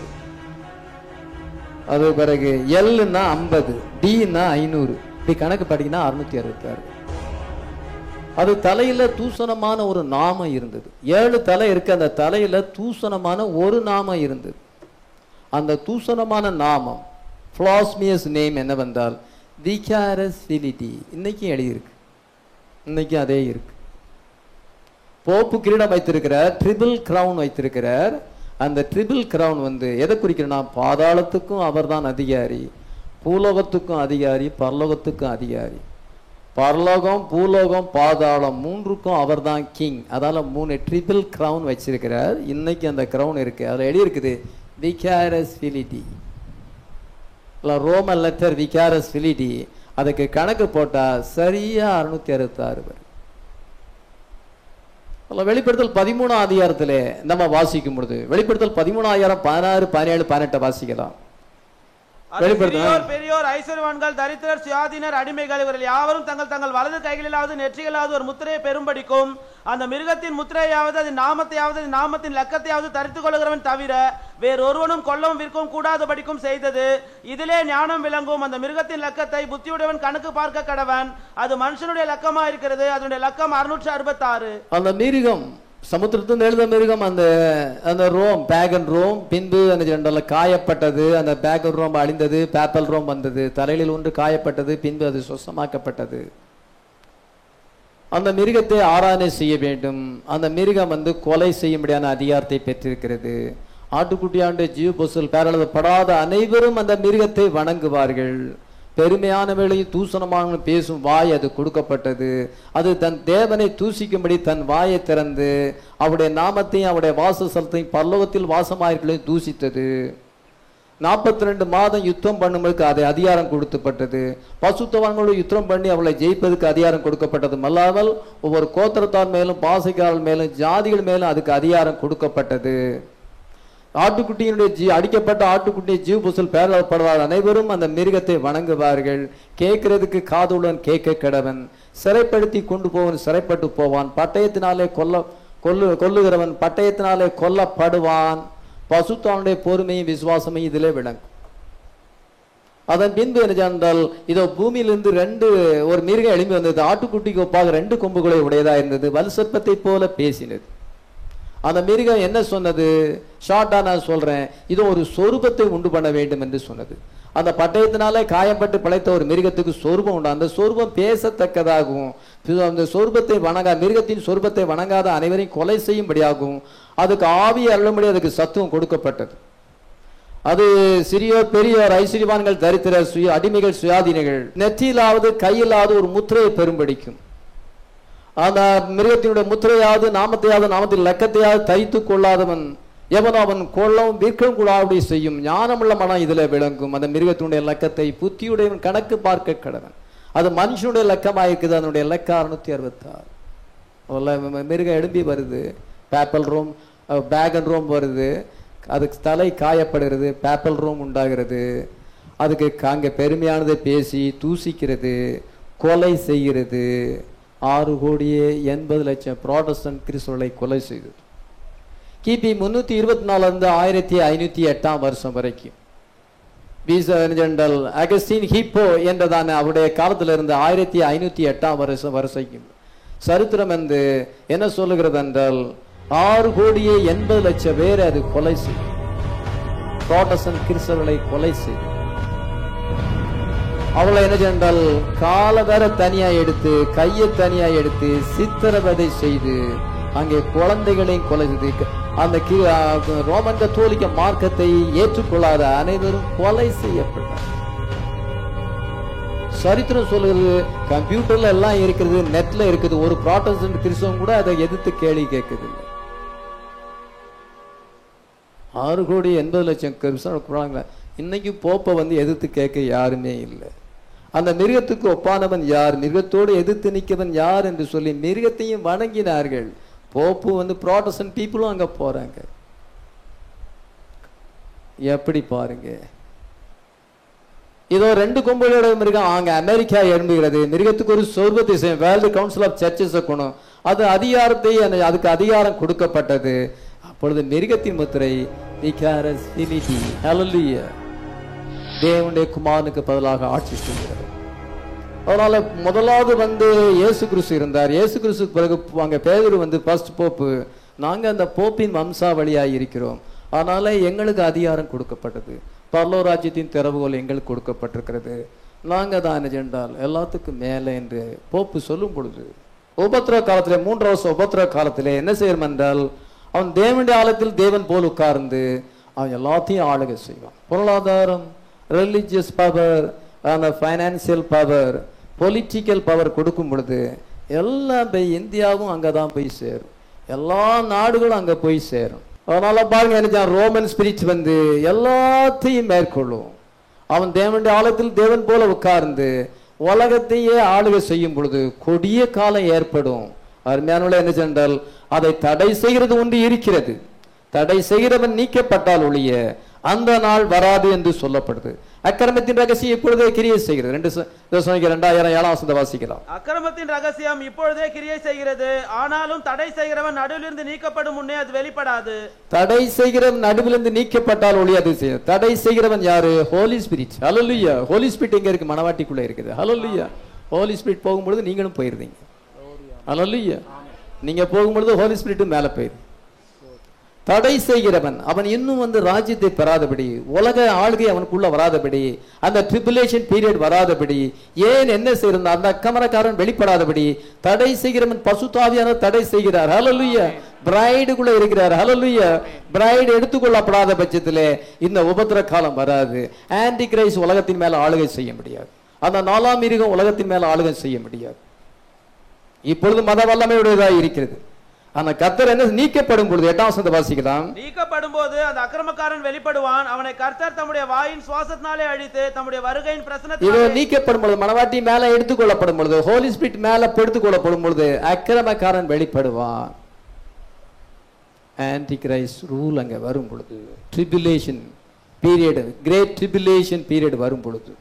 [SPEAKER 1] அது பிறகு எல்னா 50, டின்னா 500. இப்படி கணக்கு படிக்கினா 666. அது தலையில தூசணமான ஒரு நாமம் இருந்தது. 7 தலை இருக்கு. அந்த தலையில தூசணமான ஒரு நாமம் இருந்தது. அந்த தூசணமான நாமம் பிளாஸ்மியஸ் நேம் என்னவென்றால் விகாரஸ் பிலிட்டி. இன்னைக்கும் எழுதியிருக்கு, இன்னைக்கும் அதே இருக்கு. போப்பு கிரீடம் வைத்திருக்கிறார், ட்ரிபிள் கிரவுன் வைத்திருக்கிறார். அந்த ட்ரிபிள் கிரவுன் வந்து எதை குறிக்கிறனா, பாதாளத்துக்கும் அவர் தான் அதிகாரி, பூலோகத்துக்கும் அதிகாரி, பரலோகத்துக்கும் அதிகாரி. பரலோகம், பூலோகம், பாதாளம் மூன்றுக்கும் அவர் தான் கிங். அதால 3 ட்ரிபிள் கிரவுன் வச்சிருக்கிறார். இன்னைக்கு அந்த கிரவுன் இருக்கு. அதில் எழுதி இருக்குது விகாரஸ் பிலிட்டி, ரோமன் லெட்டர் விகாரஸ் பிலிட்டி. அதுக்கு கணக்கு போட்டா சரியா 666 வரும். வெளிப்படுத்தல் 13ஆம் அதிகாரத்திலே நம்ம வாசிக்கும் பொழுது வெளிப்படுத்தல் 13,000 16 17 18 வாசிக்கலாம்.
[SPEAKER 2] பெரியோர் ஐஸ்வர்யவான்கள் தரித்திரர் சுயாதீனர் அடிமைகள் இவர்கள் யாவரும் தங்கள் தங்கள் வலது கைகளிலாவது நெற்றிகளாவது ஒரு முத்திரையை பெரும்படிக்கும் அந்த மிருகத்தின் முத்திரையாவது அது நாமத்தையாவது அது நாமத்தின் லக்கத்தையாவது தரித்துக் கொள்கிறவன் தவிர வேறொருவனும் கொல்லவும் விற்கவும் கூடாதபடிக்கும் செய்தது. இதிலே ஞானம் விளங்கும். அந்த மிருகத்தின் லக்கத்தை புத்தியுடையவன் கணக்கு பார்க்க கடவன். அது மனுஷனுடைய லக்கமா இருக்கிறது. அதனுடைய லக்கம் 666.
[SPEAKER 1] அந்த மிருகம் சமுத்திரத்திலிருந்து எழுத மிருகம் அந்த ரோம், பேகன் ரோம், பின்பு அந்த ஜெண்டல்ல காயப்பட்டது. அந்த பேகன் ரோம் அழிந்தது, பேப்பல் ரோம் வந்தது. தலையில் ஒன்று காயப்பட்டது, பின்பு அது சொசமாக்கப்பட்டது. அந்த மிருகத்தை ஆராதனை செய்ய வேண்டும். அந்த மிருகம் வந்து கொலை செய்யும்படியான அதிகாரத்தை பெற்றிருக்கிறது. ஆட்டுக்குட்டியாண்டு ஜீவ பொசுல் பேரளப்படாத அனைவரும் அந்த மிருகத்தை வணங்குவார்கள். பெருமையானவர்களையும் தூசணமான பேசும் வாய் அது கொடுக்கப்பட்டது. அது தன் தேவனை தூசிக்கும்படி தன் வாயை திறந்து அவருடைய நாமத்தையும் அவருடைய வாசஸ்தலத்தையும் பரலோகத்தில் வாசமாயிருக்களையும் தூசித்தது. 42 மாதம் யுத்தம் பண்ணும்பதுக்கு அது அதிகாரம் கொடுக்கப்பட்டது. பசுத்தவான்களோடு யுத்தம் பண்ணி அவளை ஜெயிப்பதற்கு அதிகாரம் கொடுக்கப்பட்டது. அல்லாமல் ஒவ்வொரு கோத்திரத்தார் மேலும் பாசைக்காரர் மேலும் ஜாதிகள் மேலும் அதுக்கு அதிகாரம் கொடுக்கப்பட்டது. ஆட்டுக்குட்டியினுடைய அடிக்கப்பட்ட ஆட்டுக்குட்டியை ஜீவ புசல் பேரப்படுவார் அனைவரும் அந்த மிருகத்தை வணங்குவார்கள். கேட்கறதுக்கு காதுடன் கேட்க கடவன். சிறைப்படுத்தி கொண்டு போவன் சிறைப்பட்டு போவான். பட்டயத்தினாலே கொல்லுகிறவன் பட்டயத்தினாலே கொல்லப்படுவான். பசுத்தானுடைய பொறுமையும் விசுவாசமையும் இதிலே விளங்கும். அதன் பின்பு என்ன என்றால், இதோ பூமியிலிருந்து ஒரு மிருகம் எழும்பி வந்தது. ஆட்டுக்குட்டிக்கு ஒப்பாக 2 கொம்புகளை உடையதா இருந்தது. வலுசற்பத்தை போல பேசினது. அந்த மிருகம் என்ன சொன்னது? ஷார்ட்டா நான் சொல்றேன், இதோ ஒரு சொரூபத்தை உண்டு பண்ண வேண்டும் என்று சொன்னது. அந்த பட்டயத்தினாலே காயப்பட்டு பிழைத்த ஒரு மிருகத்துக்கு சொரூபம் உண்டு. அந்த சொரூபம் பேசத்தக்கதாகவும் அந்த சொரூபத்தை மிருகத்தின் சொரூபத்தை வணங்காத அனைவரையும் கொலை செய்யும்படியாகவும் அதுக்கு ஆவி அருளும்படி அதுக்கு சத்துவம் கொடுக்கப்பட்டது. அது சிறியோர் பெரியோர் ஐஸ்வர்யவான்கள் தரித்திரர் அடிமைகள் சுயாதீனர்கள் நெற்றியிலாவது கையிலாவது ஒரு முத்திரையை பெரும்படிக்கும். அந்த மிருகத்தினுடைய முத்திரையாவது நாமத்தையாவது நாமத்தின் லக்கத்தையாவது தைத்து கொள்ளாதவன் எவனோ அவன் கொள்ளவும் விற்கவும் கூடாது செய்யும். ஞானமுள்ள மனம் இதுல விளங்கும். அந்த மிருகத்தினுடைய லக்கத்தை புத்தியுடையவன் கணக்கு பார்க்க கடவன். அது மனுஷனுடைய லக்கமாயிருக்குது. அதனுடைய லக்க 666. மிருகம் எழும்பி வருது. பேப்பல் ரோம், பேகன் ரோம் வருது. அதுக்கு தலை காயப்படுகிறது, பேப்பல் ரோம் உண்டாகிறது. அதுக்கு அங்கே பெருமையானதை பேசி தூசிக்கிறது, கொலை செய்கிறது. 6,80,00,000 புராட்டஸ்டன்ட் கிறிஸ்தவர்களை கொலை செய்தது. கிபி 324 1508 வருஷம் வரைக்கும் ஜெனரல் அகஸ்டின் ஹிப்போ என்றதான அவருடைய காலத்தில் இருந்து 1508 வருஷம் சரித்திரம் என்று என்ன சொல்லுகிறது என்றால் 6,80,00,000 பேரை அது கொலை செய்யும். புராட்டஸ்டன்ட் கிறிஸ்தவர்களை கொலை செய்யும். அவளை என்ன சென்றால் கால வேற தனியா எடுத்து கையை தனியா எடுத்து சித்திரவதை செய்து அங்கே குழந்தைகளையும் கொலை செய்து அந்த ரோமன் கத்தோலிக்க மார்க்கத்தை ஏற்றுக்கொள்ளாத அனைவரும் கொலை செய்யப்பட்டார். சரித்திரம் சொல்லுகிறது. கம்ப்யூட்டர்ல எல்லாம் இருக்கிறது, நெட்ல இருக்குது. ஒரு புராட்டஸ்டன்ட் கிறிஸ்தவன் கூட அதை எதிர்த்து கேள்வி கேட்குது. 6,80,00,000 கிறிஸ்தவ இன்னைக்கு போப்பை எதிர்த்து கேட்க யாருமே இல்லை. அந்த மிருகத்துக்கு ஒப்பானவன் யார், மிருகத்தோடு எதிர்த்து நிற்கவன் யார் என்று சொல்லி மிருகத்தையும் வணங்கினார்கள். போப்பு புராட்டஸ்டன்ட் பீப்புளும் அங்க போறாங்க. எப்படி பாருங்க. இதோ 2 கொம்புகளோட மிருகம் அங்க அமெரிக்கா எழும்புகிறது. மிருகத்துக்கு ஒரு சொர்பத்தை செய்யும். வேர்ல்டு கவுன்சில் ஆஃப் சர்ச்சஸ் கொணும். அது அதிகாரத்தை அதுக்கு அதிகாரம் கொடுக்கப்பட்டது. அப்பொழுது மிருகத்தின் முத்திரை தேவனுடைய குமாரனுக்கு பதிலாக ஆட்சி செய்கிறார். அதனால முதலாவது இயேசு கிறிஸ்து இருந்தார். இயேசு கிறிஸ்துக்கு பிறகு அங்க பேதுரு ஃபர்ஸ்ட் போப்பு. நாங்க அந்த போப்பின் வம்சாவளியாய் இருக்கிறோம். அதனால எங்களுக்கு அதிகாரம் கொடுக்கப்பட்டது, பரலோக ராஜ்யத்தின் திறவுகோல் எங்களுக்கு கொடுக்கப்பட்டிருக்கிறது, நாங்கள் தான் என்ன சென்றால் எல்லாத்துக்கும் மேலே என்று போப்பு சொல்லும் பொழுது, உபத்திர காலத்திலே 3 வருஷம் உபத்திர காலத்திலே என்ன செய்யணும் என்றால், அவன் தேவனுடைய ஆலயத்தில் தேவன் போல் உட்கார்ந்து அவன் எல்லாத்தையும் ஆளுகை செய்வான். பொருளாதாரம், ரிலிஜியஸ் பவர், அந்த ஃபைனான்சியல் பவர், பொலிட்டிக்கல் பவர் கொடுக்கும் பொழுது எல்லாம் போய் இந்தியாவும் அங்கே தான் போய் சேரும், எல்லா நாடுகளும் அங்கே போய் சேரும். அதனால பாருங்க, என்ன ரோமன் ஸ்பிரிட் வந்து எல்லாத்தையும் மேற்கொள்ளும். அவன் தேவனுடைய ஆலயத்தில் தேவன் போல உட்கார்ந்து உலகத்தையே ஆளுகை செய்யும் பொழுது கொடிய காலம் ஏற்படும். அருமையானவர்களே, என்ன சென்றால் அதை தடை செய்கிறது ஒன்று இருக்கிறது. தடை செய்கிறவன் நீக்கப்பட்டால் ஒழிய அந்த நாள் வராது என்று சொல்லப்படுது. அக்கிரமத்தின் ரகசியம் இப்பொழுதே கிரியை செய்கிறது. 2 வாசிக்கலாம்.
[SPEAKER 2] அக்கிரமத்தின் ரகசியம் இப்பொழுதே கிரியை செய்கிறது, ஆனாலும் தடை செய்கிறவன் நடுவிலிருந்து நீக்கப்படும் முன்னே அது வெளிப்படாது.
[SPEAKER 1] தடை செய்கிறவன் நடுவிலிருந்து நீக்கப்பட்டால் ஒழிய அது செய்யும். தடை செய்கிறவன் யாரு? ஹோலி ஸ்பிரிட். ஹல்லேலூயா. ஹோலி ஸ்பிரிட் எங்க இருக்கு? மனவாட்டிக்குள்ள இருக்குது. ஹல்லேலூயா. ஹோலி ஸ்பிரிட் போகும்பொழுது நீங்களும் போயிருந்தீங்க. ஹல்லேலூயா. நீங்க போகும்பொழுது ஹோலி ஸ்பிரிட் மேல போயிரு. தடை செய்கிறவன் அவன் இன்னும் வந்து ராஜ்யத்தை பெறாதபடி, உலக ஆளுகை அவனுக்குள்ள வராதபடி, அந்த ட்ரிபுலேஷன் பீரியட் வராதபடி, ஏன் என்ன செய்யறான் அந்த அக்கமரக்காரன் வெளிப்படாதபடி தடை செய்கிறவன் பசுத்தாவியான தடை செய்கிறார். ஹல்லேலூயா. பிரைடுக்குள்ள இருக்கிறார். ஹல்லேலூயா. பிரைடு எடுத்துக்கொள்ளப்படாத பட்சத்திலே இந்த உபத்திர காலம் வராது. ஆன்டி கிரைஸ்ட் உலகத்தின் மேல ஆளுகை செய்ய முடியாது. அந்த 4ஆம் மிருகம் உலகத்தின் மேல ஆளுகை செய்ய முடியாது. இப்பொழுது மத வல்லமையுடையதாக இருக்கிறது. ஆனா கர்த்தர் என்ன நீக்கப்படும் பொழுது 8 வாசிக்கலாம்.
[SPEAKER 2] நீக்கப்படும் போது அந்த அக்கிரமக்காரன் வெளிப்படுவான், அவனை கர்த்தர் தம்முடைய வாயின் சுவாசத்தினாலே அழித்து தம்முடைய வருகையின் பிரசன்னத்தினாலே.
[SPEAKER 1] நீக்கப்படும் பொழுது, மனவாட்டி மேல எடுத்துக்கொள்ளப்படும் பொழுது, ஹோலி ஸ்பிரிட் மேல எடுத்துக்கொள்ளப்படும் பொழுது அக்கிரமக்காரன் வெளிப்படுவான். ஆன்டி கிரைஸ்ட் ரூல் அங்க வரும் பொழுது, tribulation period, great tribulation period வரும் பொழுது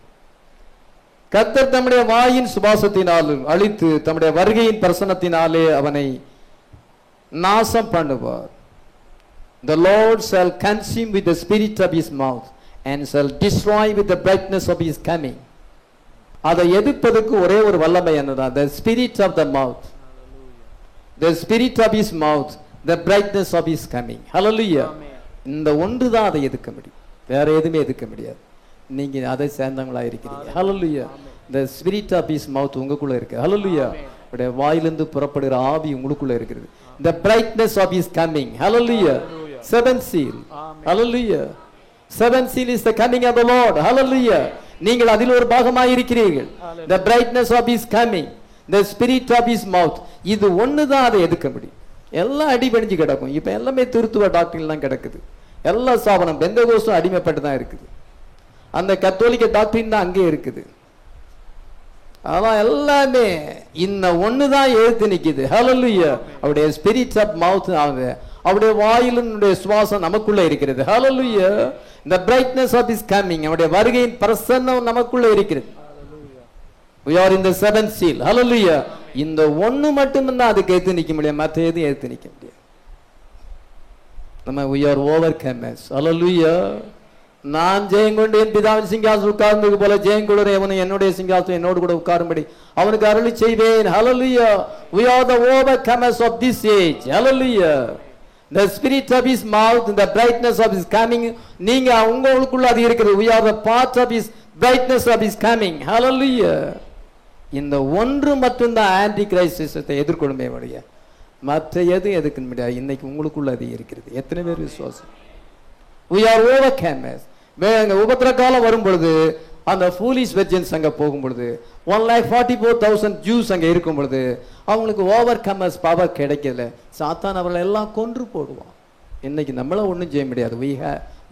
[SPEAKER 1] கர்த்தர் தம்முடைய வாயின் சுபாசத்தினால் அழித்து தம்முடைய வருகையின் பிரசன்னத்தினாலே அவனை நாசம் பண்ணுவார். The Lord shall consume with the spirit of his mouth and shall destroy with the brightness of his coming. அதை எதிர்ப்பதற்கு ஒரே ஒரு வல்லமை என்னதான்? The spirit of the mouth, the spirit of his mouth, the brightness of his coming. Hallelujah. இந்த ஒன்று தான் அதை எதிர்க்க முடியும், வேற எதுவுமே எதிர்க்க முடியாது. நீங்க அதை சேர்ந்தவங்களா இருக்கிறீங்க. Hallelujah. The spirit of his mouth உங்களுக்குள்ள இருக்கு. Hallelujah. உடைய வாயிலிருந்து புறப்படுகிற ஆவி உங்களுக்குள்ள இருக்கிறது. The brightness of his coming. Hallelujah. 7th seal. Hallelujah. 7th seal is the coming of the Lord. Hallelujah. நீங்கள் அதில் ஒரு பாகமாக இருக்கிறீர்கள். The brightness of his coming, the spirit of his mouth. இது ஒன்று தான் அதை எதிர்க்க முடியும். எல்லாம் அடிபணிஞ்சு கிடக்கும். இப்ப எல்லாமே திருத்துவ டாக்டரின் தான் கிடக்குது. எல்லா ஸ்தாபனம் பெந்தகோஸ்தும் அடிமைப்பட்டு தான் இருக்குது. அந்த கத்தோலிக்க டாக்டரின் தான் அங்கே இருக்குது. அதான் எல்லாமே இந்த ஒண்ணுதான் எழுத்து நிக்குது. ஹல்லேலூயா. அவருடைய ஸ்பிரிட் ஆஃப் மவுத், அவருடைய வாயிலுடைய சுவாசம் நமக்குள்ள இருக்கிறது. ஹல்லேலூயா. இந்த பிரைட்னஸ் ஆஃப் இஸ் கமிங், அவருடைய வருகையின் பிரசன்னம் நமக்குள்ள இருக்கிறது. we are in the 7th seal. ஹல்லேலூயா. இந்த ஒண்ணு மட்டும் தான் அதுக்கு எழுத்து நிக்க முடியும், மற்ற எதுவும் எழுத்து நிக்க முடியாது. நம்ம we are overcomers. ஹல்லேலூயா. நான் ஜெயங்கொண்டு என் பிதாவின் சிங்காசனம் உட்கார்ந்தது போல ஜெயங்கொண்டு அவனை என்னுடைய சிங்காசனம் என்னோடு கூட உட்காரும்படி அவனுக்கு அருளி செய்வேன். Hallelujah. We are the overcomers of this age. Hallelujah. The spirit of his mouth and the brightness of his coming, நீங்க உங்களுக்குள்ள அது இருக்குது. We are the part of his brightness of his coming. Hallelujah. இந்த ஒன்று மட்டும்தான் anti Christ சிஸ்டத்தை எதிர்கொள்ளுமே வழிய மற்ற எதுவும் எதுக்க முடியாது. இன்னைக்கு உங்களுக்குள்ள அது இருக்கிறது. எத்தனை பேர் விசுவாசம்? We are overcomers. உபத்திர காலம் வரும் பொழுது அந்த ஃபூலிஷ் வெர்ஜன்ஸ் அங்க போகும் பொழுது 1,44,000 ஜூஸ் அங்க இருக்கும் பொழுது அவங்களுக்கு ஓவர் கமர்ஸ் பவர் கிடைக்கல. சாத்தான் அவர்களை எல்லாம் கொன்று போடுவான். இன்னைக்கு நம்மள ஒண்ணும் செய்ய முடியாது.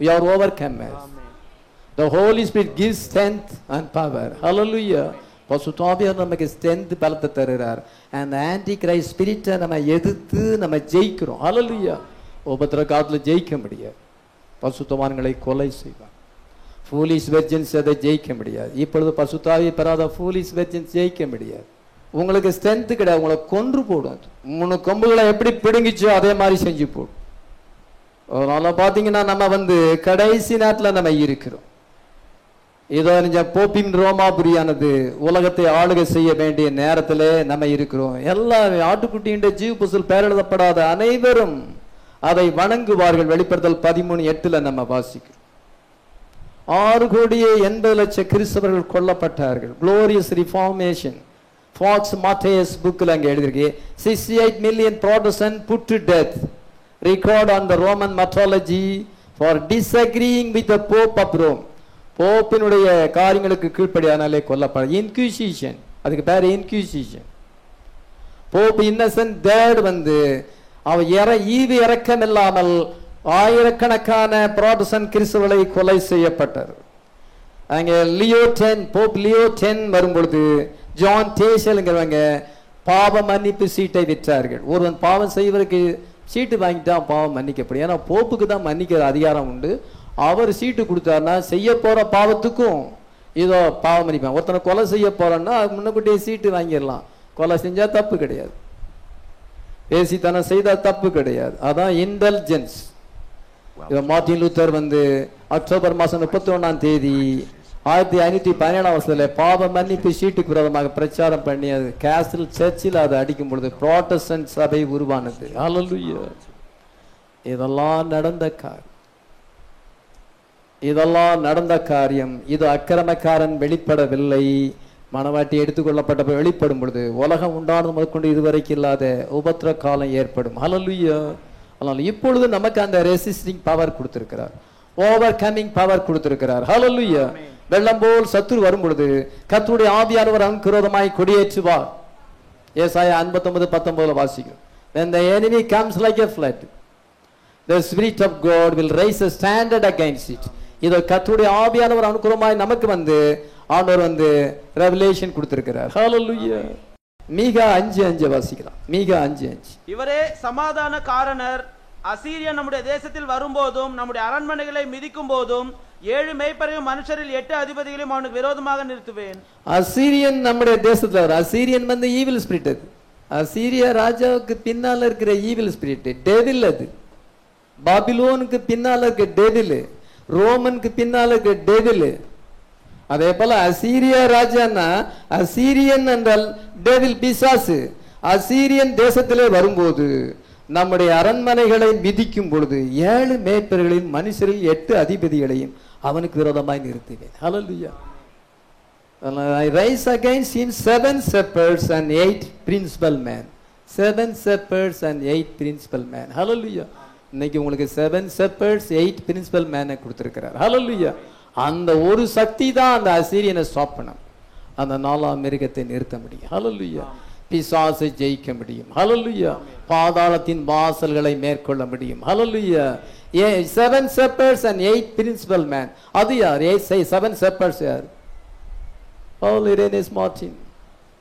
[SPEAKER 1] we are overcomers. The Holy Spirit gives strength and power. Hallelujah. பசுத்தாவியார் நமக்கு ஸ்ட்ரென்த் பலத்தை தருகிறார். and anti christ spirit நம்ம எதிர்த்து நம்ம ஜெயிக்கிறோம். Hallelujah. உபத்திர காலத்துல ஜெயிக்க முடியாது. பசுத்தவான்களை கொலை செய்வார். ஃபூலிஷ் வெர்ஜன்ஸ் அதை ஜெயிக்க முடியாது. இப்பொழுது பசுத்தாவியை பெறாத ஃபூலிஷ் வெர்ஜன்ஸ் ஜெயிக்க முடியாது. உங்களுக்கு ஸ்ட்ரென்த் கிடையாது, உங்களை கொன்று போடும். 3 கொம்புகளை எப்படி பிடுங்கிச்சோ அதே மாதிரி செஞ்சு போடும். அதனால பாத்தீங்கன்னா நம்ம கடைசி நேரத்தில் நம்ம இருக்கிறோம். இதோ போப்பின் ரோமாபுரியானது உலகத்தை ஆளுகை செய்ய வேண்டிய நேரத்தில் நம்ம இருக்கிறோம். எல்லா ஆட்டுக்குட்டியின் ஜீவ புசல் பெயரெழுதப்படாத அனைவரும் அதை வணங்குவார்கள். வெளிப்படுத்தல் 13:8 நம்ம வாசிக்கிறோம். 6,80,00,000 கிறிஸ்தவர்கள் கொல்லப்பட்டார்கள். குளோரியஸ் ரிஃபார்மேஷன் ஃபாக்ஸ் மாத்தேயஸ் புக்கில் அங்கே எழுதியிருக்கு. 68 million Protestants put to death. Record on the Roman mythology for disagreeing with the Pope of Rome. போப்பினுடைய காரியங்களுக்கு கீழ்ப்படியானாலே கொல்லப்பட. இன்க்யூசிஷன், அதுக்கு பேர் இன்க்யூசிஷன். போப் இன்னசென்ட் தேர்ட் அவன் ஈவு இறக்கம் இல்லாமல் ஆயிரக்கணக்கான புராட்டஸ்டன்ட் கிறிஸ்தவர்களை கொலை செய்யப்பட்டார். அங்கே போப் லியோ 10 வரும்பொழுது ஜான் டேஷல்ங்கிறவங்க பாவ மன்னிப்பு சீட்டை விற்றார்கள். ஒருவன் பாவம் செய்வதற்கு சீட்டு வாங்கிட்டான் பாவம் மன்னிக்கப்படும். ஏன்னா போப்புக்கு தான் மன்னிக்கிற அதிகாரம் உண்டு. அவர் சீட்டு கொடுத்தாருன்னா செய்ய போற பாவத்துக்கும் இதோ பாவம் மன்னிப்பான். ஒருத்தனை கொலை செய்ய போறோன்னா முன்னக்கூட்டியே சீட்டு வாங்கிடலாம். கொலை செஞ்சா தப்பு கிடையாது, பேசித்தனம் செய்தா தப்பு கிடையாது. அதான் இன்டெலிஜென்ஸ். மார்ட்டின் லூத்தர் அக்டோபர் மாதம் 31 1517 பாவ மன்னிப்பு சீட்டுக்கு விரோதமாக பிரச்சாரம் பண்ணி அது கேசல் சர்ச்சில் அதை அடிக்கும் பொழுது புராட்டஸ்டன்ட் சபை உருவானது. ஹல்லேலூயா. இதெல்லாம் நடந்த காரியம். இது அக்கிரமக்காரன் வெளிப்படவில்லை. மனவாட்டி எடுத்துக்கொள்ளப்பட்ட வெளிப்படும் பொழுது உலகம் உண்டானது முதற்கொண்டு இதுவரைக்கும் இல்லாத உபத்திர காலம் ஏற்படும். ஹல்லேலூயா. அதனால இப்பொழுது நமக்கு அந்த ரெசிஸ்டிங் பவர் கொடுத்திருக்கிறார், ஓவர் கமிங் பவர் கொடுத்திருக்கிறார். ஹல்லேலூயா. வெள்ளம் போல் சத்துரு வரும் பொழுது கர்த்தருடைய ஆவியானவர் அவனுக்கு விரோதமாய் கொடியேற்றுவார். ஏசாயா 59:19 வாசிக்கிறோம். When the enemy comes like a flood, the spirit of God will raise a standard against it. இது கர்த்தருடைய ஆவியானவர் அவனுக்கு விரோதமாய் நமக்கு ஆண்டவர் ரெவலேஷன் கொடுத்திருக்கிறார். ஹல்லேலூயா. மீகா 5:5 வாசிக்கலாம். மீகா 5:5.
[SPEAKER 2] இவரே சமாதான காரணர். அசீரியன் நம்முடைய தேசத்தில் வரும்போதும் நம்முடைய அரண்மனைகளை மிதிக்கும் போதும் 7 மேய்ப்பரையும் மனுஷரில் 8 அதிபதிகளையும் அவனுக்கு விரோதமாக நிறுத்துவேன்.
[SPEAKER 1] அசீரியன் நம்முடைய தேசத்துல வர. அசீரியன் ஈவில் ஸ்பிரிட். அது அசீரியா ராஜாவுக்கு பின்னால இருக்கிற ஈவில் ஸ்பிரிட், டெவில். அது பாபிலோனுக்கு பின்னால இருக்க டெவில், ரோமனுக்கு பின்னால இருக்க டெவில். அதே போல அசீரியா ராஜான்னா அசீரியன் என்றால் டெவில், பிசாசு. அசீரியன் தேசத்திலே வரும்போது நம்முடைய அரண்மனைகளை மிதிக்கும் பொழுது 7 மேய்ப்பர்களையும் மனுஷரில் 8 அதிபதிகளையும் அவனுக்கு விரோதமாய் நிறுத்துவேன். ஹல்லேலூயா. I rise against him 7 shepherds and 8 principal men. 7 shepherds and 8 principal men. ஹல்லேலூயா. இன்னைக்கு உங்களுக்கு 7 shepherds 8 principal men கொடுத்திருக்கிறார். ஹல்லேலூயா. அந்த ஒரு சக்தி தான் அந்த அசீரியனை ஸ்டாப் பண்ண, அந்த 4ஆம் மிருகத்தை நிறுத்த முடியும். ஹல்லேலூயா. பிசாசை ஜெயிக்க முடியும். ஹல்லேலூயா. பாதாளத்தின் வாசல்களை மேற்கொள்ள முடியும். ஹல்லேலூயா. 7 shepherds and 8 principal men. அது யார்? 7 shepherds யார்? Paul Irenaeus Martin,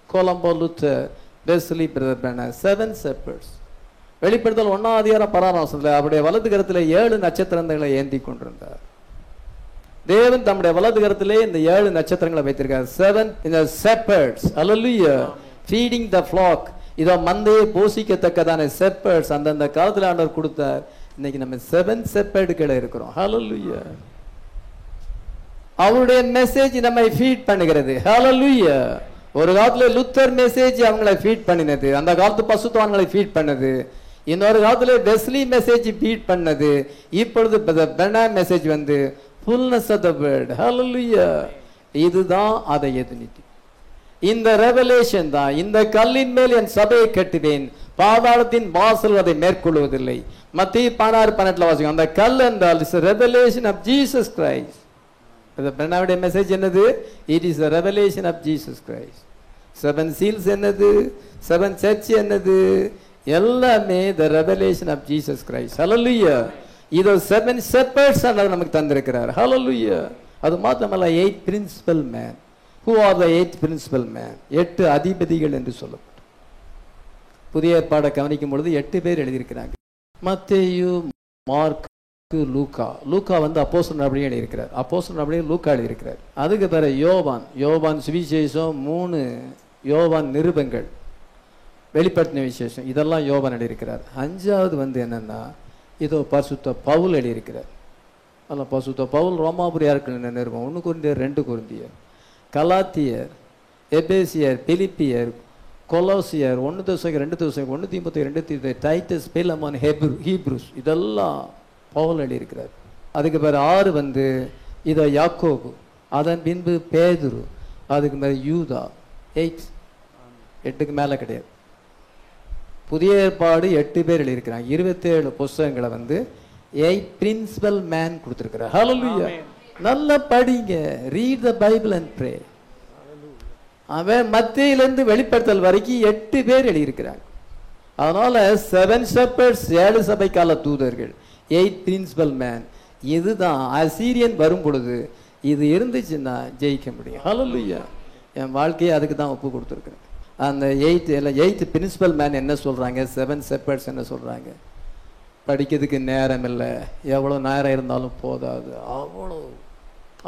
[SPEAKER 1] Columbo Luther, Wesley Brother Branham. 7 shepherds. வெளிப்படுத்தல் 1:6 அவருடைய வலது கரத்திலே 7 நட்சத்திரங்களை ஏந்தி கொண்டிருந்தார். தேவன் தம்முடைய வலது கரத்திலே இந்த 7 நட்சத்திரங்களை வைத்திருக்கார். 7 இந்த shepherds. Hallelujah. Feeding the flock. இதோ மந்தையை போஷிக்கத்தக்கதான shepherds அந்தந்த காலத்தில் ஆண்டவர் கொடுத்தார். இன்னைக்கு நம்ம 7 shepherdகளை இருக்கிறோம். Hallelujah. அவருடைய மெசேஜ் நம்மை ஃபீட் பண்ணுகிறது. Hallelujah. ஒரு காலத்துல லுத்தர் மெசேஜ் அவங்களை ஃபீட் பண்ணினது, அந்த காலத்து பசுத்தவான்களை ஃபீட் பண்ணது. இன்னொரு காலத்துல வெஸ்லி மெசேஜ் ஃபீட் பண்ணது. இப்பொழுது பெர்னாம் message fullness of the word. Hallelujah. இதுதான் அதை எதிர்த்து இந்த ரெவலேஷன் தான். இந்த கல்லின் மேல் என் சபையை கட்டுவேன், பாதாளத்தின் வாசல் அதை மேற்கொள்வதில்லை. மத்தேயு 16:18 வாசிக்கும். அந்த கல் என்றால் is revelation of Jesus Christ. பெர்னாவுடைய மெசேஜ் என்னது? It is the revelation of Jesus Christ. 7 seals என்னது? 7 சர்ச் என்னது? எல்லாமே the revelation of Jesus Christ. Hallelujah. இதோ 7 shepherds நமக்கு தந்திருக்கிறார். ஹல்லேலூயா. அது மாத்திரமல்ல 8 principal man. Who are the 8 principal men? 8 அதிபதிகள் என்று சொல்லப்படும். புதிய ஏற்பாடை கவனிக்கும் பொழுது 8 பேர் எழுதியிருக்கிறாங்க. மத்தேயு, மார்க், லூக்கா. லூக்கா அப்போஸ்தலர் நடபடிகள் எழுதியிருக்கிறார். அப்போஸ்தலர் நடபடிகள் லூக்கா எழுதியிருக்கிறார். அதுக்கு பிறகு யோவான் சுவிசேஷம், 3 யோவான் நிருபங்கள், வெளிப்படுத்தின விசேஷம், இதெல்லாம் யோவான் எழுதியிருக்கிறார். 5வது என்னன்னா இதோ பரிசுத்த பவுல் எழுதியிருக்கிறார். அதில் பரிசுத்த பவுல் ரோமாபுரியாருக்கு நிருபம், 1 கொரிந்தியர், 2 கொரிந்தியர், கலாத்தியர், எபேசியர், பிலிப்பியர், கொலோசியர் 1 Thessalonians 2 Thessalonians 1 Timothy 2 Timothy Titus Philemon Hebrews இதெல்லாம் பவுல் எழுதியிருக்கிறார். அதுக்கு பிறகு 6 வந்து இதை யாக்கோபு, அதன் பின்பு பேதுரு, அதுக்கு மேலே யூதா. 8க்கு மேலே கிடையாது. புதிய ஏற்பாடு 8 பேர் எழுதியிருக்கிறாங்க. 27 புஸ்தகங்களை வந்து 8 பிரின்சிபல் மேன் கொடுத்துருக்கிறார். ஹல்லேலூயா. நல்லா படிங்க, read the Bible and pray. அவன் மத்தியிலிருந்து வெளிப்படுத்தல் வரைக்கும் 8 பேர் எழுதியிருக்கிறாங்க. அதனால 7 shepherds 7 சபைக்கால தூதர்கள், 8 பிரின்சிபல் மேன். இதுதான் அசீரியன் வரும் பொழுது இது இருந்துச்சுன்னா ஜெயிக்க முடியும். ஹல்லேலூயா. என் வாழ்க்கையை அதுக்கு தான் ஒப்பு கொடுத்துருக்குறேன். அந்த 8 பிரின்சிபல் மேன் என்ன சொல்றாங்க, 7 shepherds என்ன சொல்றாங்க, படிக்கிறதுக்கு நேரம் இல்லை, எவ்வளோ நேரம் இருந்தாலும் போதாது, அவ்வளோ.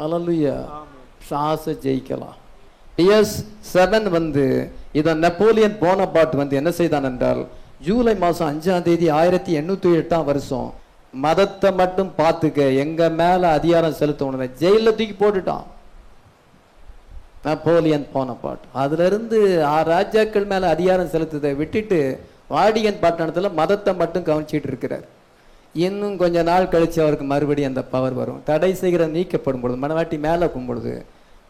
[SPEAKER 1] ஹல்லேலூயா. சாச ஜெயிக்கலாம். PS 7 வந்து இதை நெப்போலியன் போனபார்ட் வந்து என்ன செய்தான் என்றால், ஜூலை மாதம் 5ஆம் தேதி 1808ஆம் வருஷம் மதத்தை மட்டும் பார்த்துக்க எங்க மேல அதிகாரம் செலுத்த ஜெயில தூக்கி போட்டுட்டான் நெப்போலியன் போனபார்ட். அதுல இருந்து 6 ராஜாக்கள் மேல அதிகாரம் செலுத்ததை விட்டுட்டு வாடிகன் பட்டணத்துல மதத்தை மட்டும் கவனிச்சிட்டு இருக்கிறார். இன்னும் கொஞ்ச நாள் கழிச்சு அவருக்கு மறுபடியும் அந்த பவர் வரும். தடை செய்கிற நீக்கப்படும் பொழுது, மனவாட்டி மேலே இருக்கும் பொழுது,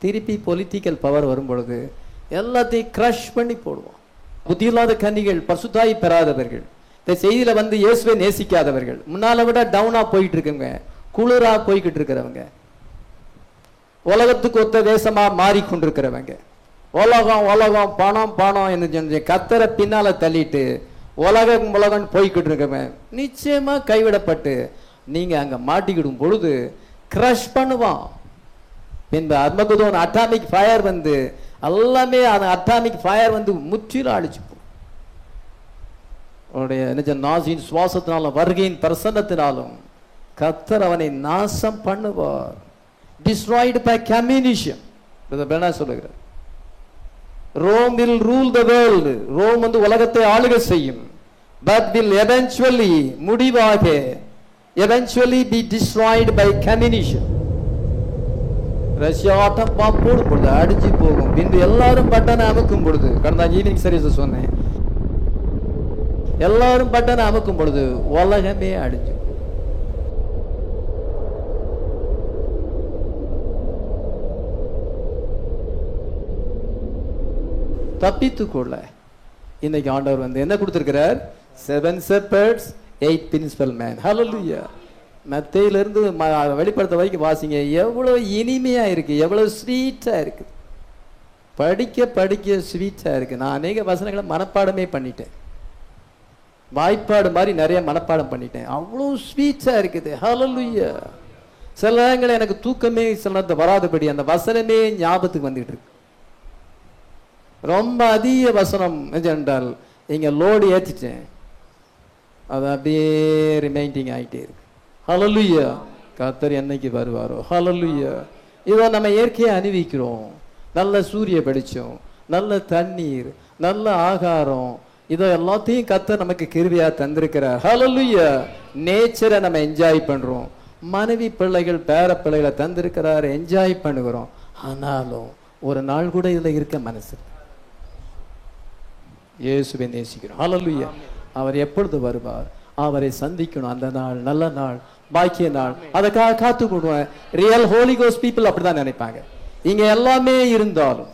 [SPEAKER 1] திருப்பி பொலிட்டிக்கல் பவர் வரும் பொழுது எல்லாத்தையும் கிரஷ் பண்ணி போடுவோம். புத்தியில்லாத கன்னிகள், பரிசுத்தாய் பெறாதவர்கள், இந்த செய்தியில வந்து இயேசுவை நேசிக்காதவர்கள், முன்னால விட டவுனா போயிட்டு இருக்குங்க, குளிரா போய்கிட்டு இருக்கிறவங்க, உலகத்துக்கு ஒத்த வேஷமா மாறிக்கொண்டிருக்கிறவங்க, உலகம் பணம் பணம் என்று கத்தரை பின்னால தள்ளிட்டு உலகம் போய்கிட்டு இருக்கவங்க நிச்சயமா கைவிடப்பட்டு நீங்க அங்க மாட்டிக்கிடும் பொழுது கிரஷ் பண்ணுவான். பின்பு அர்மகுதோன் அட்டாமிக் ஃபயர் வந்து எல்லாமே அந்த அட்டாமிக் ஃபயர் வந்து முற்றிலும் அழிச்சு அவருடைய நிஜ நாசின் சுவாசத்தினாலும் வருகையின் பிரசன்னத்தினாலும் கர்த்தர் அவனை நாசம் பண்ணுவார். destroyed by communion. சொல்லுகிறார், Rome will rule the world. Rome வந்து உலகத்தை ஆளுகை செய்யும். but will eventually முடிவாக eventually be destroyed by communion. Russia ஆட்டம் போடும் பொழுது அடிச்சு போகும். பின்பு எல்லாரும் பட்டனை அமுக்கும் பொழுது, கடந்த ஈவினிங் சர்வீஸ் சொன்னேன், எல்லாரும் பட்டனை அமுக்கும் பொழுது உலகமே அடிச்சு தப்பித்துக்கொள்ள இன்னைக்கு ஆண்டவர் வந்து என்ன கொடுத்திருக்கிறார், 7 shepherds 8 principal men. ஹல்லேலூயா. மத்தேயிலிருந்து வெளிப்படுத்த வரைக்கும் வாசிங்க, எவ்வளவு இனிமையா இருக்கு, எவ்வளவு ஸ்வீட்டா இருக்கு, படிக்க படிக்க ஸ்வீட்டா இருக்கு. நான் அநேக வசனங்களை மனப்பாடமே பண்ணிட்டேன், வாய்ப்பாடு மாதிரி நிறைய மனப்பாடம் பண்ணிட்டேன், அவ்வளவு ஸ்வீட்டா இருக்குது. ஹல்லேலூயா. சில நேரங்கள் எனக்கு தூக்கமே சில நேரத்தில் வராதபடி அந்த வசனமே ஞாபகத்துக்கு வந்துட்டு இருக்கு. ரொம்ப அதிக வசனம் என்றால் இங்க லோடு ஏற்றிட்டேன், அது அப்படியே ரிமைண்டிங் ஆகிட்டே இருக்கு. ஹல்லேலூயா. கர்த்தர் என்னைக்கு வருவாரோ. ஹல்லேலூயா. இதை நம்ம இயற்கையை அனுபவிக்கிறோம். நல்ல சூரிய வெளிச்சம், நல்ல தண்ணீர், நல்ல ஆகாரம், இதை எல்லாத்தையும் கர்த்தர் நமக்கு கிருபையா தந்திருக்கிறார். ஹல்லேலூயா. நேச்சரை நம்ம என்ஜாய் பண்றோம், மனைவி பிள்ளைகள் பேர பிள்ளைகளை தந்திருக்கிறார், என்ஜாய் பண்ணுகிறோம். ஆனாலும் ஒரு நாள் கூட இதுல இருக்க மனசு இயேசுவை நேசிக்கிறோம். ஹல்லேலூயா. அவர் எப்பொழுது வருவார், அவரை சந்திக்கணும். அந்த நாள் நல்ல நாள், பாக்கிய நாள், அதுக்காக காத்து கொடுவேன். ரியல் ஹோலி கோஸ்ட் பீப்புள் அப்படிதான் நினைப்பாங்க. இங்க எல்லாமே இருந்தாலும்,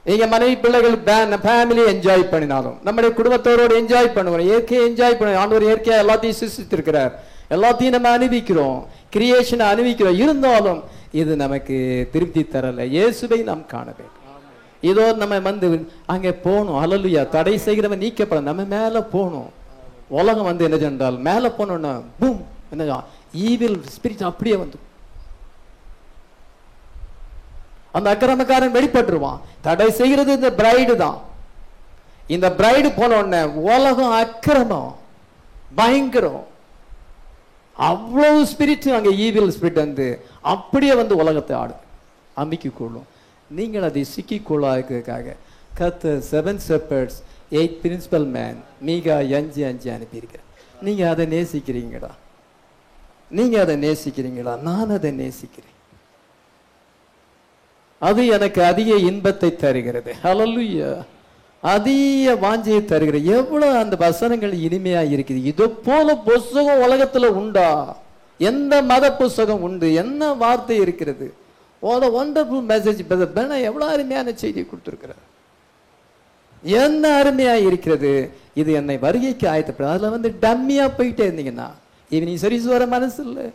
[SPEAKER 1] இங்க மனைவி பிள்ளைகள் ஃபேமிலி என்ஜாய் பண்ணினாலும், நம்முடைய குடும்பத்தோடு என்ஜாய் பண்ணுவோம், இயற்கையை என்ஜாய் பண்ணுவோம். ஆண்டவர் இயற்கையா எல்லாத்தையும் சிருஷ்டித்திருக்கிறார், எல்லாத்தையும் நம்ம அனுபவிக்கிறோம், கிரியேஷனை அனுபவிக்கிறோம். இருந்தாலும் இது நமக்கு திருப்தி தரல. இயேசுவை நாம் காண வேண்டும். இதோ நம்ம வந்து அங்கே போகணும். ஹல்லேலூயா. தடை செய்கிறவன் நீக்கப்பட நம்ம மேல போகணும். உலகம் வந்து என்ன சென்றால் மேல போனோம்னா பூம், என்ன ஈவில் ஸ்பிரிட் அப்படியே வந்து அந்த அக்கிரமக்காரன் வெளிப்பட்டுருவான். தடை செய்கிறது இந்த பிரைடு தான். இந்த பிரைடு போன உடனே உலகம் அக்கிரமம் பயங்கரம், அவ்வளவு ஸ்பிரிட் அங்கே ஈவில் ஸ்பிரிட் வந்து அப்படியே வந்து உலகத்தை ஆடு அம்பிக்கி கொள்ளும். நீங்கள் அதை சிக்கிக்கொள்ளாததுக்காக கர்த்தர் 7 shepherds 8 principal men மீகா 5:5 அனுப்பியிருக்கிறேன். நீங்க அதை நேசிக்கிறீங்களா? நீங்க அதை நேசிக்கிறீங்களா? நான் அதை நேசிக்கிறேன். அது எனக்கு அதிக இன்பத்தை தருகிறது. ஹல்லேலூயா. அதிக வாஞ்சியை தருகிற எவ்வளவு அந்த வசனங்கள் இனிமையா இருக்குது. இது போல புஸ்தகம் உலகத்துல உண்டா? எந்த மத புஸ்தகம் உண்டு? என்ன வார்த்தை இருக்கிறது? ஒண்டர்ஃபுல் மெசேஜ் எவ்வளவு அருமையான செய்தி கொடுத்திருக்கிறார். என்ன அருமையா இருக்கிறது. இது என்னை வருகைக்கு ஆயத்தப்படும். அதுல டம்மியா போயிட்டே இருந்தீங்கன்னா ஈவினிங் சர்வீஸ் வர மனசு இல்லை,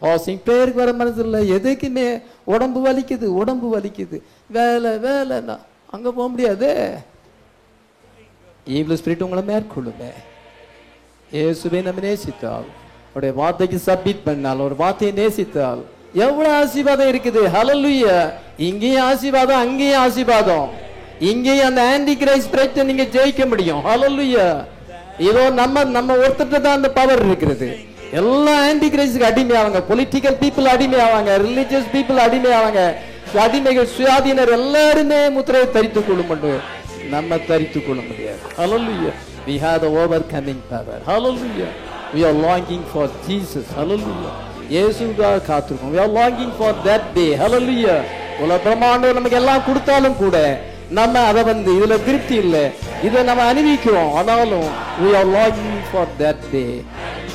[SPEAKER 1] பாசிங் பிரேயருக்கு வர மனசு இல்லை, எதுக்குமே உடம்பு வலிக்குது, வேலை வேலைன்னா அங்க போக முடியாது. ஈவில் ஸ்பிரிட் உங்களை மேற்கொள்ளுமே. இயேசுவை நம்ம நேசித்தால், அவருடைய வார்த்தைக்கு சப்மிட் பண்ணால், ஒரு வார்த்தையை நேசித்தால் எவ்வளவு ஆசீர்வாதம் இருக்குது. ஹல்லேலூயா. இங்கேயும் ஆசீர்வாதம், அங்கேயும் ஆசீர்வாதம். இங்கேயும் அந்த ஆன்டி கிரைஸ்ட் ஸ்பிரிட்டை நீங்க ஜெயிக்க முடியும். ஹல்லேலூயா. இதோ நம்ம ஒருத்தர் தான் அந்த பவர் இருக்கிறது. எல்லா ஆன்டி கிரைஸ்டுக்கு அடிமையாவாங்க. பொலிட்டிக்கல் பீப்புள் அடிமையாவாங்க, ரிலிஜியஸ் பீப்புள் அடிமையாவாங்க, அடிமைகள் சுயாதீனர் எல்லாருமே முத்திரையை தரித்துக் கொள்ளும். நம்ம தரித்துக் கொள்ள முடியாது. Hallelujah. We have the overcoming power. Hallelujah. We are longing for Jesus. Hallelujah. இயேசுவுக்காக காத்திருக்கோம். We are longing for that day. Hallelujah. உலக பிரம்மாண்டம் நமக்கு எல்லாம் கொடுத்தாலும் கூட நம்ம அதை இதுல திருப்தி இல்லை, இதை நம்ம அனுபவிக்கிறோம். ஆனாலும் we are longing for that day,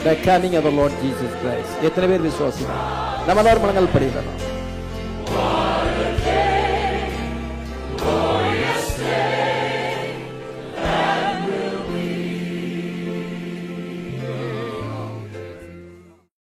[SPEAKER 1] the coming of the Lord Jesus Christ. எத்தனை பேர் விசுவாசிக்கிறோம்? நம்ம எல்லாரும் மனங்கள் படிக்கலாம்.